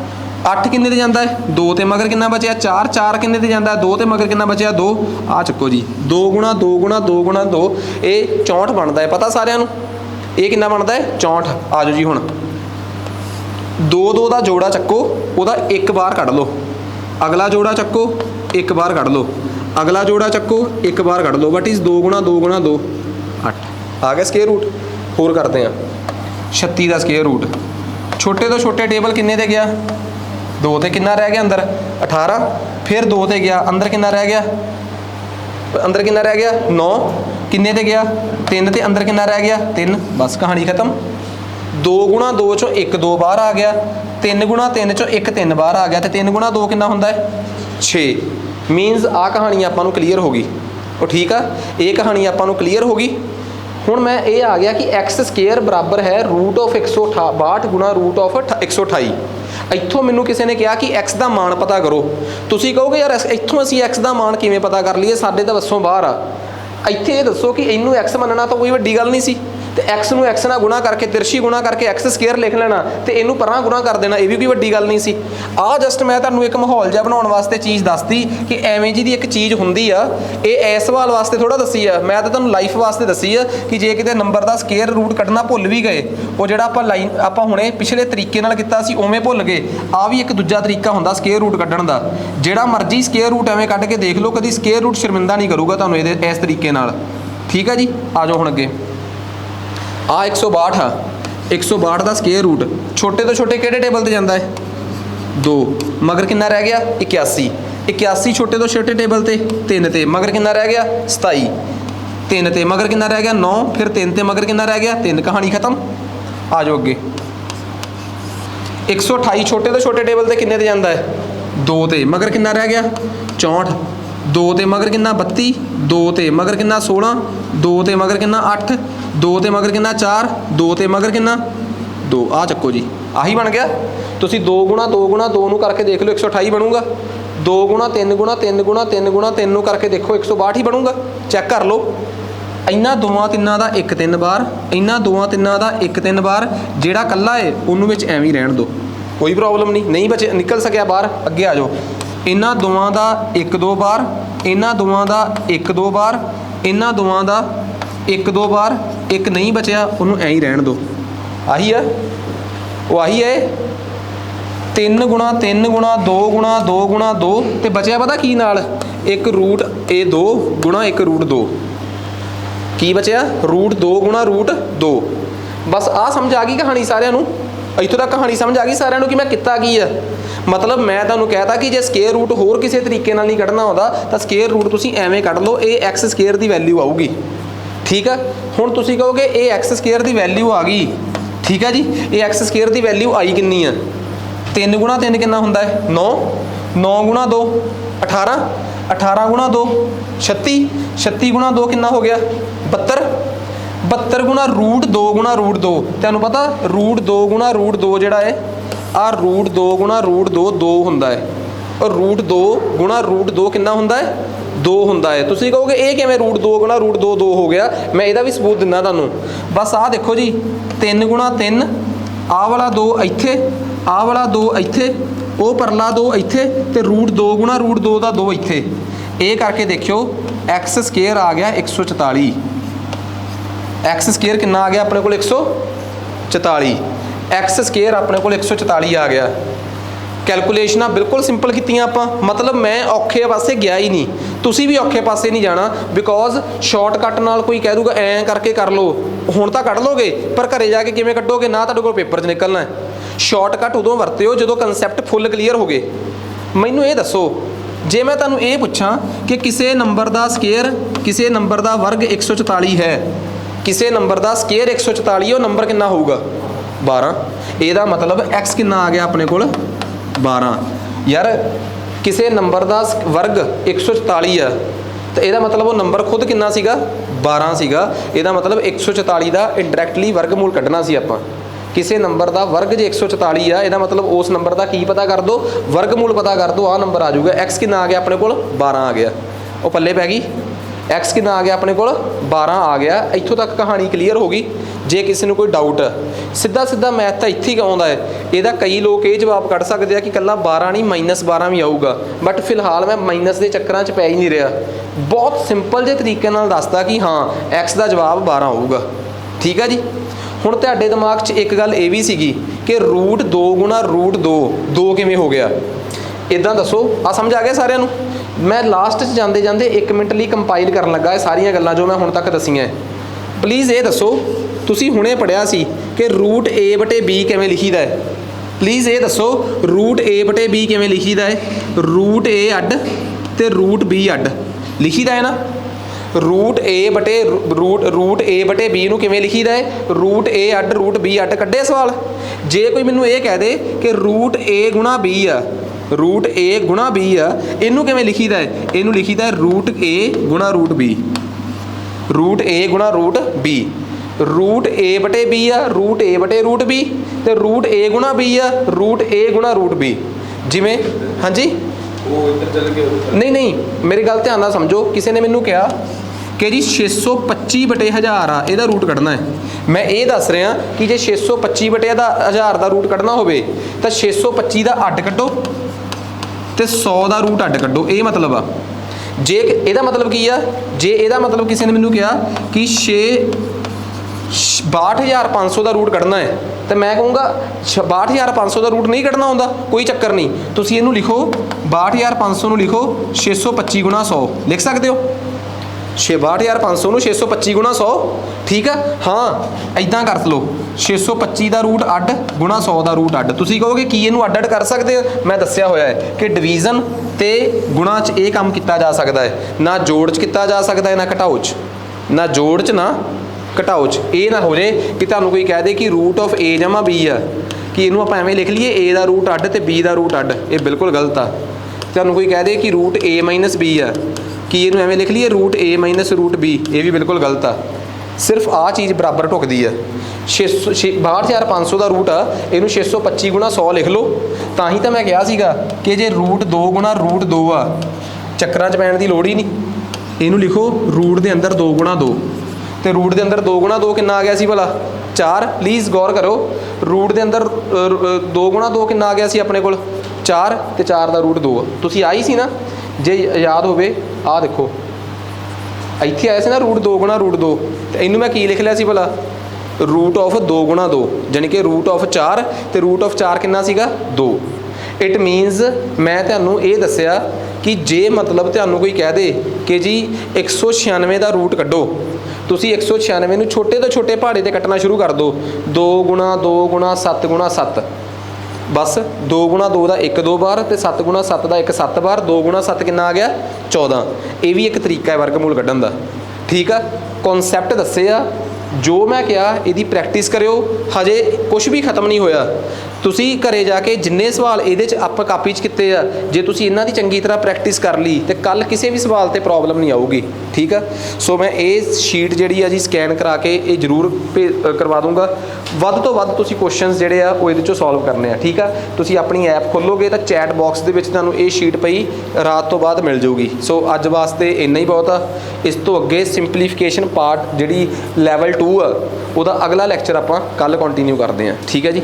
8 ਕਿੰਨੇ ਤੇ ਜਾਂਦਾ ਹੈ 2 ਤੇ ਮਗਰ ਕਿੰਨਾ ਬਚਿਆ 4 4 ਕਿੰਨੇ ਤੇ ਜਾਂਦਾ 2 ਤੇ ਮਗਰ ਕਿੰਨਾ ਬਚਿਆ 2 ਆ ਚੱਕੋ ਜੀ 2 ਗੁਣਾ 2 ਗੁਣਾ 2 ਗੁਣਾ 2 ਇਹ 64 ਬਣਦਾ ਹੈ ਪਤਾ ਸਾਰਿਆਂ ਨੂੰ ਇਹ ਕਿੰਨਾ ਬਣਦਾ ਹੈ 64 ਆ ਜਾਓ ਜੀ ਹੁਣ 2 2 ਦਾ ਜੋੜਾ ਚੱਕੋ ਉਹਦਾ ਇੱਕ ਬਾਹਰ ਕੱਢ ਲਓ ਅਗਲਾ ਜੋੜਾ ਚੱਕੋ ਇੱਕ ਬਾਹਰ ਕੱਢ ਲਓ ਅਗਲਾ ਜੋੜਾ ਚੱਕੋ ਇੱਕ ਬਾਹਰ ਕੱਢ ਲਓ ਵਟ ਇਜ਼ 2 ਗੁਣਾ 2 ਗੁਣਾ 2 8 ਆ ਗਿਆ ਸਕੁਏਅਰ ਰੂਟ ਹੋਰ ਕਰਦੇ ਆ 36 ਦਾ ਸਕੁਏਅਰ ਰੂਟ ਛੋਟੇ ਤੋਂ ਛੋਟੇ ਟੇਬਲ ਕਿੰਨੇ ਤੇ ਗਿਆ 2 ਤੇ ਕਿੰਨਾ ਰਹਿ ਗਿਆ ਅੰਦਰ 18 ਫਿਰ 2 ਤੇ ਗਿਆ ਅੰਦਰ ਕਿੰਨਾ ਰਹਿ ਗਿਆ ਅੰਦਰ ਕਿੰਨਾ ਰਹਿ ਗਿਆ 9 ਕਿੰਨੇ ਤੇ ਗਿਆ 3 ਤੇ ਅੰਦਰ ਕਿੰਨਾ ਰਹਿ ਗਿਆ 3 ਬਸ ਕਹਾਣੀ ਖਤਮ 2 ਗੁਣਾ 2 ਚੋਂ 1 2 ਬਾਹਰ ਆ ਗਿਆ 3 ਗੁਣਾ 3 ਚੋਂ 1 3 ਬਾਹਰ ਆ ਗਿਆ ਤੇ 3 ਗੁਣਾ 2 ਕਿੰਨਾ ਹੁੰਦਾ ਹੈ 6 ਮੀਨਸ ਆ ਕਹਾਣੀ ਆਪਾਂ ਨੂੰ ਕਲੀਅਰ ਹੋ ਗਈ ਉਹ ਠੀਕ ਆ ਇਹ ਕਹਾਣੀ ਆਪਾਂ ਨੂੰ ਕਲੀਅਰ ਹੋ ਗਈ ਹੁਣ ਮੈਂ ਇਹ ਆ ਗਿਆ ਕਿ x ਸਕੁਏਅਰ ਬਰਾਬਰ ਹੈ ਰੂਟ ਆਫ 162 ਗੁਣਾ ਰੂਟ ਆਫ 128 ਇੱਥੋਂ ਮੈਨੂੰ ਕਿਸੇ ਨੇ ਕਿਹਾ ਕਿ x ਦਾ ਮਾਨ ਪਤਾ ਕਰੋ ਤੁਸੀਂ ਕਹੋਗੇ ਯਾਰ ਇੱਥੋਂ ਅਸੀਂ x ਦਾ ਮਾਨ ਕਿਵੇਂ ਪਤਾ ਕਰ ਲਈਏ ਸਾਡੇ ਤਾਂ ਵੱਸੋਂ ਬਾਹਰ ਆ ਇੱਥੇ ਇਹ ਦੱਸੋ ਕਿ ਇਹਨੂੰ x ਮੰਨਣਾ ਤਾਂ ਕੋਈ ਵੱਡੀ ਗੱਲ ਨਹੀਂ ਸੀ ਤੇ x ਨੂੰ x ਨਾਲ ਗੁਣਾ ਕਰਕੇ ਤਿਰਛੀ ਗੁਣਾ ਕਰਕੇ x ਸਕੁਏਅਰ ਲਿਖ ਲੈਣਾ ਤੇ ਇਹਨੂੰ ਪਰਾਂ ਗੁਣਾ ਕਰ ਦੇਣਾ ਇਹ ਵੀ ਕੋਈ ਵੱਡੀ ਗੱਲ ਨਹੀਂ ਸੀ ਆਹ ਜਸਟ ਮੈਂ ਤੁਹਾਨੂੰ ਇੱਕ ਮਾਹੌਲ ਜਿਹਾ ਬਣਾਉਣ ਵਾਸਤੇ ਚੀਜ਼ ਦੱਸਦੀ ਕਿ ਐਵੇਂ ਜੀ ਦੀ ਇੱਕ ਚੀਜ਼ ਹੁੰਦੀ ਆ ਇਹ ਇਸ ਸਵਾਲ ਵਾਸਤੇ ਥੋੜਾ ਦੱਸੀ ਆ ਮੈਂ ਤਾਂ ਤੁਹਾਨੂੰ ਲਾਈਫ ਵਾਸਤੇ ਦੱਸੀ ਆ ਕਿ ਜੇ ਕਿਤੇ ਨੰਬਰ ਦਾ ਸਕੁਏਅਰ ਰੂਟ ਕੱਢਣਾ ਭੁੱਲ ਵੀ ਗਏ ਉਹ ਜਿਹੜਾ ਆਪਾਂ ਹੁਣੇ ਪਿਛਲੇ ਤਰੀਕੇ ਨਾਲ ਕੀਤਾ ਸੀ ਉਵੇਂ ਭੁੱਲ ਗਏ ਆ ਵੀ ਇੱਕ ਦੂਜਾ ਤਰੀਕਾ ਹੁੰਦਾ ਸਕੁਏਅਰ ਰੂਟ ਕੱਢਣ ਦਾ ਜਿਹੜਾ ਮਰਜ਼ੀ ਸਕੁਏਅਰ ਰੂਟ ਐਵੇਂ ਕੱਢ ਕੇ ਦੇਖ ਲਓ ਕਦੀ ਸਕੁਏਅਰ ਰੂਟ ਸ਼ਰਮਿੰਦਾ ਨਹੀਂ ਕਰੂਗਾ ਤੁਹਾਨੂੰ ਇਹਦੇ ਇਸ ਤਰੀਕੇ ਨਾਲ ਠੀਕ ਆ ਜੀ ਆ ਜਾਓ ਹੁਣ ਅੱਗੇ ਆ 162 ਆ 162 ਦਾ ਸਕੁਏਅਰ ਰੂਟ ਛੋਟੇ ਤੋਂ ਛੋਟੇ ਕਿਹੜੇ ਟੇਬਲ ਤੇ ਜਾਂਦਾ ਹੈ 2 ਮਗਰ ਕਿੰਨਾ ਰਹਿ ਗਿਆ 81 81 ਛੋਟੇ ਤੋਂ ਛੋਟੇ ਟੇਬਲ ਤੇ 3 ਤੇ ਮਗਰ ਕਿੰਨਾ ਰਹਿ ਗਿਆ 27 3 ਤੇ ਮਗਰ ਕਿੰਨਾ ਰਹਿ ਗਿਆ 9 ਫਿਰ 3 ਤੇ ਮਗਰ ਕਿੰਨਾ ਰਹਿ ਗਿਆ 3 ਕਹਾਣੀ ਖਤਮ ਆ ਜਾਓ ਅੱਗੇ 128 ਛੋਟੇ ਤੋਂ ਛੋਟੇ ਟੇਬਲ ਤੇ ਕਿੰਨੇ ਤੇ ਜਾਂਦਾ ਹੈ 2 ਤੇ ਮਗਰ ਕਿੰਨਾ ਰਹਿ ਗਿਆ 64 2 ਤੇ ਮਗਰ ਕਿੰਨਾ 32 2 ਤੇ ਮਗਰ ਕਿੰਨਾ 16 2 ਤੇ ਮਗਰ ਕਿੰਨਾ 8 2 ਤੇ ਮਗਰ ਕਿੰਨਾ 4 2 ਤੇ ਮਗਰ ਕਿੰਨਾ 2 ਆ ਚੱਕੋ ਜੀ ਆਹੀ ਬਣ ਗਿਆ ਤੁਸੀਂ 2 ਗੁਣਾ 2 ਗੁਣਾ 2 ਨੂੰ ਕਰਕੇ ਦੇਖ ਲਓ 128 ਬਣੂਗਾ 2 ਗੁਣਾ 3 ਗੁਣਾ 3 ਗੁਣਾ 3 ਗੁਣਾ 3 ਨੂੰ ਕਰਕੇ ਦੇਖੋ 162 ਹੀ ਬਣੂਗਾ ਚੈੱਕ ਕਰ ਲਓ ਇਹਨਾਂ ਦੋਵਾਂ ਤਿੰਨਾਂ ਦਾ 1 3 ਬਾਰ ਇਹਨਾਂ ਦੋਵਾਂ ਤਿੰਨਾਂ ਦਾ 1 3 ਬਾਰ ਜਿਹੜਾ ਕੱਲਾ ਏ ਉਹਨੂੰ ਵਿੱਚ ਐਵੇਂ ਹੀ ਰਹਿਣ ਦਿਓ ਕੋਈ ਪ੍ਰੋਬਲਮ ਨਹੀਂ ਬਚੇ ਨਿਕਲ ਸਕਿਆ ਬਾਹਰ ਅੱਗੇ ਆ ਜਾਓ ਇਹਨਾਂ ਦੋਵਾਂ ਦਾ 1 2 ਬਾਰ ਇਹਨਾਂ ਦੋਵਾਂ ਦਾ 1 2 ਬਾਰ ਇਹਨਾਂ ਦੋਵਾਂ ਦਾ 1 2 ਬਾਰ ਇੱਕ ਨਹੀਂ ਬਚਿਆ ਉਹਨੂੰ ਐਂ ਹੀ ਰਹਿਣ ਦਿਓ ਆਹੀ ਆ ਉਹ ਆਹੀ ਹੈ 3 ਗੁਣਾ 3 ਗੁਣਾ 2 ਗੁਣਾ 2 ਗੁਣਾ 2 ਤੇ ਬਚਿਆ ਪਤਾ ਕੀ ਨਾਲ 1 ਰੂਟ ਇਹ 2 ਗੁਣਾ 1 ਰੂਟ 2 ਕੀ ਬਚਿਆ ਰੂਟ 2 ਗੁਣਾ ਰੂਟ 2 ਬਸ ਆਹ ਸਮਝ ਆ ਗਈ ਕਹਾਣੀ ਸਾਰਿਆਂ ਨੂੰ ਇੱਥੋਂ ਤੱਕ ਕਹਾਣੀ ਸਮਝ ਆ ਗਈ ਸਾਰਿਆਂ ਨੂੰ ਕਿ ਮੈਂ ਕੀਤਾ ਕੀ ਆ ਮਤਲਬ ਮੈਂ ਤੁਹਾਨੂੰ ਕਹਿਤਾ ਕਿ ਜੇ ਸਕੁਏਅਰ ਰੂਟ ਹੋਰ ਕਿਸੇ ਤਰੀਕੇ ਨਾਲ ਨਹੀਂ ਕੱਢਣਾ ਆਉਂਦਾ ਤਾਂ ਸਕੁਏਅਰ ਰੂਟ ਤੁਸੀਂ ਐਵੇਂ ਕੱਢ ਲਓ ਇਹ x ਸਕੁਏਅਰ ਦੀ ਵੈਲਿਊ ਆਊਗੀ ਠੀਕ ਆ ਹੁਣ ਤੁਸੀਂ ਕਹੋਗੇ ਇਹ x ਸਕੁਏਅਰ ਦੀ ਵੈਲਿਊ ਆ ਗਈ ਠੀਕ ਆ ਜੀ ਇਹ x ਸਕੁਏਅਰ ਦੀ ਵੈਲਿਊ ਆਈ ਕਿੰਨੀ ਆ 3 ਗੁਣਾ 3 ਕਿੰਨਾ ਹੁੰਦਾ ਹੈ 9 9 ਗੁਣਾ 2 18 18 ਗੁਣਾ 2 36 36 ਗੁਣਾ 2 ਕਿੰਨਾ ਹੋ ਗਿਆ 72 72 ਗੁਣਾ ਰੂਟ 2 ਗੁਣਾ ਰੂਟ 2 ਤੁਹਾਨੂੰ ਪਤਾ ਰੂਟ 2 ਗੁਣਾ ਰੂਟ 2 ਜਿਹੜਾ ਹੈ ਆ ਰੂਟ 2 ਗੁਣਾ ਰੂਟ 2 2 ਹੁੰਦਾ ਹੈ ਔਰ ਰੂਟ 2 ਗੁਣਾ ਰੂਟ 2 ਕਿੰਨਾ ਹੁੰਦਾ ਹੈ 2 ਹੁੰਦਾ ਹੈ ਤੁਸੀਂ ਕਹੋਗੇ ਇਹ ਕਿਵੇਂ ਰੂਟ 2 ਗੁਣਾ ਰੂਟ 2 2 ਹੋ ਗਿਆ ਮੈਂ ਇਹਦਾ ਵੀ ਸਬੂਤ ਦਿੰਦਾ ਤੁਹਾਨੂੰ ਬਸ ਆਹ ਦੇਖੋ ਜੀ 3 ਗੁਣਾ 3 ਆਹ ਵਾਲਾ 2 ਇੱਥੇ ਆਹ ਵਾਲਾ 2 ਇੱਥੇ ਉਹ ਪਰਲਾ 2 ਇੱਥੇ ਤੇ ਰੂਟ 2 ਗੁਣਾ ਰੂਟ 2 ਦਾ 2 ਇੱਥੇ ਇਹ ਕਰਕੇ ਦੇਖਿਓ x ਸਕੁਏਅਰ ਆ ਗਿਆ 144 x ਸਕੁਏਅਰ ਕਿੰਨਾ ਆ ਗਿਆ ਆਪਣੇ ਕੋਲ 144 x ਸਕੁਏਅਰ ਆਪਣੇ ਕੋਲ 144 ਆ ਗਿਆ ਕੈਲਕੂਲੇਸ਼ਨਾਂ ਬਿਲਕੁਲ ਸਿੰਪਲ ਕੀਤੀਆਂ ਆਪਾਂ ਮਤਲਬ ਮੈਂ ਔਖੇ ਪਾਸੇ ਗਿਆ ਹੀ ਨਹੀਂ ਤੁਸੀਂ ਵੀ ਔਖੇ ਪਾਸੇ ਨਹੀਂ ਜਾਣਾ ਬਿਕੋਜ਼ ਸ਼ਾਰਟਕਟ ਨਾਲ ਕੋਈ ਕਹਿ ਦੂਗਾ ਐਂ ਕਰਕੇ ਕਰ ਲਓ ਹੁਣ ਤਾਂ ਕੱਢ ਲੋਗੇ ਪਰ ਘਰੇ ਜਾ ਕੇ ਕਿਵੇਂ ਕੱਢੋਗੇ ਨਾ ਤੁਹਾਡੇ ਕੋਲ ਪੇਪਰ 'ਚ ਨਿਕਲਣਾ ਸ਼ਾਰਟਕਟ ਉਦੋਂ ਵਰਤਿਓ ਜਦੋਂ ਕਨਸੈਪਟ ਫੁੱਲ ਕਲੀਅਰ ਹੋ ਗਏ ਮੈਨੂੰ ਇਹ ਦੱਸੋ ਜੇ ਮੈਂ ਤੁਹਾਨੂੰ ਇਹ ਪੁੱਛਾਂ ਕਿ ਕਿਸੇ ਨੰਬਰ ਦਾ ਸਕੁਏਅਰ ਕਿਸੇ ਨੰਬਰ ਦਾ ਵਰਗ 144 ਹੈ ਕਿਸੇ ਨੰਬਰ ਦਾ ਸਕੁਏਅਰ 144 ਉਹ ਨੰਬਰ ਕਿੰਨਾ ਹੋਊਗਾ 12 ਇਹਦਾ ਮਤਲਬ x ਕਿੰਨਾ ਆ ਗਿਆ ਆਪਣੇ ਕੋਲ 12 ਯਾਰ ਕਿਸੇ ਨੰਬਰ ਦਾ ਵਰਗ 144 ਆ ਤਾਂ ਇਹਦਾ ਮਤਲਬ ਉਹ ਨੰਬਰ ਖੁਦ ਕਿੰਨਾ ਸੀਗਾ 12 ਸੀਗਾ ਇਹਦਾ ਮਤਲਬ 144 ਦਾ ਇੰਡਾਇਰੈਕਟਲੀ ਵਰਗਮੂਲ ਕੱਢਣਾ ਸੀ ਆਪਾਂ ਕਿਸੇ ਨੰਬਰ ਦਾ ਵਰਗ ਜੇ 144 ਆ ਇਹਦਾ ਮਤਲਬ ਉਸ ਨੰਬਰ ਦਾ ਕੀ ਪਤਾ ਕਰ ਦੋ ਵਰਗਮੂਲ ਪਤਾ ਕਰ ਦੋ ਆਹ ਨੰਬਰ ਆ ਜਾਊਗਾ x ਕਿੰਨਾ ਆ ਗਿਆ ਆਪਣੇ ਕੋਲ 12 ਆ ਗਿਆ ਉਹ ਪੱਲੇ ਪੈ ਗਈ x कितना आ गया अपने को 12 आ गया। इत्थों तक कहानी क्लीयर हो गई। जे किसी को कोई डाउट सीधा सीधा मैथ तो इत्थे ही आउंदा है। ਇਹਦਾ कई लोग ये जवाब कढ़ सकते हैं कि कल्ला 12 नहीं -12 भी आऊगा, बट फिलहाल मैं माइनस के चक्कर च पै ही नहीं रहा। बहुत सिंपल जे तरीके नाल दसदा कि हाँ x का जवाब 12 आऊगा। ठीक है जी। हुण तुहाडे दिमाग 'च एक गल ये भी सीगी कि रूट 2 गुणा रूट 2 किवें हो गया। इदां दसो, आ समझ आ गया सारिਆਂ ਨੂੰ। मैं लास्ट जाते जाते 1 मिनट लिए कंपाइल कर लगा सारिया गल्लां जो मैं हुण तक दसियां। प्लीज़ ये दसो, तुसी हुणे पढ़िया सी कि रूट A बटे B किवें लिखीदा है। प्लीज़ ये दसो रूट A बटे B किवें लिखीदा है। रूट A अड्ड ते रूट B अड्ड लिखीदा है ना। रूट A बटे B नूं किवें लिखीदा है। रूट A अड्ड रूट B अड्ड कड्ढे सवाल। जे कोई मैनूं ये कह दे कि रूट A गुणा B आ, रूट A गुणा B आ, इनू किवें लिखीदा है। इनू लिखीदा है रूट A गुणा रूट B। रूट A गुणा रूट B। रूट A बटे B आ, रूट A बटे रूट B, तो रूट A गुणा B आ, रूट A गुणा रूट B। जिमें हाँ जी नहीं मेरी गल ध्यान नाल समझो। किसी ने मैनू कहा कि जी 625 बटे 1000 आ, ਇਹਦਾ रूट कढ़ना है। मैं ये दस रहा कि जे 625 बटे 1000 का रूट कढ़ना हो तो 625 का अड्ड कड्डो तो 100 का रूट अड्ड कड्डो। ये मतलब आ। जे ਇਹਦਾ मतलब की आ, जे ਇਹਦਾ मतलब किसी ने मैनू कहा कि 62,500 का रूट कढ़ना है तो मैं कहूँगा 62,500 का रूट नहीं कढ़ना होंदा, कोई चक्कर नहीं। तुसीं इहनूं लिखो 62,500 नूं लिखो 625 गुणा 100 लिख सकते हो। 62,500 नूं 625 गुणा 100। ठीक है हाँ इदां कर लो 625 का रूट अड्ड गुणा 100 का रूट अड्ड। तुसीं कहोगे कि इहनूं अड्ड कर सकते हो। मैं दस्सिया होया है कि डिवीजन ते गुणा च ये काम किया जा सकता है, ना जोड़ च किया जा सकता है, ना घटाओ च, ना जोड़ च ना घटाओ च। ये ना हो जाए कि तुहानूं कोई कह दे कि रूट ऑफ A जमा B आ, कि इनू आपां एवें लिख लीए A का रूट अड्ड ते B का रूट अड्ड। ये बिल्कुल गलत आ। तुहानूं कोई कह दे कि रूट A माइनस B आ, कि इनू एवें लिख लीए root A minus root B, ये भी बिल्कुल गलत आ। सिर्फ आ चीज़ बराबर ढुकदी है। 62,500 का रूट आ, इनू 625 गुणा 100 लिख लो। तां ही तो मैं कहा सीगा कि जे रूट 2 गुणा रूट 2 आ, चक्करां च पैण दी लोड़ ही नहीं। इनू लिखो रूट दे अंदर 2 गुणा 2, तो रूट के अंदर 2 गुणा 2 कितना आ गया सी भला 4। प्लीज़ गौर करो, रूट के अंदर 2 गुणा 2 कितना आ गया सी अपने को 4, तो 4 का रूट 2 तुसीं आई सी ना। जे याद होवे आ देखो इत्थे आया सी ना रूट 2 गुणा रूट 2, तो इनू मैं की लिख लिया सी भला रूट ऑफ 2 गुणा 2, यानी कि रूट ऑफ 4, तो रूट ऑफ 4 कितना सीगा 2। इट मीनस मैं तुहानूं ये दस्सिया कि जे मतलब तुहानूं कोई कह दे कि जी 196 का रूट कड्डो, तुसी 196 नूं छोटे तो छोटे पहाड़े ते कट्टना शुरू कर दो। 2 गुणा 2 गुणा 7 गुणा 7, बस 2 गुणा 2 का 1 2 बार, तो 7 गुणा 7 का 1 7 बार। 2 गुणा 7 कितना आ गया 14। ये भी एक तरीका है वर्गमूल कढ़न का। ठीक है कॉन्सैप्ट दस्से आ, जो मैं कहा यदी प्रैक्टिस करो। हजे कुछ भी खत्म नहीं होया। तुसी घरे जाके जिन्ने सवाल ये आप कापी च किते आ, जे तुसी इन्हां दी चंगी तरह प्रैक्टिस कर ली तो कल किसी भी सवाल ते प्रॉब्लम नहीं आऊगी। ठीक है सो मैं ये शीट जिहड़ी आ जी स्कैन करा के ये जरूर करवा दूँगा। वध तो वध तुसी क्वेश्चनस जिहड़े आ वो इहदे चों सॉल्व करने आ। ठीक है तुसी अपनी ऐप खोलोगे तो चैट बॉक्स दे विच तुहानूं ये शीट पई रात तो बाद मिल जाऊगी। सो अज वास्ते इन्ना ही बहुत आ। इस तो अगे सिंपलीफिकेशन पार्ट जिहड़ी लैवल 2 आ, उहदा अगला लैक्चर आपां कल कंटिन्यू करते हैं। ठीक है जी।